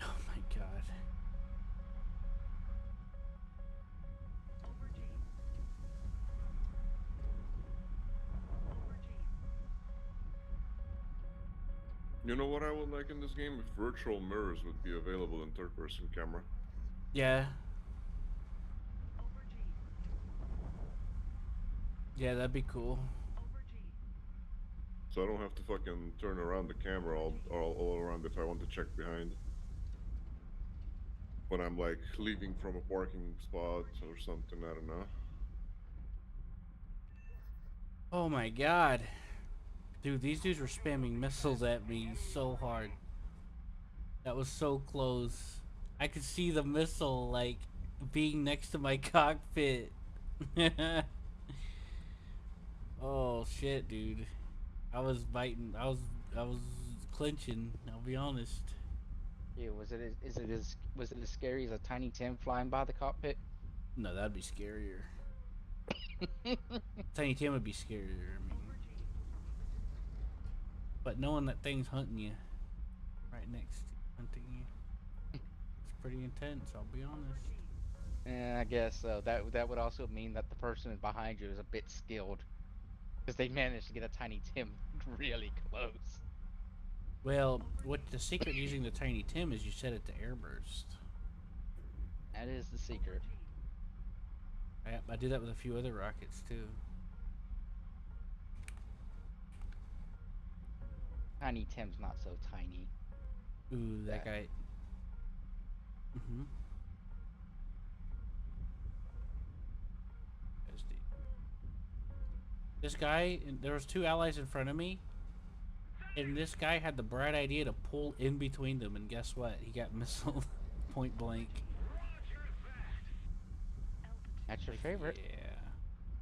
Oh my god. You know what I would like in this game? If virtual mirrors would be available in third-person camera. Yeah. Yeah, that'd be cool. So I don't have to fucking turn around the camera all around if I want to check behind. When I'm like leaving from a parking spot or something, I don't know. Oh my god. Dude, these dudes were spamming missiles at me so hard. That was so close. I could see the missile, like, being next to my cockpit. Oh shit, dude. I was biting. I was clinching. I'll be honest. Yeah, was it as scary as a Tiny Tim flying by the cockpit? No, that'd be scarier. Tiny Tim would be scarier. I mean, but knowing that thing's hunting you, right next to hunting you, it's pretty intense. I'll be honest. Yeah, I guess so. That would also mean that the person behind you is a bit skilled, because they managed to get a Tiny Tim really close. Well, what the secret using the Tiny Tim is you set it to airburst. That is the secret. I do that with a few other rockets too. Tiny Tim's not so tiny. Ooh, that guy. This guy, there was two allies in front of me, and this guy had the bright idea to pull in between them, and guess what? He got missiled point blank. That's your favorite. Yeah.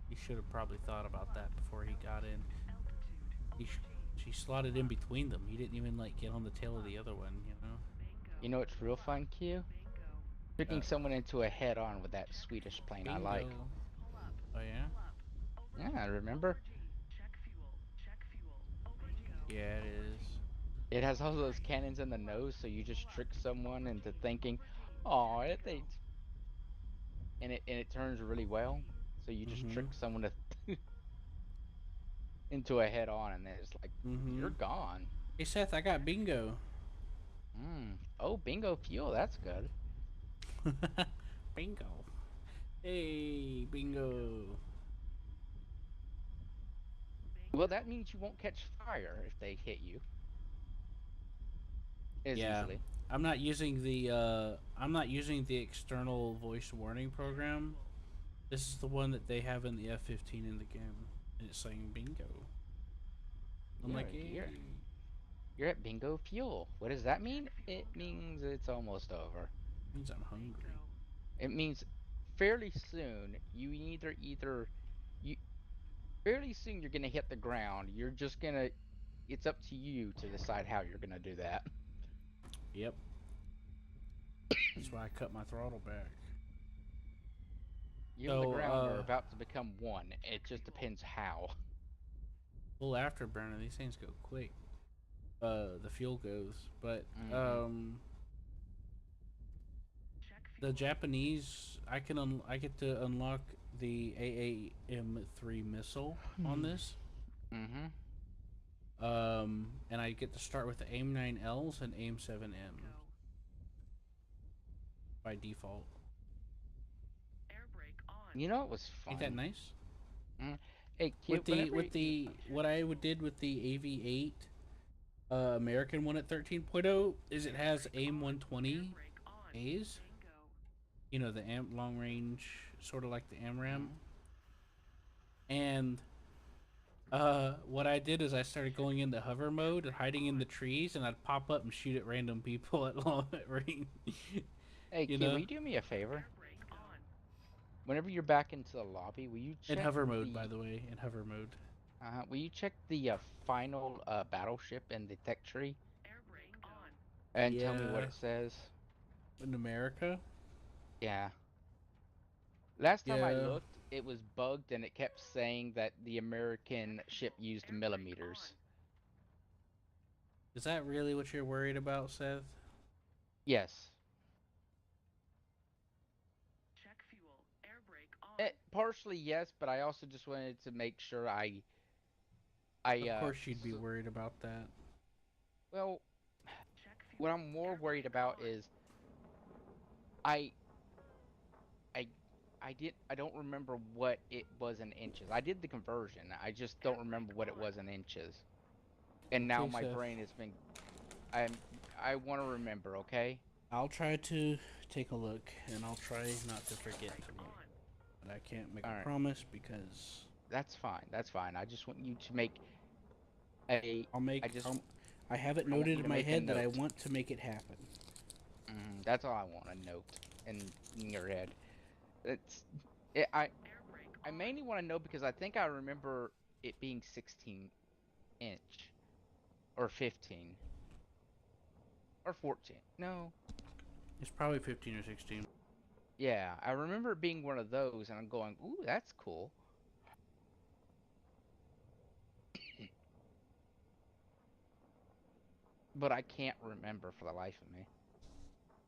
He should have probably thought about that before he got in. She slotted in between them. He didn't even like get on the tail of the other one, you know? You know what's real fun, Q? Tricking someone into a head-on with that Swedish plane I like. Oh yeah? Yeah, remember? Yeah, it is. It has all those cannons in the nose, so you just trick someone into thinking, "Oh, it thinks," and it turns really well. So you just trick someone to into a head-on, and then it's like you're gone. Hey Seth, I got bingo. Oh, bingo fuel. That's good. Bingo. Hey, bingo. Well, that means you won't catch fire if they hit you as easily. I'm not using the external voice warning program. This is the one that they have in the F-15 in the game, and it's saying bingo. I'm like, hey. You're at bingo fuel. What does that mean? It means it's almost over. It means I'm hungry. It means fairly soon fairly soon you're gonna hit the ground. You're just gonna. It's up to you to decide how you're gonna do that. Yep. That's why I cut my throttle back. You and the ground are about to become one. It just depends how. Well, afterburner, these things go quick. The fuel goes, but the Japanese, I get to unlock the AAM-3 missile on this. Mm-hmm. And I get to start with the AIM 9Ls and AIM 7M by default. You know, it was Ain't that fun. nice? Mm. Hey, With kid, the whenever with the what I did with the AV8 American one at 13.0 is it has AIM 120 A's. You know, the long range, sort of like the AMRAM. Mhm. And what I did is I started going into hover mode and hiding in the trees, and I'd pop up and shoot at random people at long range. Hey, You kid, will know, you do me a favor? Whenever you're back into the lobby, will you in check hover mode, by the the way, in hover mode. will you check the final battleship in the tech tree and tell me what Yeah, it says? in America. Yeah. Last time I Yeah, looked, it was bugged and it kept saying that the American ship used millimeters. is that really what you're worried about, Seth? Yes. Partially yes, but I also just wanted to make sure I Of course, you'd be s worried about that. well, what I'm more worried about is I I I don't remember what it was in inches. I did the conversion. I just don't remember what it was in inches. And now Okay, my Seth. brain has been I'm I want to remember, okay? I'll try to take a look, and I'll try not to forget to look. But I can't make All a right. promise because That's fine. That's fine. I just want you to make a I'll make. I just I have it I want noted you in to my make a head that I note. want to make it happen. That's all I want, a note in your head. It's it, I mainly want to know because I think I remember it being 16 inch or 15 or 14. No. It's probably 15 or 16. Yeah, I remember it being one of those and I'm going, "Ooh, that's cool." But I can't remember for the life of me.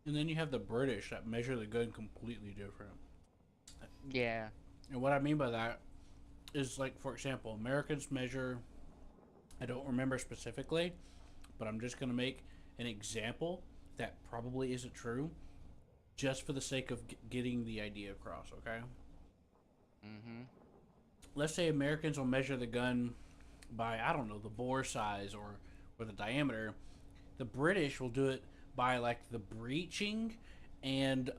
And then you have the British that measure the gun completely different. Yeah. And what I mean by that is, like, for example, Americans measure, I don't remember specifically, but I'm just going to make an example that probably isn't true just for the sake of getting the idea across, okay? Mhm. Let's say Americans will measure the gun by, I don't know, the bore size or the diameter. The British will do it by, like, the breeching and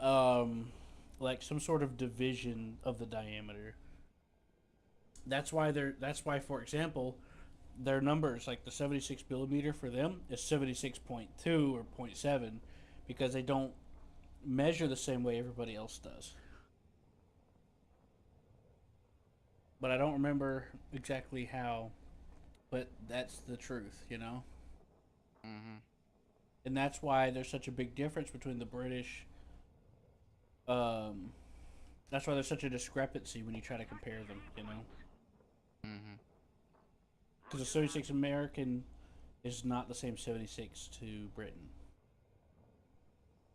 like some sort of division of the diameter. That's why, for example, their numbers, like the 76 millimeter for them is 76.2 or point 0.7, because they don't measure the same way everybody else does. But I don't remember exactly how, but that's the truth, you know? Mhm. And that's why there's such a big difference between the British. Um, that's why there's such a discrepancy when you try to compare them, you know? Mhm. Because the 76 American is not the same 76 to Britain.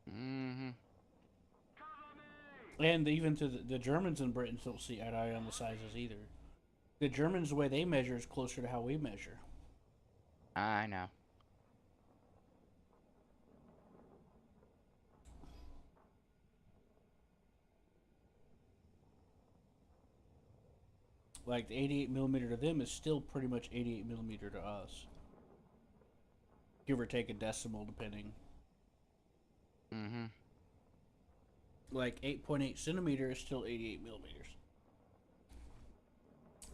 Mhm. And even to the Germans and Britons don't see eye to eye on the sizes either. The Germans, the way they measure is closer to how we measure. I know. Like the 88 millimeter to them is still pretty much 88 millimeter to us, give or take a decimal depending. Mhm. Like 8.8 centimeter is still 88 millimeters.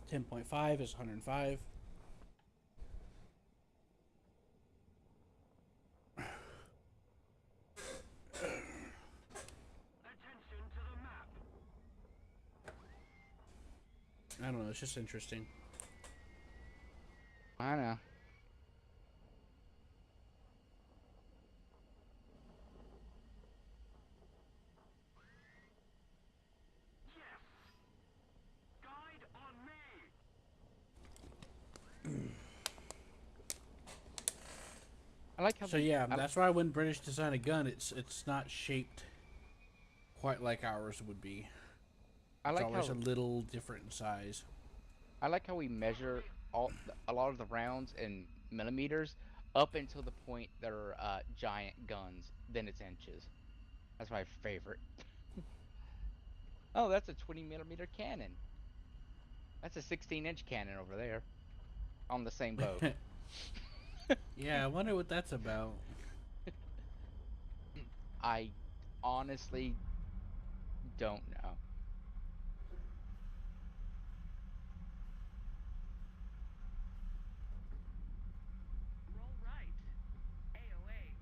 10.5 is 105. I don't know. It's just interesting. I know. I like how So the yeah, that's why when British design a gun, it's not shaped quite like ours would be. I It's like always a how little different in size. I like how we measure a lot of the rounds in millimeters up until the point they're giant guns. Then it's inches. That's my favorite. Oh, that's a 20 millimeter cannon. That's a 16-inch cannon over there on the same boat. Yeah, I wonder what that's about. I honestly don't know. Roll right. AOA.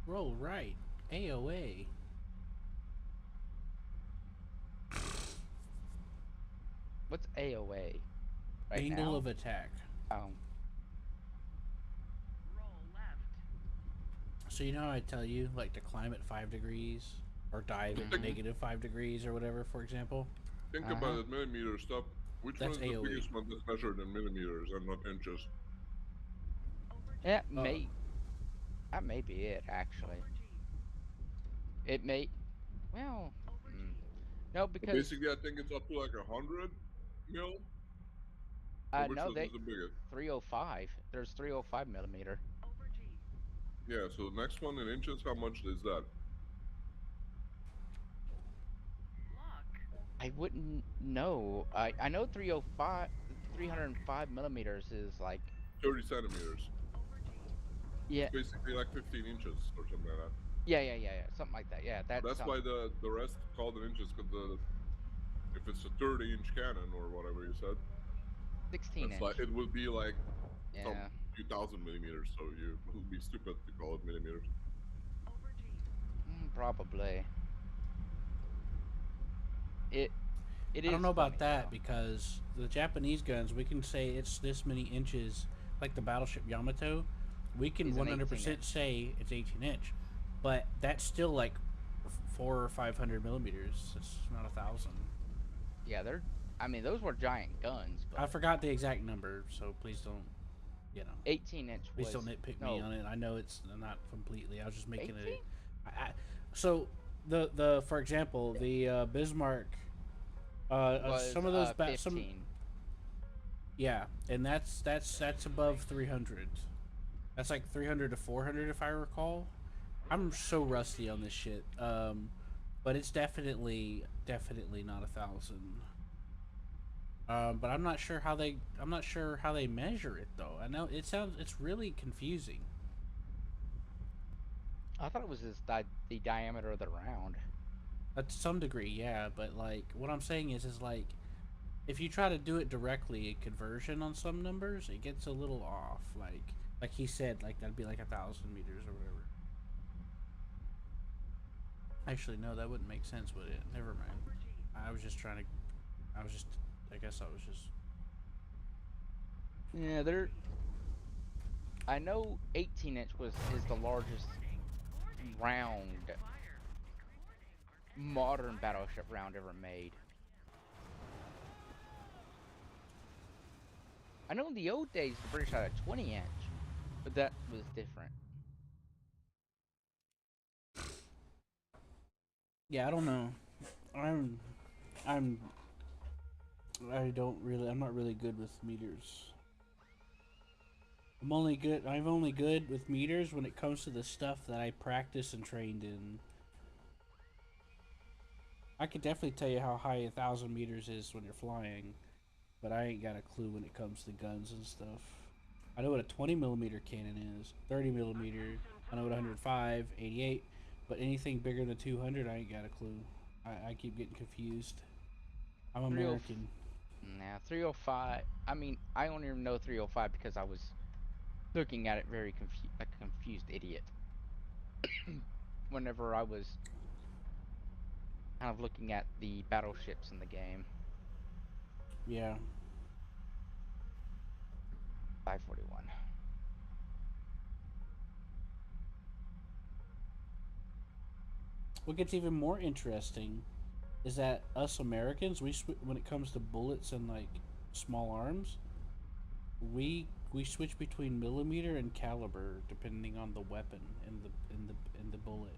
Roll right. AOA. What's AOA right Angle now? of attack. Um, Roll left. So you know how I tell you, like, to climb at 5 degrees or dive at Mhm. negative 5 degrees or whatever, for example? Think Uh-huh. about it, millimeter stuff. Which That's one is the AOE. biggest one that's measured in millimeters and not inches? Over G. that Uh, may be it actually. Over G. It may well Over G. no So because basically, I think it's up to like 100 mil. Or which no one they is the biggest? 305. There's 305 millimeter. Over G. Yeah, so the next one in inches, how much is that? Lock. I wouldn't know. I know 305 305 millimeters is like 30 centimeters. Over G. yeah It's basically like 15 inches or something like that. yeah something like that. Yeah, that That's sounds why the rest called it inches, because if it's a 30-inch cannon or whatever you said, 16 it's inch. like it will be like some Yeah. few thousand millimeters. So you will be stupid to call it millimeters. Over G. Probably. It it I don't is know about funny that though. because the Japanese guns, we can say it's this many inches, like the battleship Yamato. We can Is an 18 100% inch. say it's 18-inch, but that's still like 400 or 500 millimeters. It's not 1,000. Yeah, they're. I mean, those were giant guns, I but forgot the exact number, so please don't, 18-inch please don't was nitpick me no on it. I know it's not completely. I was just making 18. so the for example the Bismarck, Was some of those some 15. yeah, and that's above 300. That's like 300 to 400 if I recall. I'm so rusty on this shit. But it's definitely not 1,000. But I'm not sure how they measure it though. I know it's really confusing. I thought it was just the diameter of the round. To some degree, yeah. But like what I'm saying is like if you try to do it directly, a conversion on some numbers, it gets a little off. Like he said, like that'd be like 1,000 meters or whatever. Actually, no, that wouldn't make sense, would it? Never mind. Over G. I was just trying to. I was just. I guess I was just. Yeah, they're. I know 18-inch is the largest round modern battleship round ever made. I know in the old days the British had a 20-inch, but that was different. Yeah, I don't know. I'm. I'm. I don't really. I'm not really good with meters. I'm only good. I'm only good with meters when it comes to the stuff that I practice and trained in. I could definitely tell you how high 1,000 meters is when you're flying, but I ain't got a clue when it comes to guns and stuff. I know what a 20 millimeter cannon is, 30 millimeter. I know what 105, 88, but anything bigger than 200, I ain't got a clue. I keep getting confused. I'm 30 American. Nah, 305. I mean, I only know 305 because I was looking at it very like a confused idiot. Whenever I was kind of looking at the battleships in the game. Yeah. 541. What gets even more interesting is that us Americans, when it comes to bullets and like small arms, we switch between millimeter and caliber depending on the weapon and the bullet.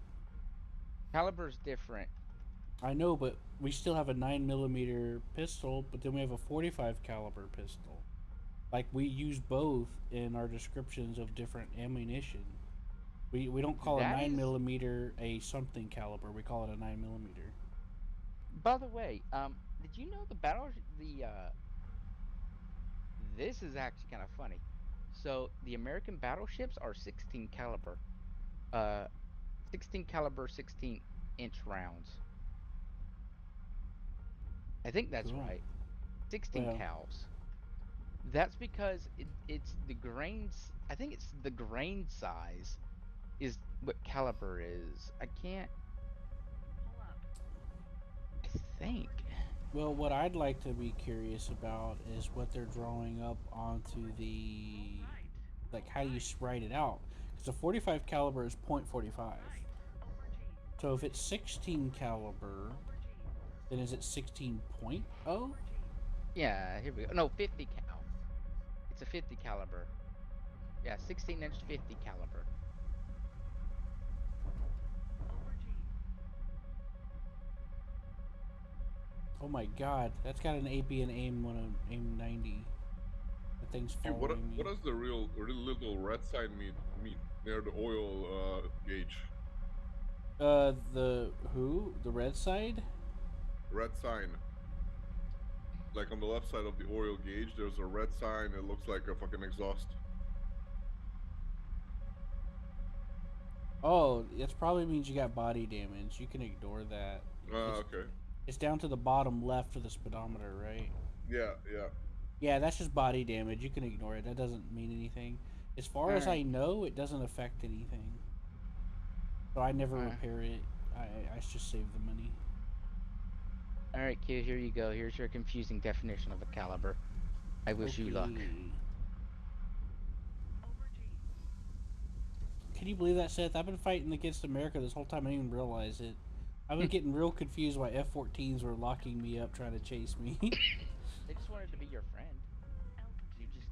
Caliber's different I know, but we still have a 9mm pistol, but then we have a 45 caliber pistol. Like we use both in our descriptions of different ammunition. We don't call a That is, 9mm a something caliber. We call it a 9mm. by the way, did you know the battle, this is actually kind of funny. So the American battleships are 16 caliber, uh, 16 caliber, 16-inch rounds. I think that's Cool. right. 16 Well, cals. That's because it's the grains. I think it's the grain size is what caliber is. I can't. Pull up. I think. well, what I'd like to be curious about is what they're drawing up onto the, Right. like how you write it out. Because a 45 caliber is .45. Right. Over G. So if it's 16 caliber, Over G. then is it 16.0? Over G. Yeah, here we go. No, 50 cal. It's a 50 caliber. Yeah, 16-inch 50 caliber. Over G. Oh my god, that's got an AP and aim 90. That thing's Hey, following me. what does the real little red sign mean near the oil gauge? The who? The red side? Red sign. Like on the left side of the oil gauge, there's a red sign. It looks like a fucking exhaust. Oh, it probably means you got body damage. You can ignore that. Ah, okay. It's down to the bottom left of the speedometer, right? Yeah, yeah. Yeah, that's just body damage. You can ignore it. That doesn't mean anything. As far as I Alright. know, it doesn't affect anything. So I never Alright. repair it. I just save the money. All right, kid. Here you go. Here's your confusing definition of a caliber. I wish you luck. Okay. Over G. Can you believe that, Seth? I've been fighting against America this whole time. I didn't even realize it. I've been getting real confused why F-14s were locking me up trying to chase me. They just wanted to be your friend. You Altitude.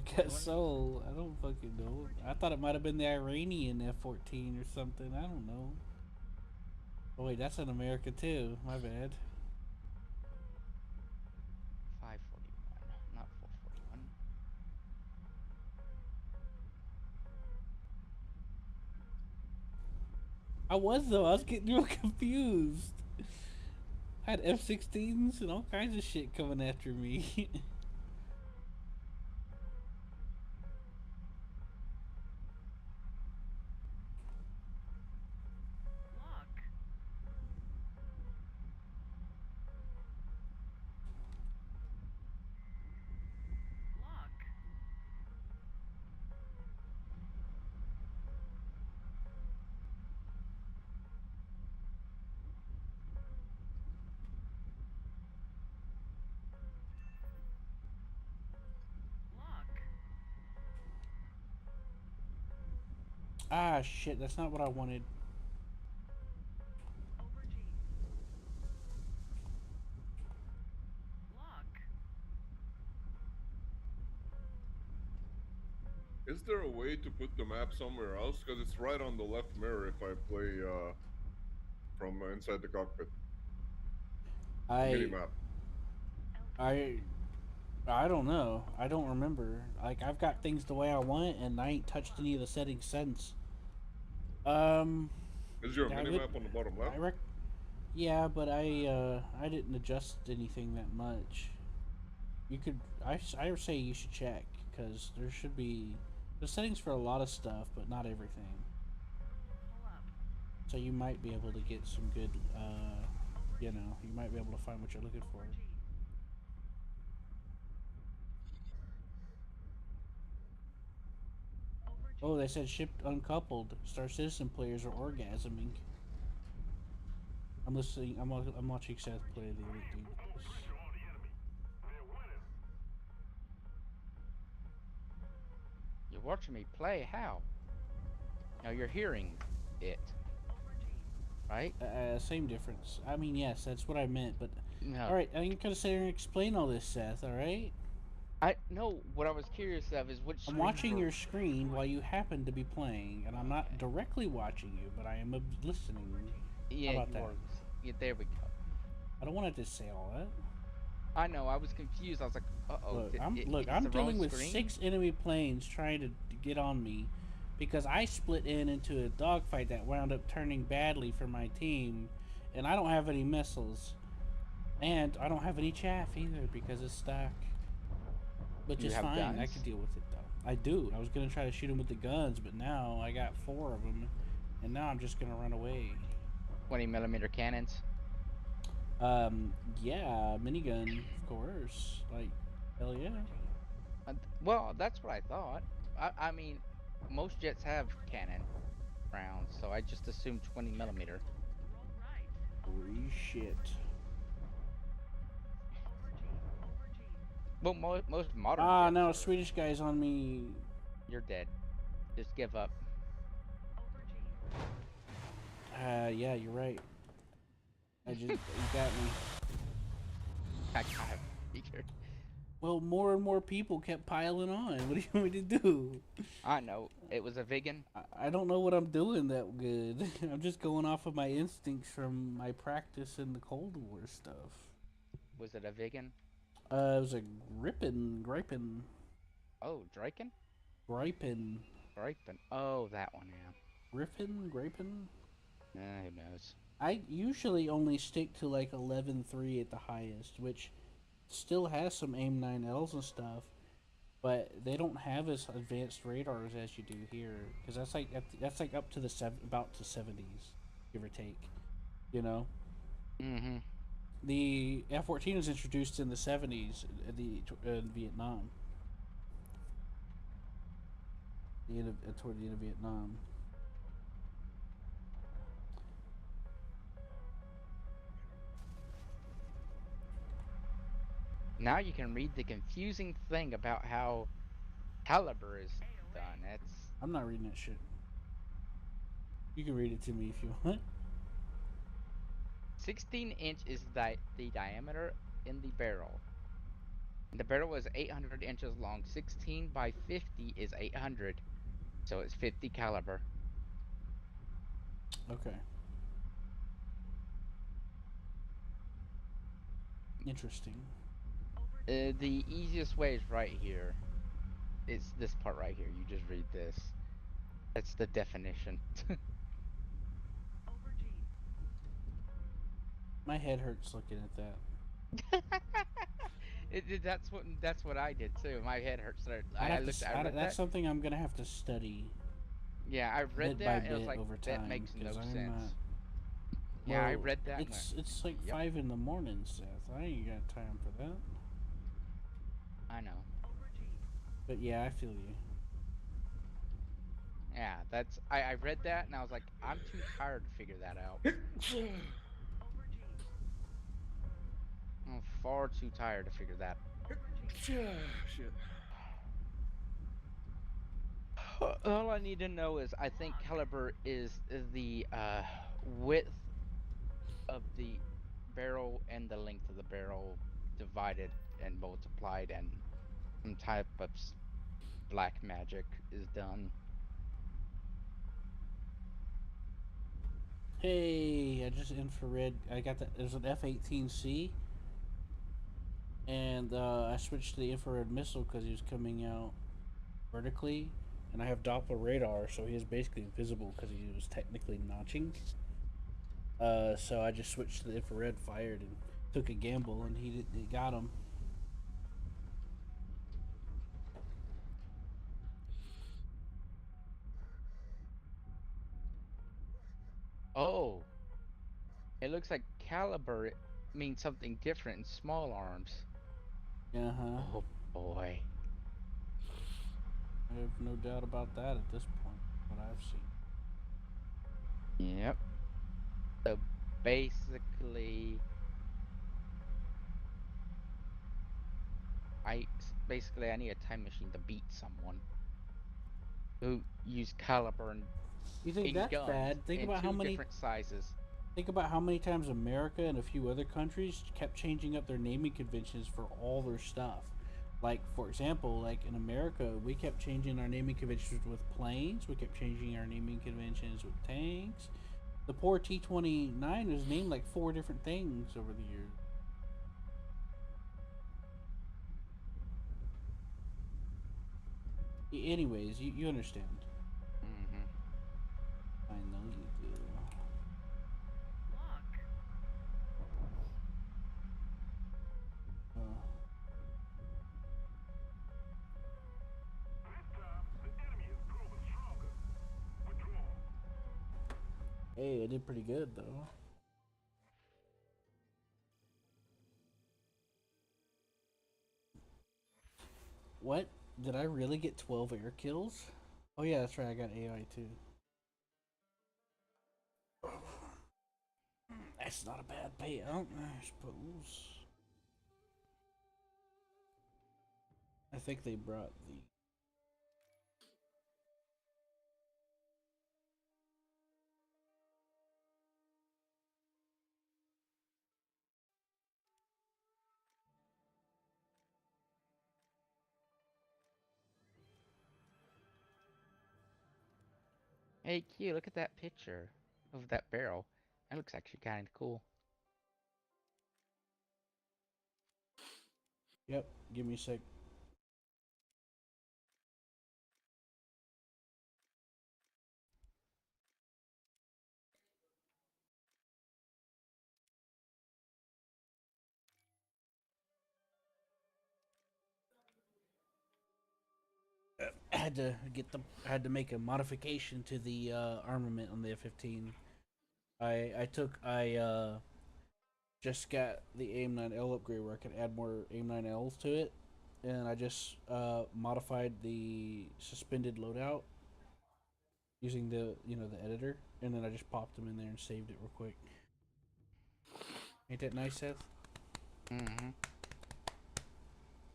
just I guess so. I don't fucking know. I thought it might have been the Iranian F-14 or something. I don't know. Oh wait, that's in America too. My bad. 541, not 441. I was though. I was getting real confused. I had F-16s and all kinds of shit coming after me. Lock. Lock. Lock. Ah shit, that's not what I wanted. Over G. Lock. Is there a way to put the map somewhere else? Because it's right on the left mirror if I play from inside the cockpit. Mini I map. I I don't know. I don't remember. Like I've got things the way I want and I ain't touched any of the settings since. Is your Yeah, mini map on the bottom left? Yeah, but I didn't adjust anything that much. You could I say you should check because there should be there's settings for a lot of stuff, but not everything. Pull up. So you might be able to get some good Over you G. know, you might be able to find what you're looking for. Over G. Over G. Oh, they said shipped uncoupled. Star Citizen players are orgasming. I'm listening. I'm watching Seth play the other dude. You're watching me play. How? Now you're hearing it, Over G. right? Same difference. I mean, yes, that's what I meant. But No. all right, I'm gonna sit here and explain all this, Seth. All right. I no. What I was curious of is which. I'm screen watching for- your screen while you happen to be playing, and I'm not Okay. directly watching you, but I am listening. Yeah, about you that? are. Yeah, there we go. I don't want it to say all that. I know. I was confused. I was like, uh-oh. Look, Is I'm the wrong dealing with screen? 6 enemy planes trying to get on me because I split into a dogfight that wound up turning badly for my team, and I don't have any missiles, and I don't have any chaff either because it's stuck. Which You is have fine. I guns? can deal with it though. I do. I was gonna try to shoot him with the guns, but now I got 4 of them, and now I'm just gonna run away. 20mm cannons. Yeah, minigun, of course. Like, hell yeah. Well, that's what I thought. I mean, most jets have cannon rounds, so I just assumed 20mm. Roll right. Holy shit. Aubergine. Well, most modern Ah, jets now a are. Swedish guy's on me. You're dead. Just give up. Aubergine. Yeah, you're right. You got me. I kind of figured. Well, more and more people kept piling on. What do you want me to do? I know. It was a vegan. I don't know what I'm doing that good. I'm just going off of my instincts from my practice in the Cold War stuff. Was it a vegan? It was a gripin. Oh, Draken? Gripin. Gripen. Oh, that one, yeah. Gripin? Who knows? I usually only stick to like 11.3 at the highest, which still has some AIM-9Ls and stuff, but they don't have as advanced radars as you do here, because that's like up to the about to 70s, give or take, you know. Mm-hmm. The F-14 was introduced in the 70s, in Vietnam. Toward the end of Vietnam. Now you can read the confusing thing about how caliber is done. That's I'm not reading that shit. You can read it to me if you want. 16-inch is the diameter in the barrel. The barrel is 800 inches long. 16 by 50 is 800, so it's 50 caliber. Okay. Interesting. The easiest way is right here. It's this part right here. You just read this. That's the definition. My head hurts looking at that. That's what I did too. My head hurts. I read That's that. something I'm gonna have to study. Yeah, I read bit that by and it was bit like over that time, makes no 'cause I'm sense. not- Yeah, I Well, read that. And went, It's like yep, 5 in the morning, Seth. I ain't got time for that. I know. But yeah, I feel you. Yeah, I read that and I was like, I'm too tired to figure that out. I'm far too tired to figure that. Shit. All I need to know is I think caliber is the width of the barrel and the length of the barrel divided and multiplied, and some type of black magic is done. Hey, I just infrared. I got that. There's an F-18C, and I switched to the infrared missile because he was coming out vertically, and I have Doppler radar, so he is basically invisible because he was technically notching. So I just switched to the infrared, fired, and took a gamble, and he got him. Oh, it looks like caliber means something different in small arms. Uh huh. Oh boy. I have no doubt about that at this point. What I've seen. Yep. So basically, I need a time machine to beat someone who used caliber and You think that's guns bad? Think in about two different sizes. Think about how many times America and a few other countries kept changing up their naming conventions for all their stuff. Like, for example, like in America, we kept changing our naming conventions with planes. We kept changing our naming conventions with tanks. The poor T-29 was named like 4 different things over the years. Anyways, you understand. Mm-hmm. I know you do. Look. Uh, hey, I did pretty good though. What? Did I really get 12 air kills? Oh yeah, that's right, I got AI too. That's not a bad payout, I suppose. I think they brought the... Hey, Q, look at that picture of that barrel. That looks actually kind of cool. Yep, give me a sec. I had to get the... I had to make a modification to the armament on the F-15. I just got the AIM-9L upgrade where I could add more AIM-9Ls to it, and I just modified the suspended loadout using the the editor, and then I just popped them in there and saved it real quick. Ain't that nice, Seth? Mm-hmm.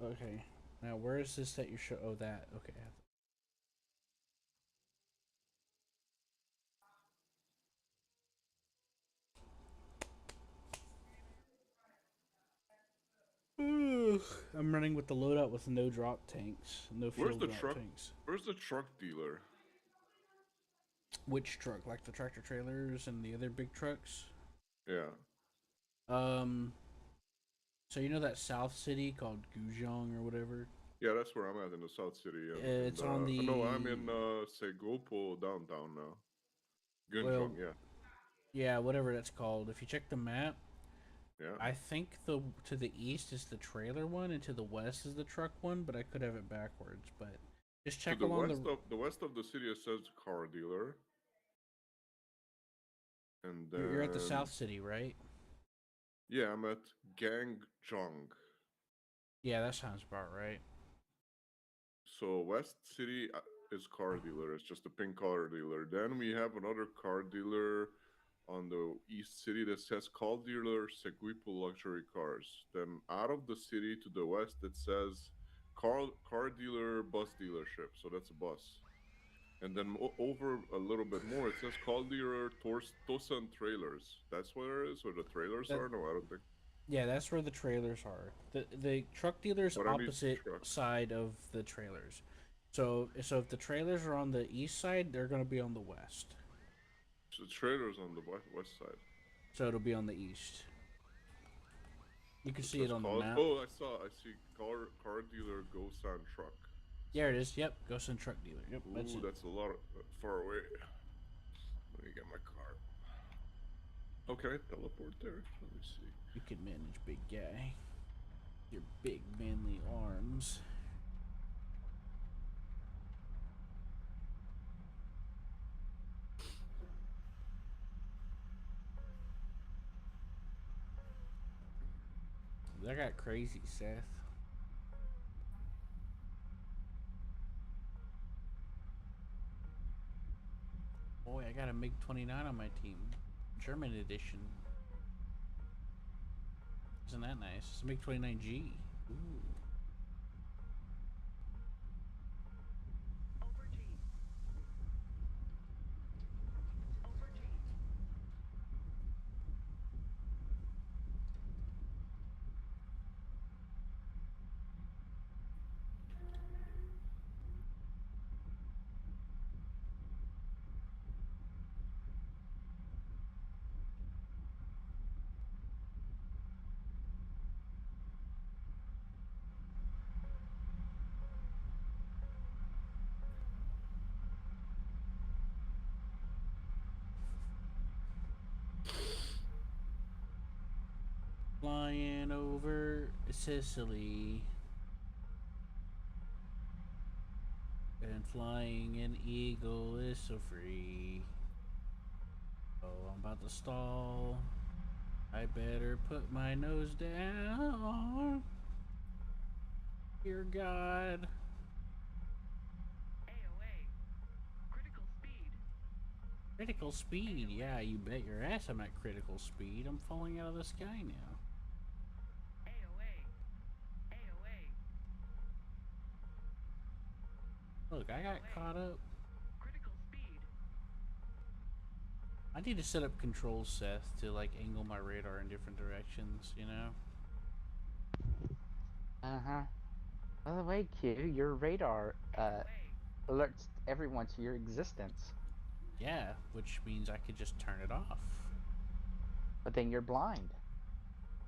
Okay, now where is this that you show? Oh, that. Okay. I'm running with the loadout with no drop tanks, no Where's field the drop truck? tanks. Where's the truck dealer? Which truck? Like the tractor trailers and the other big trucks? Yeah. So you know that South City called Guzhong or whatever? Yeah, that's where I'm at in the South City. It's on No, I'm the... in Segopo downtown now. Well, Gunjong, yeah. yeah, whatever that's called. If you check the map, Yeah. I think the to the east is the trailer one and to the west is the truck one, but I could have it backwards. But just To check along the... the west of the city it says car dealer. And You're at the then South City, right? yeah, I'm at Gangjong. Yeah, that sounds about right. So West City is car dealer. It's just a pink car dealer. Then we have another car dealer on the East City that says car dealer Seguipo luxury cars. Then out of the city to the west it says car dealer bus dealership. So that's a bus. And then over a little bit more it says car dealer Tosan trailers. That's where it is, where the trailers That, are. No, I don't think. yeah, that's where the trailers are. The truck dealer's But I need opposite trucks. side of the trailers. So if the trailers are on the east side, they're gonna be on the west. So the trailers on the west side. So it'll be on the east. You can It see says it on the car. map. Oh, I see car dealer Gosan truck. There it is. Yep, Ghost and Truck Dealer. Yep, that's Ooh, it. that's a lot far away. Let me get my car. Oh, can I teleport there? Let me see. You can manage, big guy. Your big manly arms. That got crazy, Seth. Boy, I got a MiG-29 on my team. German edition. Isn't that nice? It's a MiG-29G. Ooh. Aubergine. Aubergine. flying over Sicily. And flying an eagle is so free. Oh, I'm about to stall. I better put my nose down. Dear God. AOA. Critical speed. Critical speed. Yeah, you bet your ass I'm at critical speed. I'm falling out of the sky now. AOA. AOA. Look, I got caught up. Critical speed. I need to set up controls, Seth, to like angle my radar in different directions, you know? Uh-huh. By the way, Q, your radar alerts everyone to your existence. Yeah, which means I could just turn it off. But then you're blind.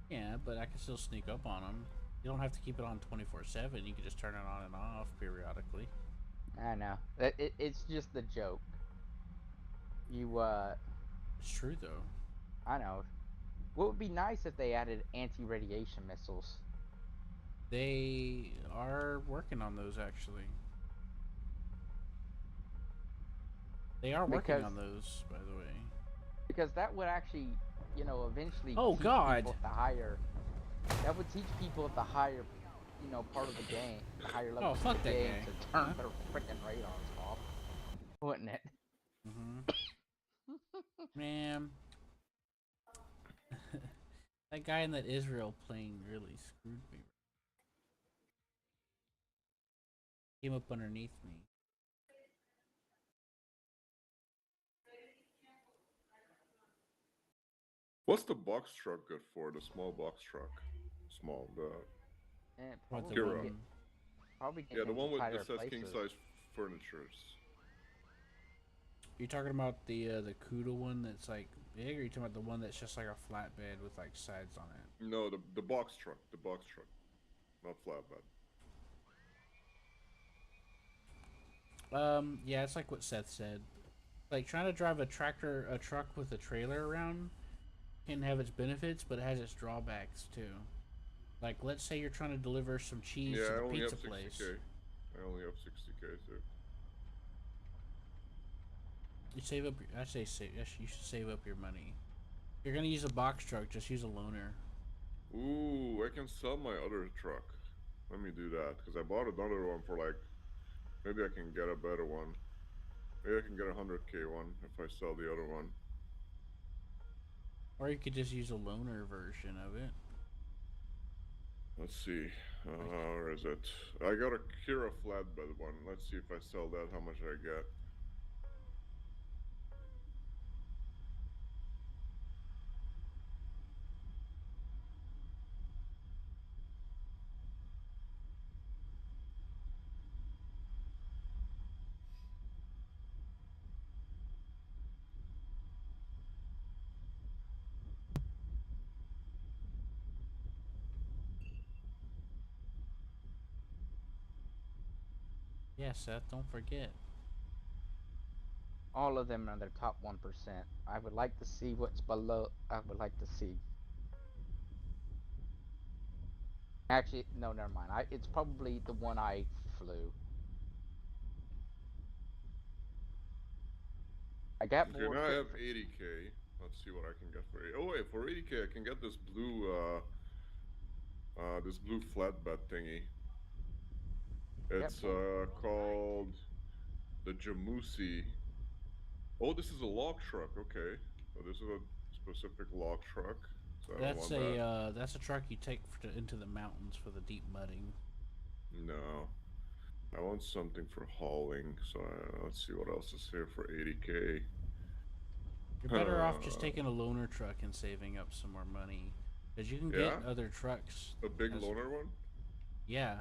Yeah, but I can still sneak up on them. You don't have to keep it on 24/7. You can just turn it on and off periodically. I know. It's just the joke. You, It's true though. I know. What would be nice if they added anti-radiation missiles? They are working on those actually. They are working Because on those, by the way. because that would actually, eventually Oh, teach God. people at the higher. That would teach people at the higher, part of the game, the higher level Oh, of fuck the that game guy. to turn Huh? their freaking radars off, wouldn't it? Man. That guy in that Israel plane really screwed me. Came up underneath me. What's the box truck good for? The small box truck. Small, the What, the Kira. one? Probably get yeah, the into one with tighter that says king places. size furnitures. You talking about the Cuda one that's like big, or you talking about the one that's just like a flatbed with like sides on it? No, the box truck. The box truck, not flatbed. Yeah, it's like what Seth said. Like trying to drive a truck with a trailer around can have its benefits, but it has its drawbacks too. Like, let's say you're trying to deliver some cheese Yeah, to I the only have pizza 60k. place. I only have 60k too. You save up. I say save. You should save up your money. If you're gonna use a box truck, just use a loaner. Ooh, I can sell my other truck. Let me do that because I bought another one for like. Maybe I can get a better one. Maybe I can get a 100k one if I sell the other one. Or you could just use a loaner version of it. Let's see. Where is it? I got a Kira flatbed one. Let's see if I sell that, how much I get. Yeah, Seth. Don't forget. All of them are their top 1%. I would like to see what's below. I would like to see. Actually, no, never mind. It's probably the one I flew. I got Okay, more. now I have 80k. Let's see what I can get for Oh wait, for 80k I can get this blue flatbed thingy. It's called the Jamusi. Oh, this is a log truck. Okay, so this is a specific log truck. So I don't want that. That's a truck you take into the mountains for the deep mudding. No, I want something for hauling. So let's see what else is here for 80k. You're better off just taking a loaner truck and saving up some more money, because you can get other trucks. A big loaner one. Yeah.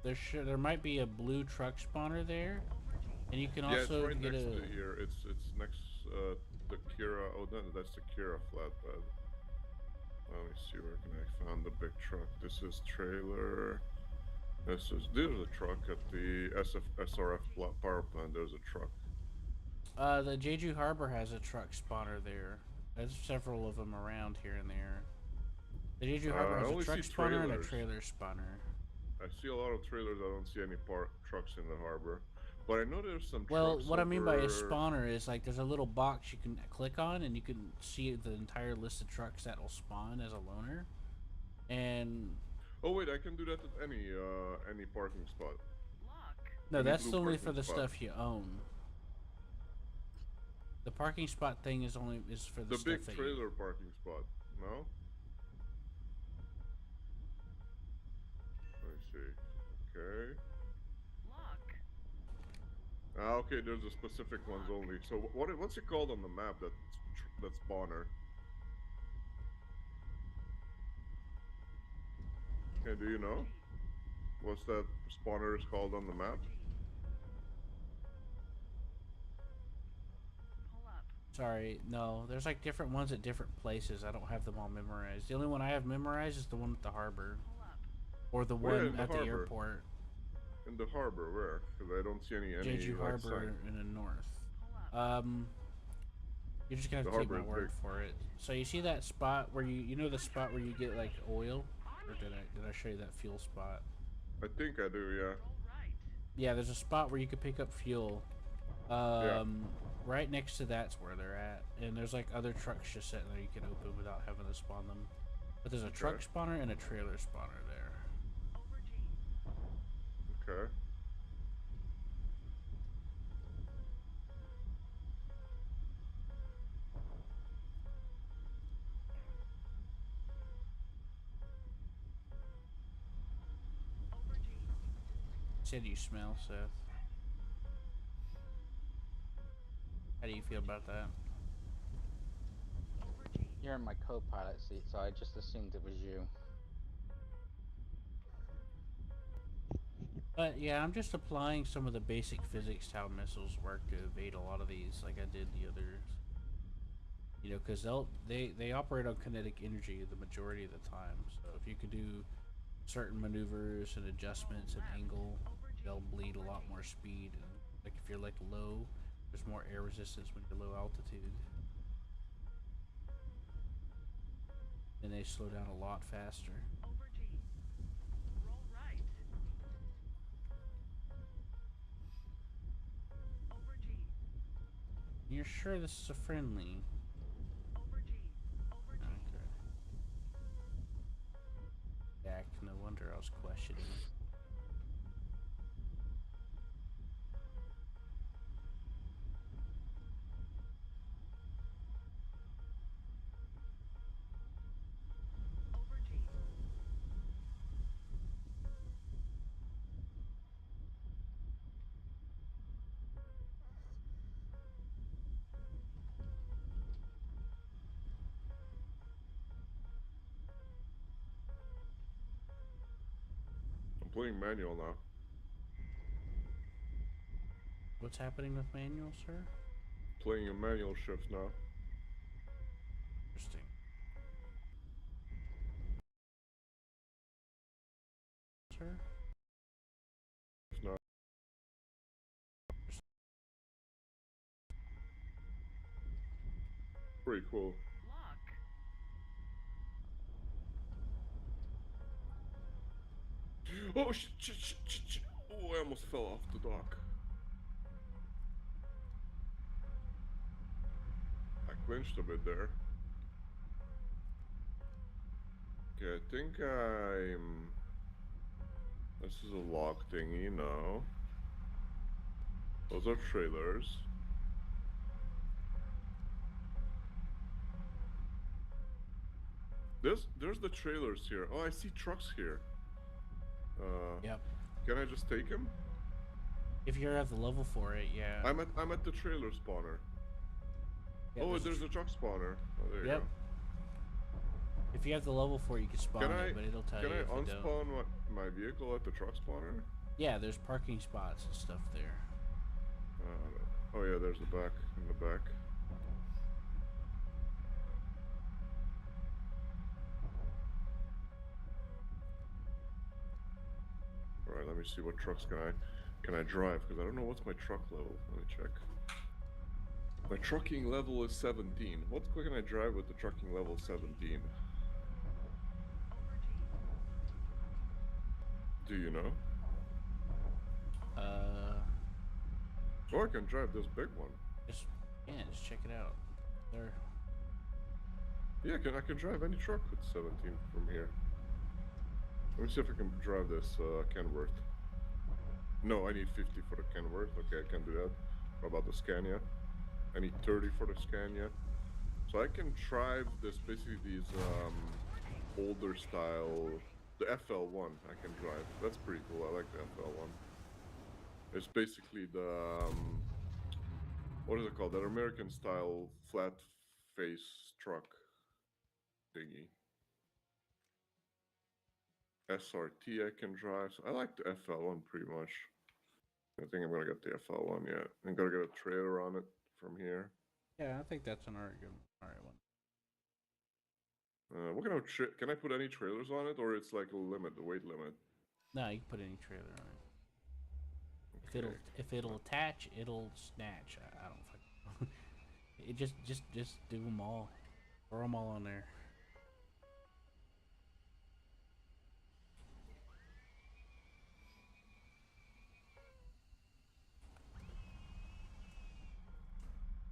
There might be a blue truck spawner there, and you can also it's right get next to here. It's next the Kira. Oh, no, that's the Kira flatbed. Let me see where can I find the big truck. This is trailer. There's a truck at the SRF power plant. There's a truck. The Jeju Harbor has a truck spawner there. There's several of them around here and there. The Jeju Harbor I has a only truck see spawner and a trailers. trailer spawner. I see a lot of trailers. I don't see any trucks in the harbor. But I know there's some Well, trucks what I mean by a over. spawner is like there's a little box you can click on and you can see the entire list of trucks that will spawn as a loaner. And Oh wait, I can do that at any parking spot. Lock. no, Any that's blue only for parking the spot. stuff you own. The parking spot thing is for the The stuff big that trailer parking spot. No. Let me see. Okay. Lock. Okay, there's the specific ones only. So what's it called on the map? That spawner. Okay, do you know? What's that spawner is called on the map? Pull up. Sorry, no. There's like different ones at different places. I don't have them all memorized. The only one I have memorized is the one at the harbor. Pull up. Or the Where one in the at the harbor? airport. In the harbor, where? Because I don't see any Jeju like, Harbor sign. in the north. Pull up. You're just gonna have The to take my harbor is word big. for it. So you see that spot where you know the spot where you get like oil? Or did I show you that fuel spot? I think I do, yeah. Roll right. Yeah, there's a spot where you can pick up fuel. Right next to that's where they're at. And there's like other trucks just sitting there you can open without having to spawn them. But there's a truck spawner and a trailer spawner there. Over G. Okay. Over G. Said you smell, Seth. How do you feel about that? Over G. You're in my co-pilot seat, so I just assumed it was you. But yeah, I'm just applying some of the basic physics to how missiles work to evade a lot of these, like I did the others. You know, because they operate on kinetic energy the majority of the time. So if you could do certain maneuvers and adjustments and angle, they'll bleed a lot more speed. And like if you're like low, there's more air resistance when you're low altitude, and they slow down a lot faster. Over G. Roll right. Over G. You're sure this is a friendly? Over G. Over G. Okay. Dak, no wonder I was questioning. Over G. I'm playing manual now. What's happening with manual, sir? Playing a manual shift now. Interesting. Sir? Now. Pretty cool. Lock. Oh shit. Oh, I almost fell off the dock. I clinched a bit there. Okay, I think I'm... This is a log thingy, no. Those are trailers. There's the trailers here. Oh, I see trucks here. Yep. Can I just take him? If you're at the level for it, yeah. I'm at the trailer spawner. Yeah, Oh, there's there's a truck spawner. Oh, there you Yep. go. If you have the level for it, you can spawn Can I it, but it'll tell can you I if you don't. unspawn my vehicle at the truck spawner? Yeah, there's parking spots and stuff there. Oh yeah, there's the back in the back. All right, let me see what trucks can I drive, because I don't know what's my truck level. Let me check. My trucking level is 17. What can I drive with the trucking level 17? Do you know? Or I can drive this big one. Just check it out. There. Yeah, I can drive any truck with 17 from here. Let me see if I can drive this Kenworth. No, I need 50 for the Kenworth. Okay, I can do that. What about the Scania? I need 30 for the Scania. So I can drive this, basically these older style, the FL1 I can drive. That's pretty cool. I like the FL1. It's basically the, what is it called? That American style flat face truck thingy. SRT I can drive. So I like the FL1 pretty much. I think I'm gonna get the FL1, yeah. I'm gonna get a trailer on it from here. Yeah, I think that's an alright one. What kind of can I put any trailers on it, or it's like a limit, the weight limit? No, you can put any trailer on it. Okay. If it'll attach, it'll snatch. I don't fucking. It just do them all. Throw them all on there.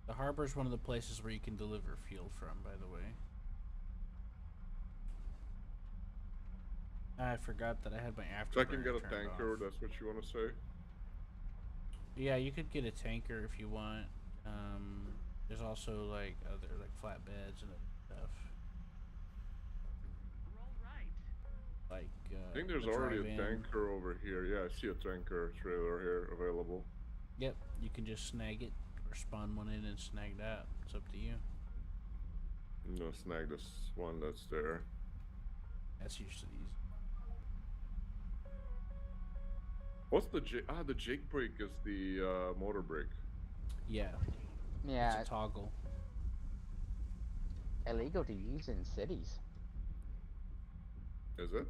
The harbor is one of the places where you can deliver fuel from, by the way. I forgot that I had my afterburner. So I can get a turned tanker, off. that's what you want to say? Yeah, you could get a tanker if you want. There's also like other flatbeds and other stuff. Roll right. Like I think there's the already a drive-in. tanker over here. Yeah, I see a tanker trailer here available. Yep, you can just snag it or spawn one in and snag that. It's up to you. I'm gonna snag this one that's there. That's usually easy. What's the the Jake brake is the motor brake. Yeah, Yeah, it's a toggle. illegal to use in cities. Is it?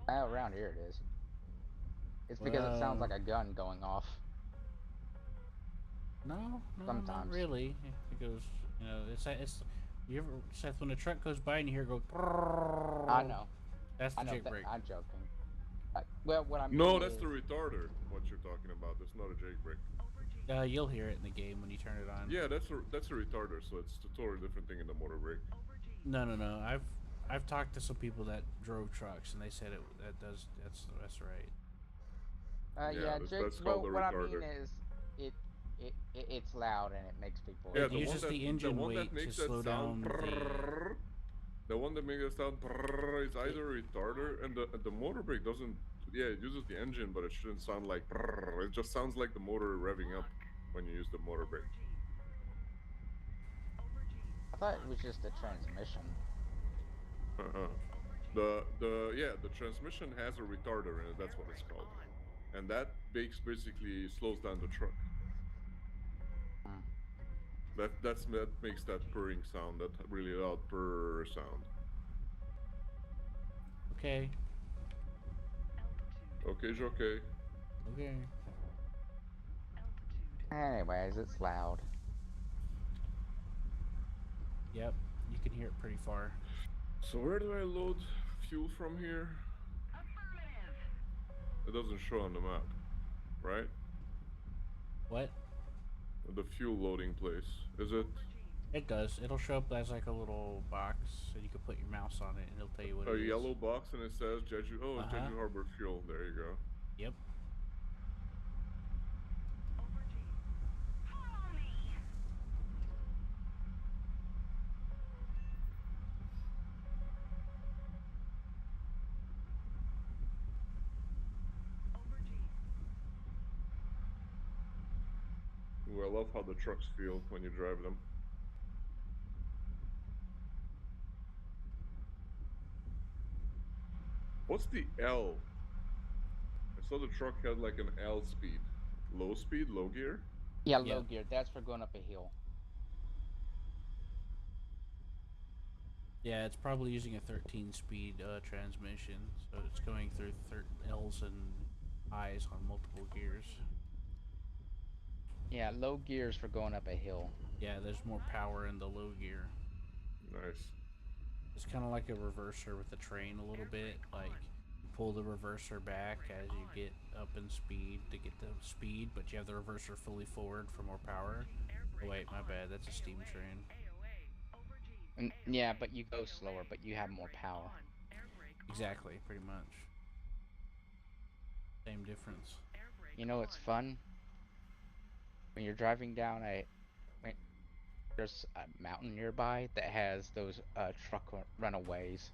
Around here it is. It's because it sounds like a gun going off. No, not Sometimes. really. Because it's. You ever, Seth, when a truck goes by and you hear it go. I know. That's the I know. Jake brake. I'm joking. Well, what I'm. No, that's the retarder. What you're talking about? That's not a Jake brake. You'll hear it in the game when you turn it on. Yeah, that's a retarder. So it's a totally different thing in the motor brake. No. I've talked to some people that drove trucks and they said that's right. Yeah, that's called a what I mean retarder. is, it's loud and it makes people. Yeah, It uses the engine weight to slow down the. The one that makes that sound is either a retarder, and the motor brake doesn't. Yeah, it uses the engine, but it shouldn't sound like. It just sounds like the motor revving up when you use the motor brake. I thought it was just the transmission. The transmission has a retarder in it. That's what it's called, and that basically slows down the truck. That makes that purring sound, that really loud purr sound. Okay. Okay, okay. Okay. Anyways, it's loud. Yep, you can hear it pretty far. So where do I load fuel from here? It doesn't show on the map, right? What? The fuel loading place. Is it? It does. It'll show up as like a little box, and you can put your mouse on it, and it'll tell you what it A is. yellow box and it says Jeju. Oh, Jeju Harbor Fuel. There you go. Yep. Ooh, I love how the trucks feel when you drive them. What's the L? I saw the truck had like an L speed. Low speed, low gear? Yeah, low gear. That's for going up a hill. Yeah, it's probably using a 13-speed transmission, so it's going through L's and I's on multiple gears. Yeah, low gears for going up a hill. Yeah, there's more power in the low gear. Nice. It's kind of like a reverser with the train a little bit. Like, you pull the reverser back as you get up in speed to get the speed, but you have the reverser fully forward for more power. Oh wait, my bad. That's a steam train. And, yeah, but you go slower, but you have more power. Exactly, pretty much. Same difference. You know it's fun? When you're driving down there's a mountain nearby that has those truck runaways.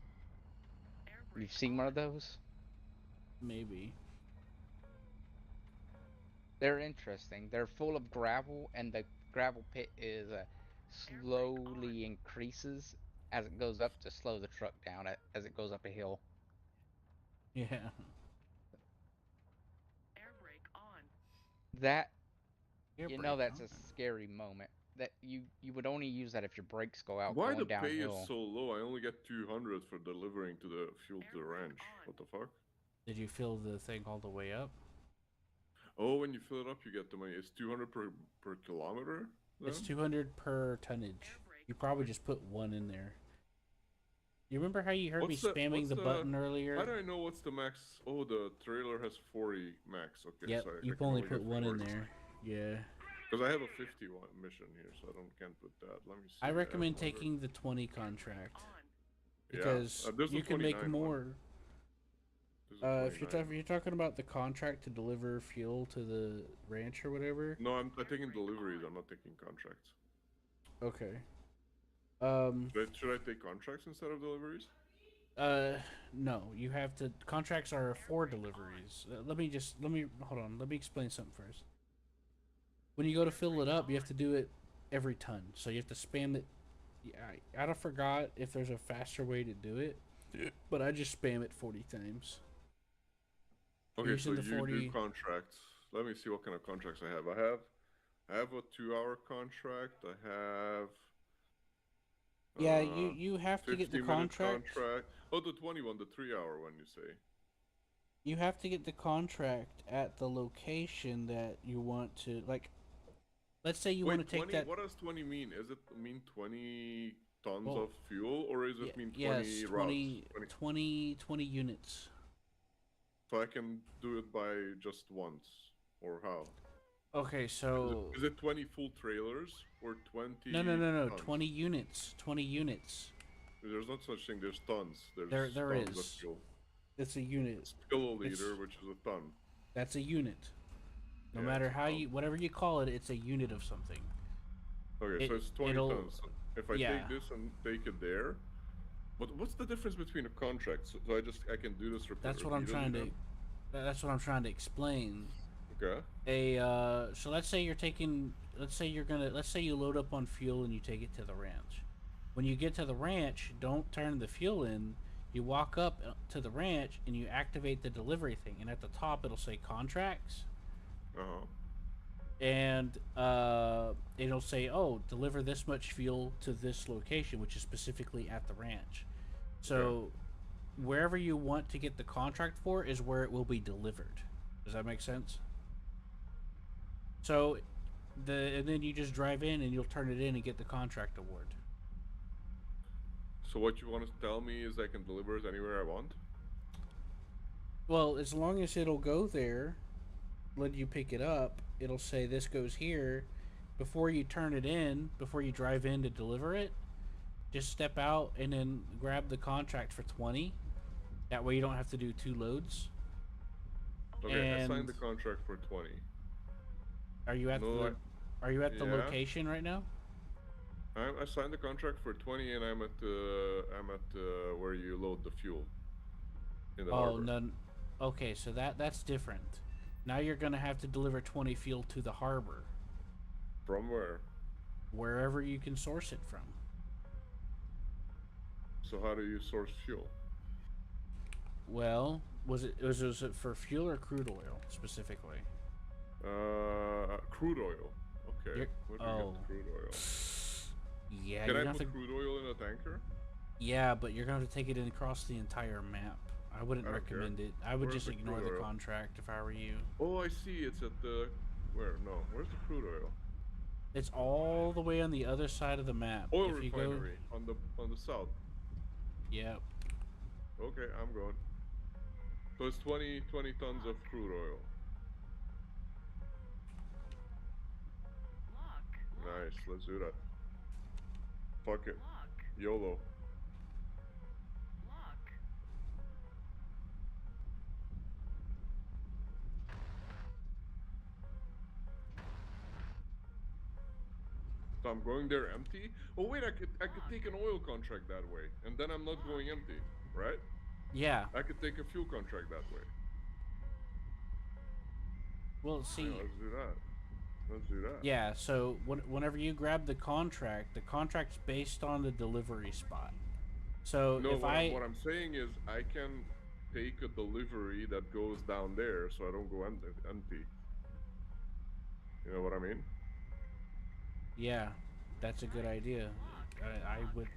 You've seen one of those? Maybe. They're interesting. They're full of gravel, and the gravel pit is slowly increases as it goes up to slow the truck down as it goes up a hill. Yeah. That Air you brake know that's on. a scary moment. That you would only use that if your brakes go out Why the going pay is downhill. so low? I only get 200 for delivering to the fuel to the ranch. What the fuck? Did you fill the thing all the way up? Oh, when you fill it up, you get the money. It's 200 per kilometer. Then? It's 200 per tonnage. You probably just put one in there. You remember how you heard me spamming the button earlier? How do I know what's the max? Oh, the trailer has 40 max. Okay, Yep, so you can only get put one in 40. there. Yeah. Because I have a 51 mission here, so can't put that. Let me see. I recommend have 100. taking the 20 contract. Yeah, Because there's a you can make 29 more. one. There's a If you're 29. talking about the contract to deliver fuel to the ranch or whatever. No, I'm taking deliveries. I'm not taking contracts. Okay. Should I take contracts instead of deliveries? No. You have to. Contracts are for deliveries. Let me hold on. Let me explain something first. When you go to fill it up, you have to do it every ton. So you have to spam it. I forgot if there's a faster way to do it, but I just spam it 40 times. Okay, so the you 40... do contracts. Let me see what kind of contracts I have. I have a 2-hour contract. I have. Yeah, you have to get the contract. Oh, the 21, the 3-hour one, you say. You have to get the contract at the location that you want to, like, let's say you want to take 20, that. What does 20 mean? Is it mean 20 tons of fuel, or is it mean 20 yes, routes? 20 units. So I can do it by just once, or how? Okay, so... Is it 20 full trailers, or 20 No, tons? 20 units. 20 units. There's not such thing, there's tons. There tons is. of fuel. It's a unit. Kiloliter, which is a ton. That's a unit. No Yeah, matter it's a how ton. whatever you call it, it's a unit of something. Okay, so it's 20 it'll- tons. So if I take this and take it there, but what's the difference between a contract? So I can do this That's what I'm trying to. That's what I'm trying to explain. Okay. So let's say let's say you load up on fuel and you take it to the ranch. When you get to the ranch, don't turn the fuel in. You walk up to the ranch and you activate the delivery thing, and at the top it'll say contracts. And it'll say, oh, deliver this much fuel to this location, which is specifically at the ranch. So wherever you want to get the contract for is where it will be delivered. Does that make sense? So and then you just drive in and you'll turn it in and get the contract award. So what you want to tell me is I can deliver it anywhere I want? Well, as long as it'll go there, let you pick it up, it'll say this goes here. Before you turn it in, before you drive in to deliver it, just step out and then grab the contract for 20. That way you don't have to do 2 loads. Okay, I signed the contract for 20. Are you at the location right now? I signed the contract for 20, and I'm at where you load the fuel. In the harbor. No. Okay, so that's different. Now you're gonna have to deliver 20 fuel to the harbor. From where? Wherever you can source it from. So how do you source fuel? Well, was it for fuel or crude oil specifically? Crude oil. Okay. Where do you get crude oil? Yeah. Can I put crude oil in a tanker? Yeah, but you're gonna have to take it in across the entire map. I wouldn't recommend it. I would just ignore the contract if I were you. Oh, I see. It's at the where's the crude oil? It's all the way on the other side of the map. Oil refinery on the south. Yep. Okay, I'm going. So it's 20 tons of crude oil. Look. Nice, let's do that. Fuck it. Look. YOLO. Look. So I'm going there empty? Oh wait, I could take an oil contract that way, and then I'm not going empty, right? Yeah. I could take a fuel contract that way. Well, see. Yeah, let's do that. Let's do that. Yeah. So whenever you grab the contract's based on the delivery spot. So No, if what I'm saying is I can take a delivery that goes down there, so I don't go empty. You know what I mean? Yeah, that's a good idea. I would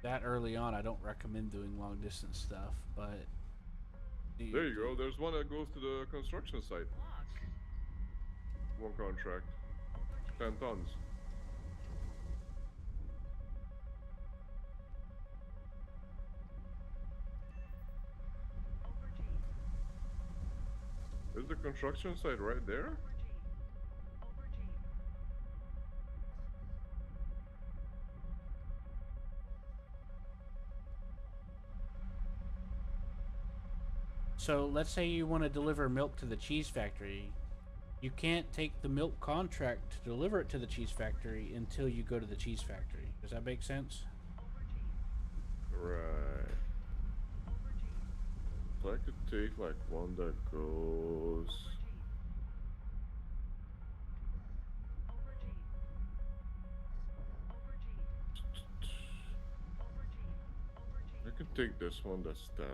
that early on. I don't recommend doing long distance stuff, but There you go. There's one that goes to the construction site. One contract. 10 tons. Is the construction site right there? So let's say you want to deliver milk to the cheese factory. You can't take the milk contract to deliver it to the cheese factory until you go to the cheese factory. Does that make sense? Right. So I could take like one that goes. I could take this one that's 10.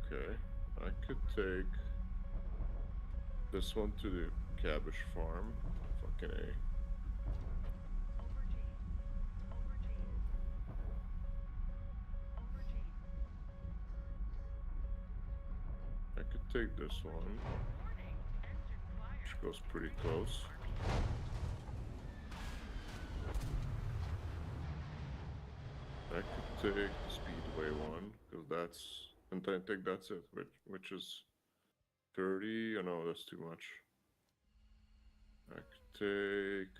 Okay, I could take this one to the cabbage farm. Fucking A. I could take this one, which goes pretty close. I could take the Speedway one, because that's, and I think that's it, which is 30. Oh no, that's too much. I could take.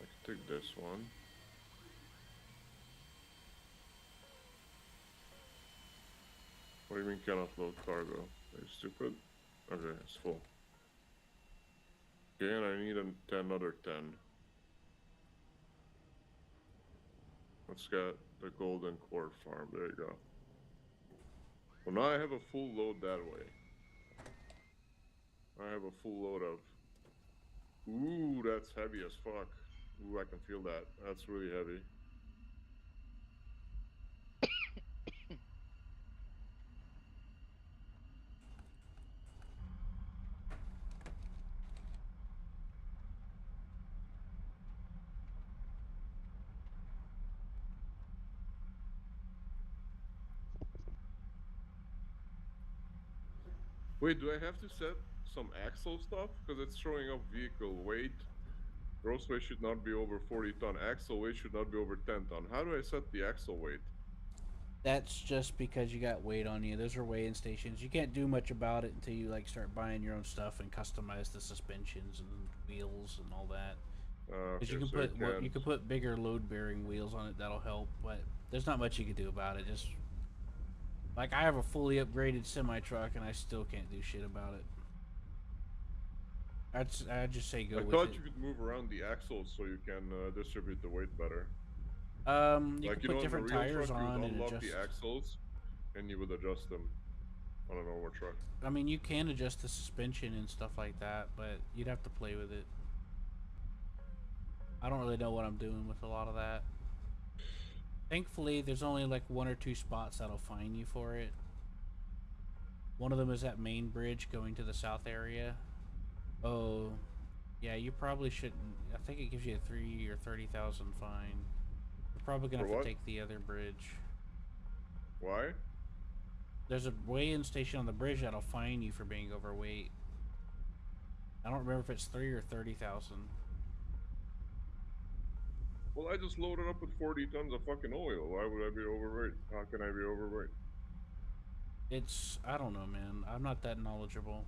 I could take this one. What do you mean cannot load cargo? Are you stupid? Okay, it's full. Okay, and I need another 10. Let's get the Golden Court farm. There you go. Well, now I have a full load that way. I have a full load of. Ooh, that's heavy as fuck. Ooh, I can feel that. That's really heavy. Wait, do I have to set some axle stuff? Because it's showing up vehicle weight. Gross weight should not be over 40 ton. Axle weight should not be over 10 ton. How do I set the axle weight? That's just because you got weight on you. Those are weighing stations. You can't do much about it until you like start buying your own stuff and customize the suspensions and wheels and all that. Because Okay, you can so put you can put bigger load bearing wheels on it. That'll help, but there's not much you can do about it. Just like I have a fully upgraded semi truck and I still can't do shit about it. I'd just say go I with thought it. you could move around the axles so you can distribute the weight better. You Like, can you put know, different on a real tires truck, you on would and unlock adjust. the axles and you would adjust them on a normal truck. I mean, you can adjust the suspension and stuff like that, but you'd have to play with it. I don't really know what I'm doing with a lot of that. Thankfully, there's only like 1 or 2 spots that'll fine you for it. One of them is that main bridge going to the south area. Oh, yeah, you probably shouldn't. I think it gives you a 3 or 30,000 fine. You're probably gonna For have what? to take the other bridge. Why? There's a weigh-in station on the bridge that'll fine you for being overweight. I don't remember if it's 3 or 30,000. Well, I just loaded up with 40 tons of fucking oil. Why would I be overweight? How can I be overweight? It's I don't know, man. I'm not that knowledgeable.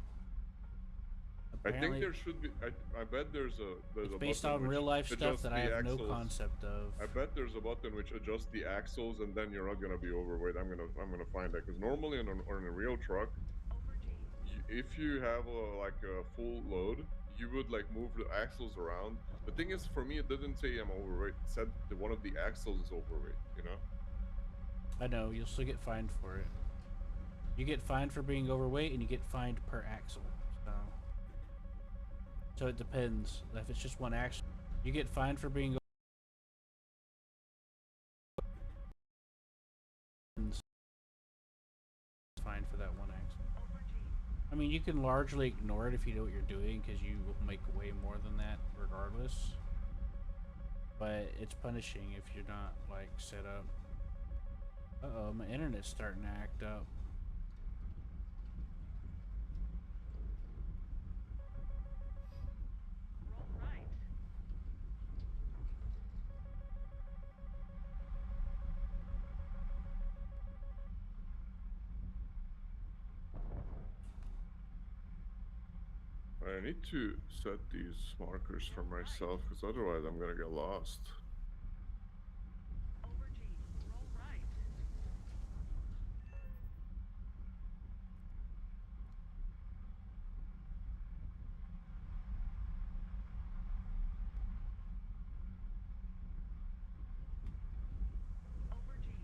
I think Apparently, there should be. I bet there's it's a based button on which real life stuff adjusts that I the have no axles. concept of. I bet there's a button which adjusts the axles, and then you're not gonna be overweight. I'm gonna find that because normally on a real truck, if you have like a full load, you would like move the axles around. The thing is, for me, it didn't say I'm overweight. It said that one of the axles is overweight. You know. I know you'll still get fined for it. You get fined for being overweight, and you get fined per axle. So it depends. If it's just one axle, you get fined for being fined for that one axle. I mean, you can largely ignore it if you know what you're doing, because you will make way more than that regardless. But it's punishing if you're not like set up. Uh-oh, my internet's starting to act up. Roll right. I need to set these markers for myself because otherwise I'm gonna get lost. Over G. Roll right. Over G.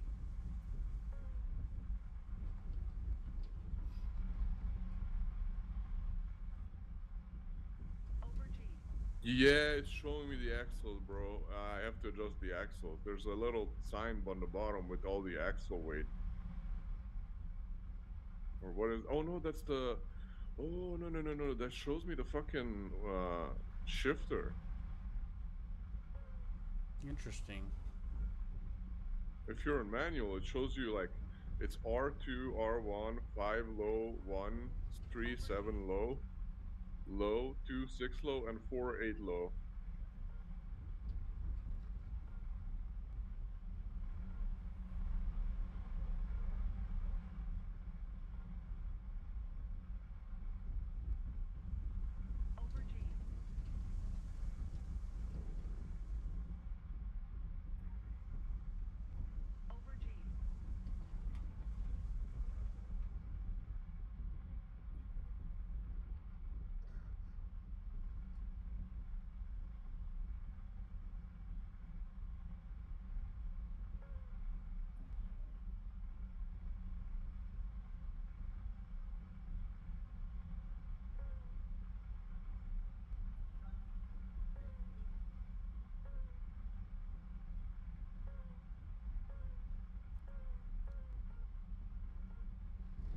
Over G. Yeah, it's showing me the axle, bro. I have to adjust the axle. There's a little sign on the bottom with all the axle weight. Or what is? Oh no, that's the. Oh no no no no! That shows me the fucking shifter. Interesting. If you're in manual, it shows you like it's R2, R1, 5 low, 1, 3, 7 low, low, 2, 6 low, and 4, 8 low. Over G. Over G.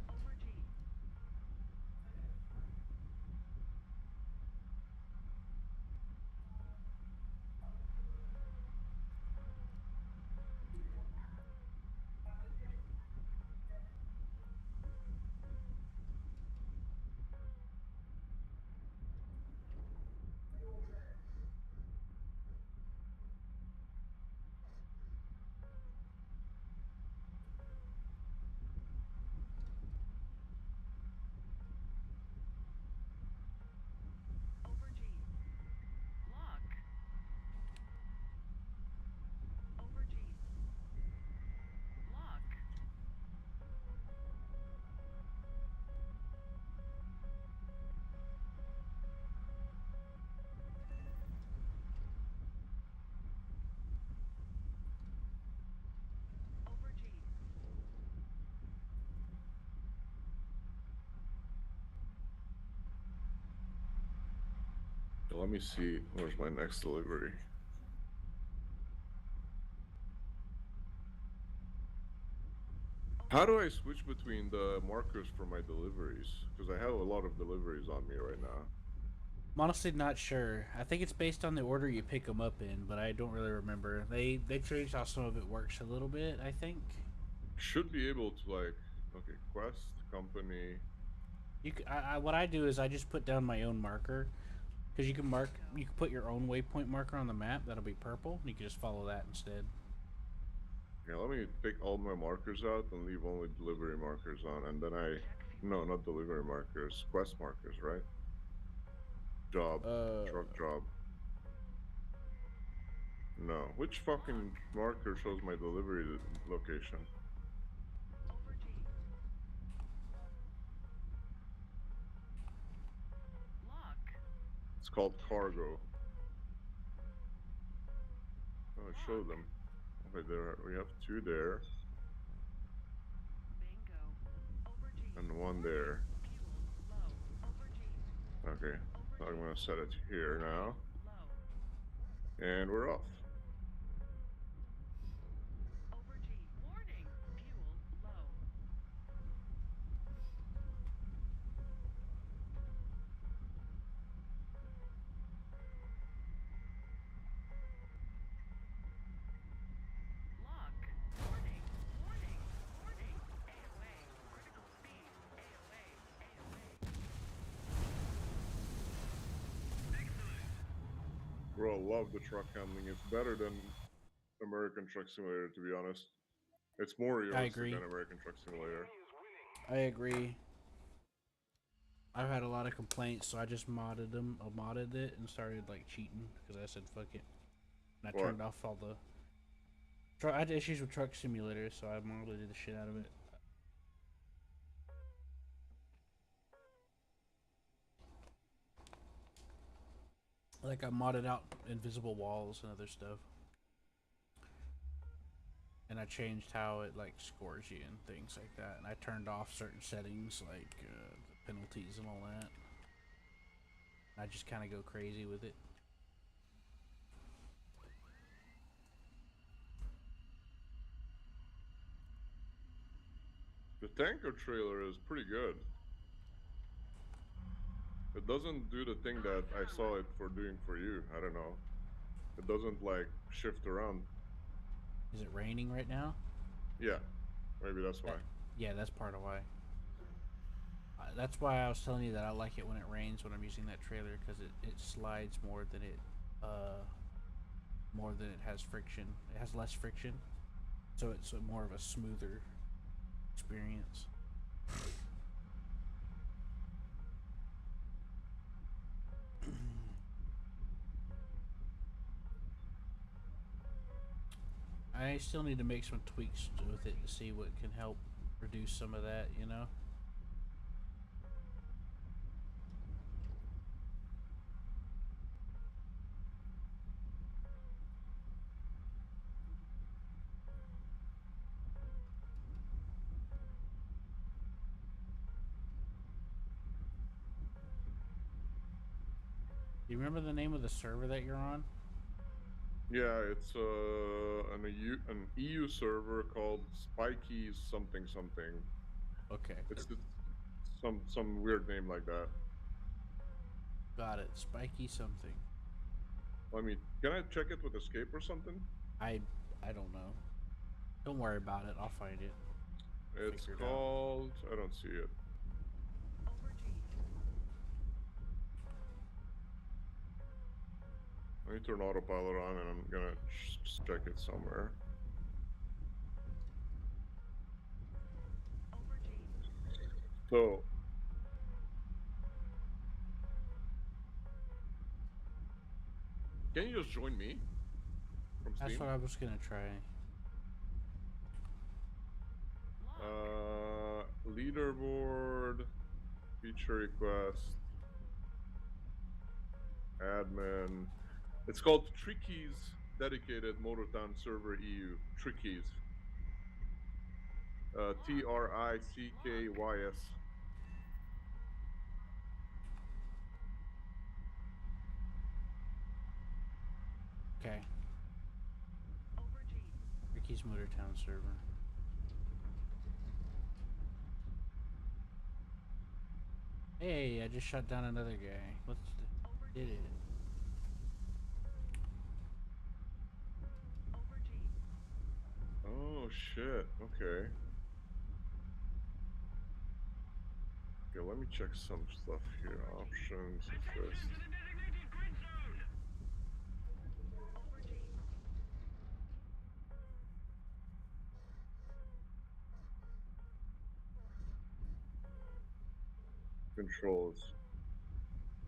Over G. Over G. Lock. Over G. Lock. Over G. Let me see. Where's my next delivery? How do I switch between the markers for my deliveries? Because I have a lot of deliveries on me right now. I'm honestly not sure. I think it's based on the order you pick them up in, but I don't really remember. They changed how some of it works a little bit, I think. Should be able to like, quest company. What I do is I just put down my own marker, Because you can put your own waypoint marker on the map. That'll be purple. And you can just follow that instead. Yeah, let me take all my markers out and leave only delivery markers on, and then Check fuel. no, not delivery markers, quest markers, right? Job, truck job. No, which fucking marker shows my delivery location? Over G. Lock. It's called cargo. Oh, I showed them. Okay, there we have 2 there Bingo. Over G. and 1 Warning. there. Fuel low. Over G. Okay, so I'm gonna set it here now, Low. and we're off. Over G. Warning. Fuel low. Lock. Warning. Warning. Warning. AOA. Critical speed. AOA. AOA. Bro, love the truck handling. It's better than American Truck Simulator, to be honest. It's more realistic agree. than American Truck Simulator. I agree. I've had a lot of complaints, so I just modded it, and started like cheating because I said fuck it. And I What? turned off all the. I had issues with Truck Simulator, so I modded the shit out of it. Like I modded out invisible walls and other stuff. And I changed how it like scores you and things like that. And I turned off certain settings like the penalties and all that. I just kind of go crazy with it. The tanker trailer is pretty good. It doesn't do the thing that I saw it for doing for you. I don't know. It doesn't like shift around. Is it raining right now? Yeah, maybe that's why. Yeah, that's part of why. That's why I was telling you that I like it when it rains when I'm using that trailer because it slides more than it has friction. It has less friction, so it's more of a smoother experience. I still need to make some tweaks with it to see what can help reduce some of that, you know? Do you remember the name of the server that you're on? Yeah, it's an EU server called Spiky's something something. Okay, It's some weird name like that. got it. Spiky something. Can I check it with escape or something? I don't know. Don't worry about it. I'll find it. It's Figure it out. called. I don't see it. Over G. Let me turn autopilot on, and I'm gonna check it somewhere. Over G. So. Can you just join me from Steam? That's what I was gonna try. Lock. Leaderboard, feature request, admin. It's called Tricky's Dedicated Motortown Server EU. Tricky's. Tricky's. Okay. Over G. Ricky's Motortown server. Hey, I just shot down another guy. Did it? Over G. Oh shit. Okay. Okay, let me check some stuff here. Options, assist. controls.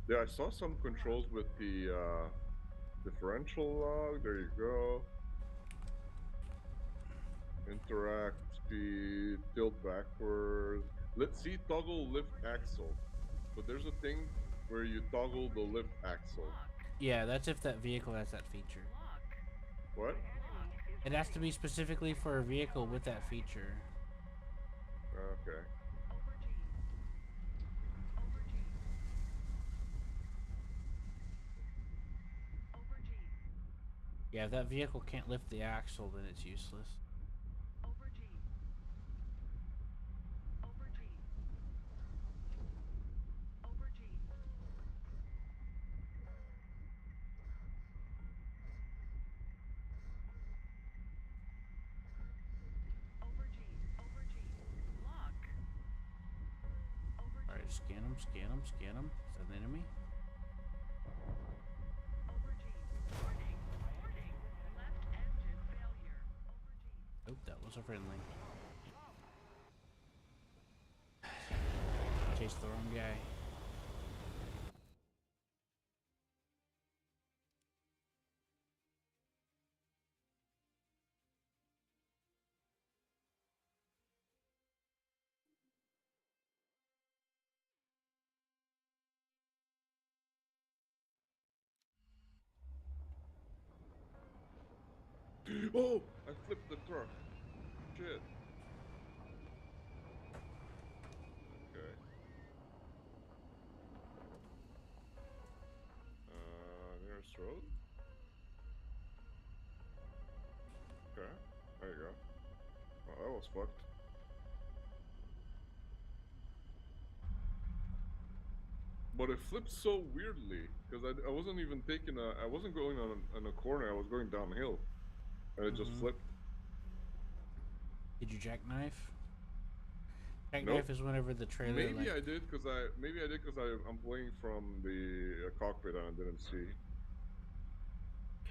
Yeah, I saw some controls with the differential log. There you go. Interact, speed, tilt backwards. Let's see, toggle lift axle. So there's a thing where you toggle the lift axle. Yeah, that's if that vehicle has that feature. What? It has to be specifically for a vehicle with that feature. Okay. Yeah, if that vehicle can't lift the axle, then it's useless. Alright, scan him, scan him, scan him. Is that an enemy? Nope, that was a friendly. Chased the wrong guy. Oh, I flipped the truck. Shit. Okay. Nearest road. Okay. There you go. Oh, that was fucked. But it flipped so weirdly because I wasn't even taking a. I wasn't going on a corner. I was going downhill, and it just flipped. Did you jackknife? Nope. Jackknife is whenever the trailer. Maybe like, I did because I'm playing from the cockpit and I didn't see.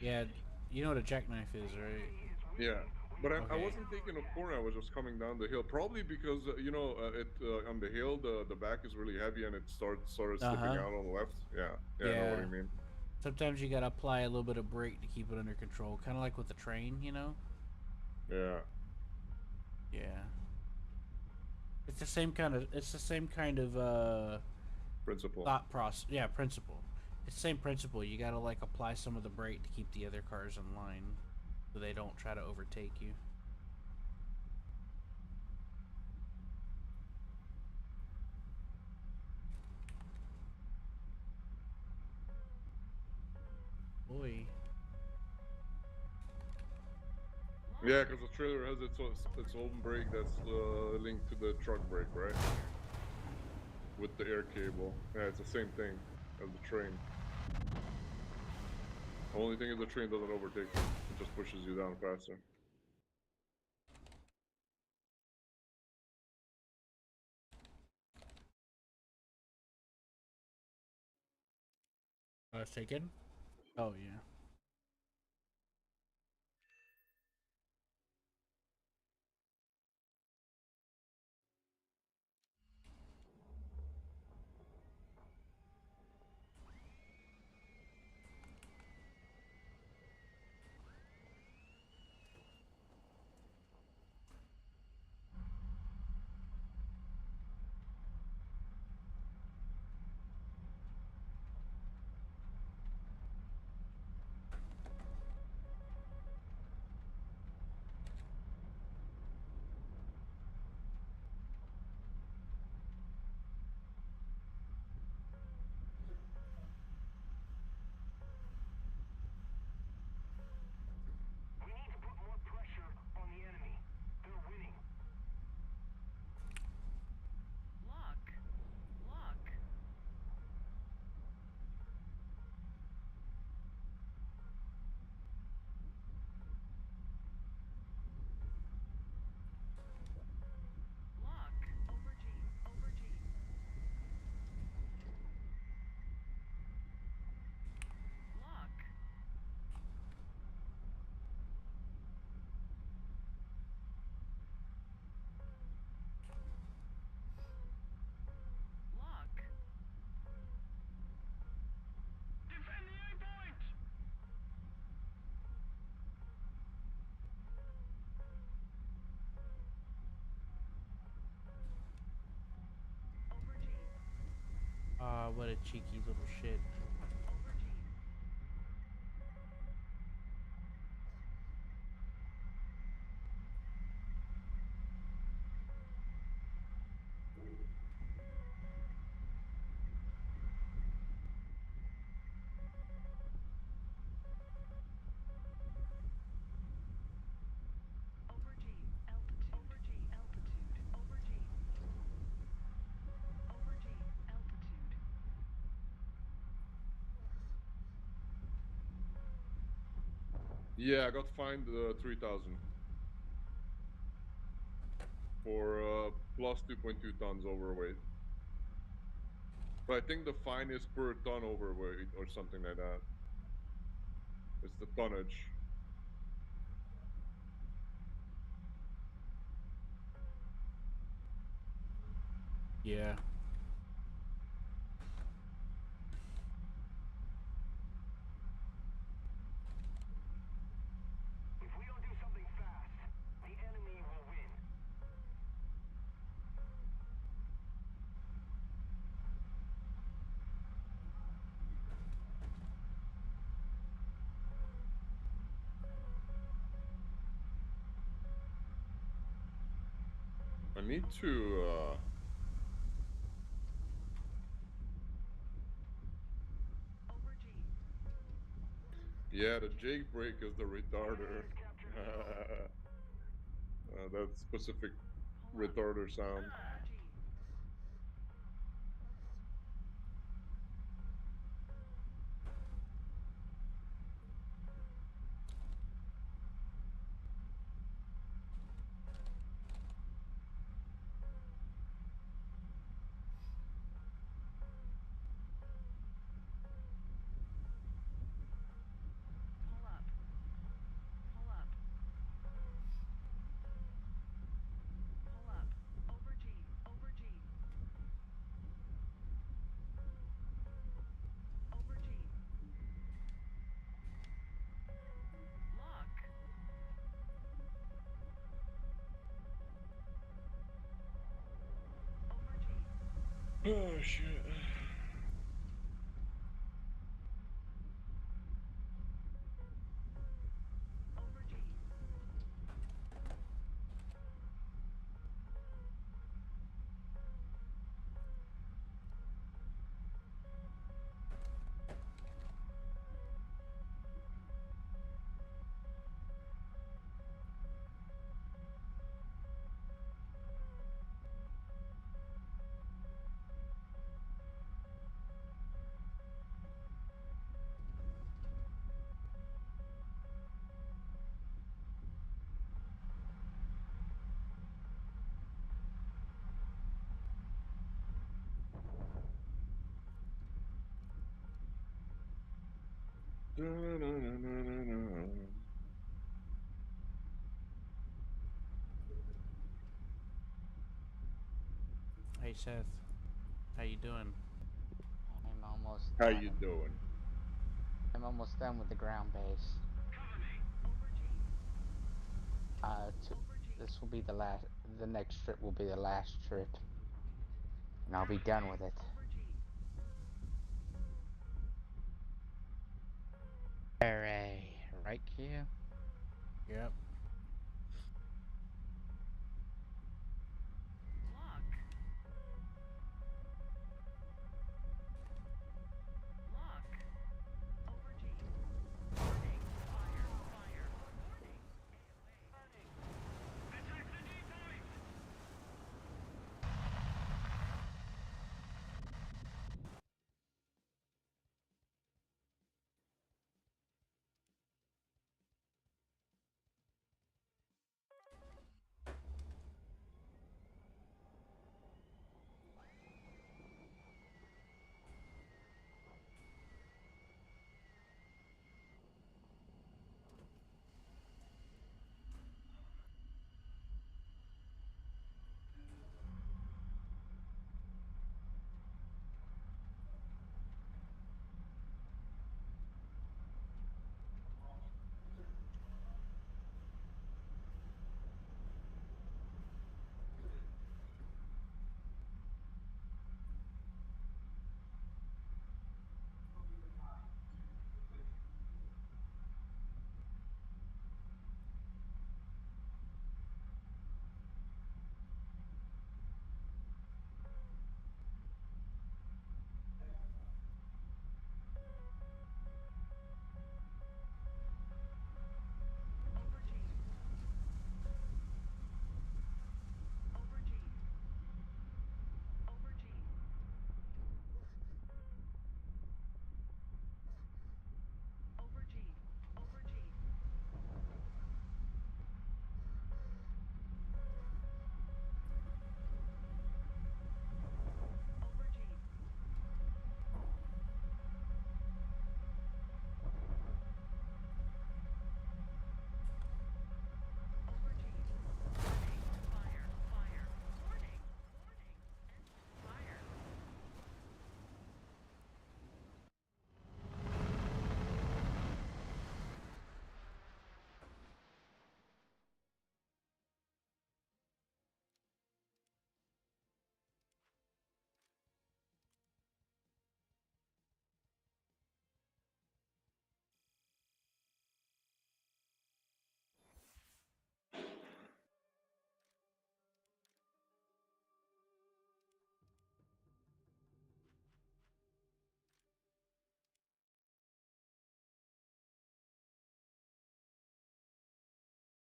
Yeah, you know what a jackknife is, right? Yeah, but I Okay. wasn't taking a corner. I was just coming down the hill. Probably because on the hill the back is really heavy and it started slipping out on the left. Yeah, I know what you mean. Sometimes you gotta apply a little bit of brake to keep it under control, kind of like with the train, you know? Yeah. Yeah. It's the same kind of. It's the same kind of Principle. thought process. Yeah, principle. It's the same principle. You gotta like apply some of the brake to keep the other cars in line, so they don't try to overtake you. Boy. Yeah, because the trailer has its own brake that's linked to the truck brake, right? With the air cable. Yeah, it's the same thing as the train. The only thing is the train doesn't overtake you. It just pushes you down faster. I was taken. Oh yeah. Wow, what a cheeky little shit. Yeah, I got fined 3,000 for plus 2.2 tons overweight. But I think the fine is per ton overweight or something like that. It's the tonnage. Yeah. I need to yeah, the Jake break is the retarder. That specific retarder sound. Oh shit. Hey Seth, how you doing? I'm almost How done. you doing? I'm almost done with the ground base. This will be the last. The next trip will be the last trip, and I'll be done with it. Hooray! Right, Q? Yep.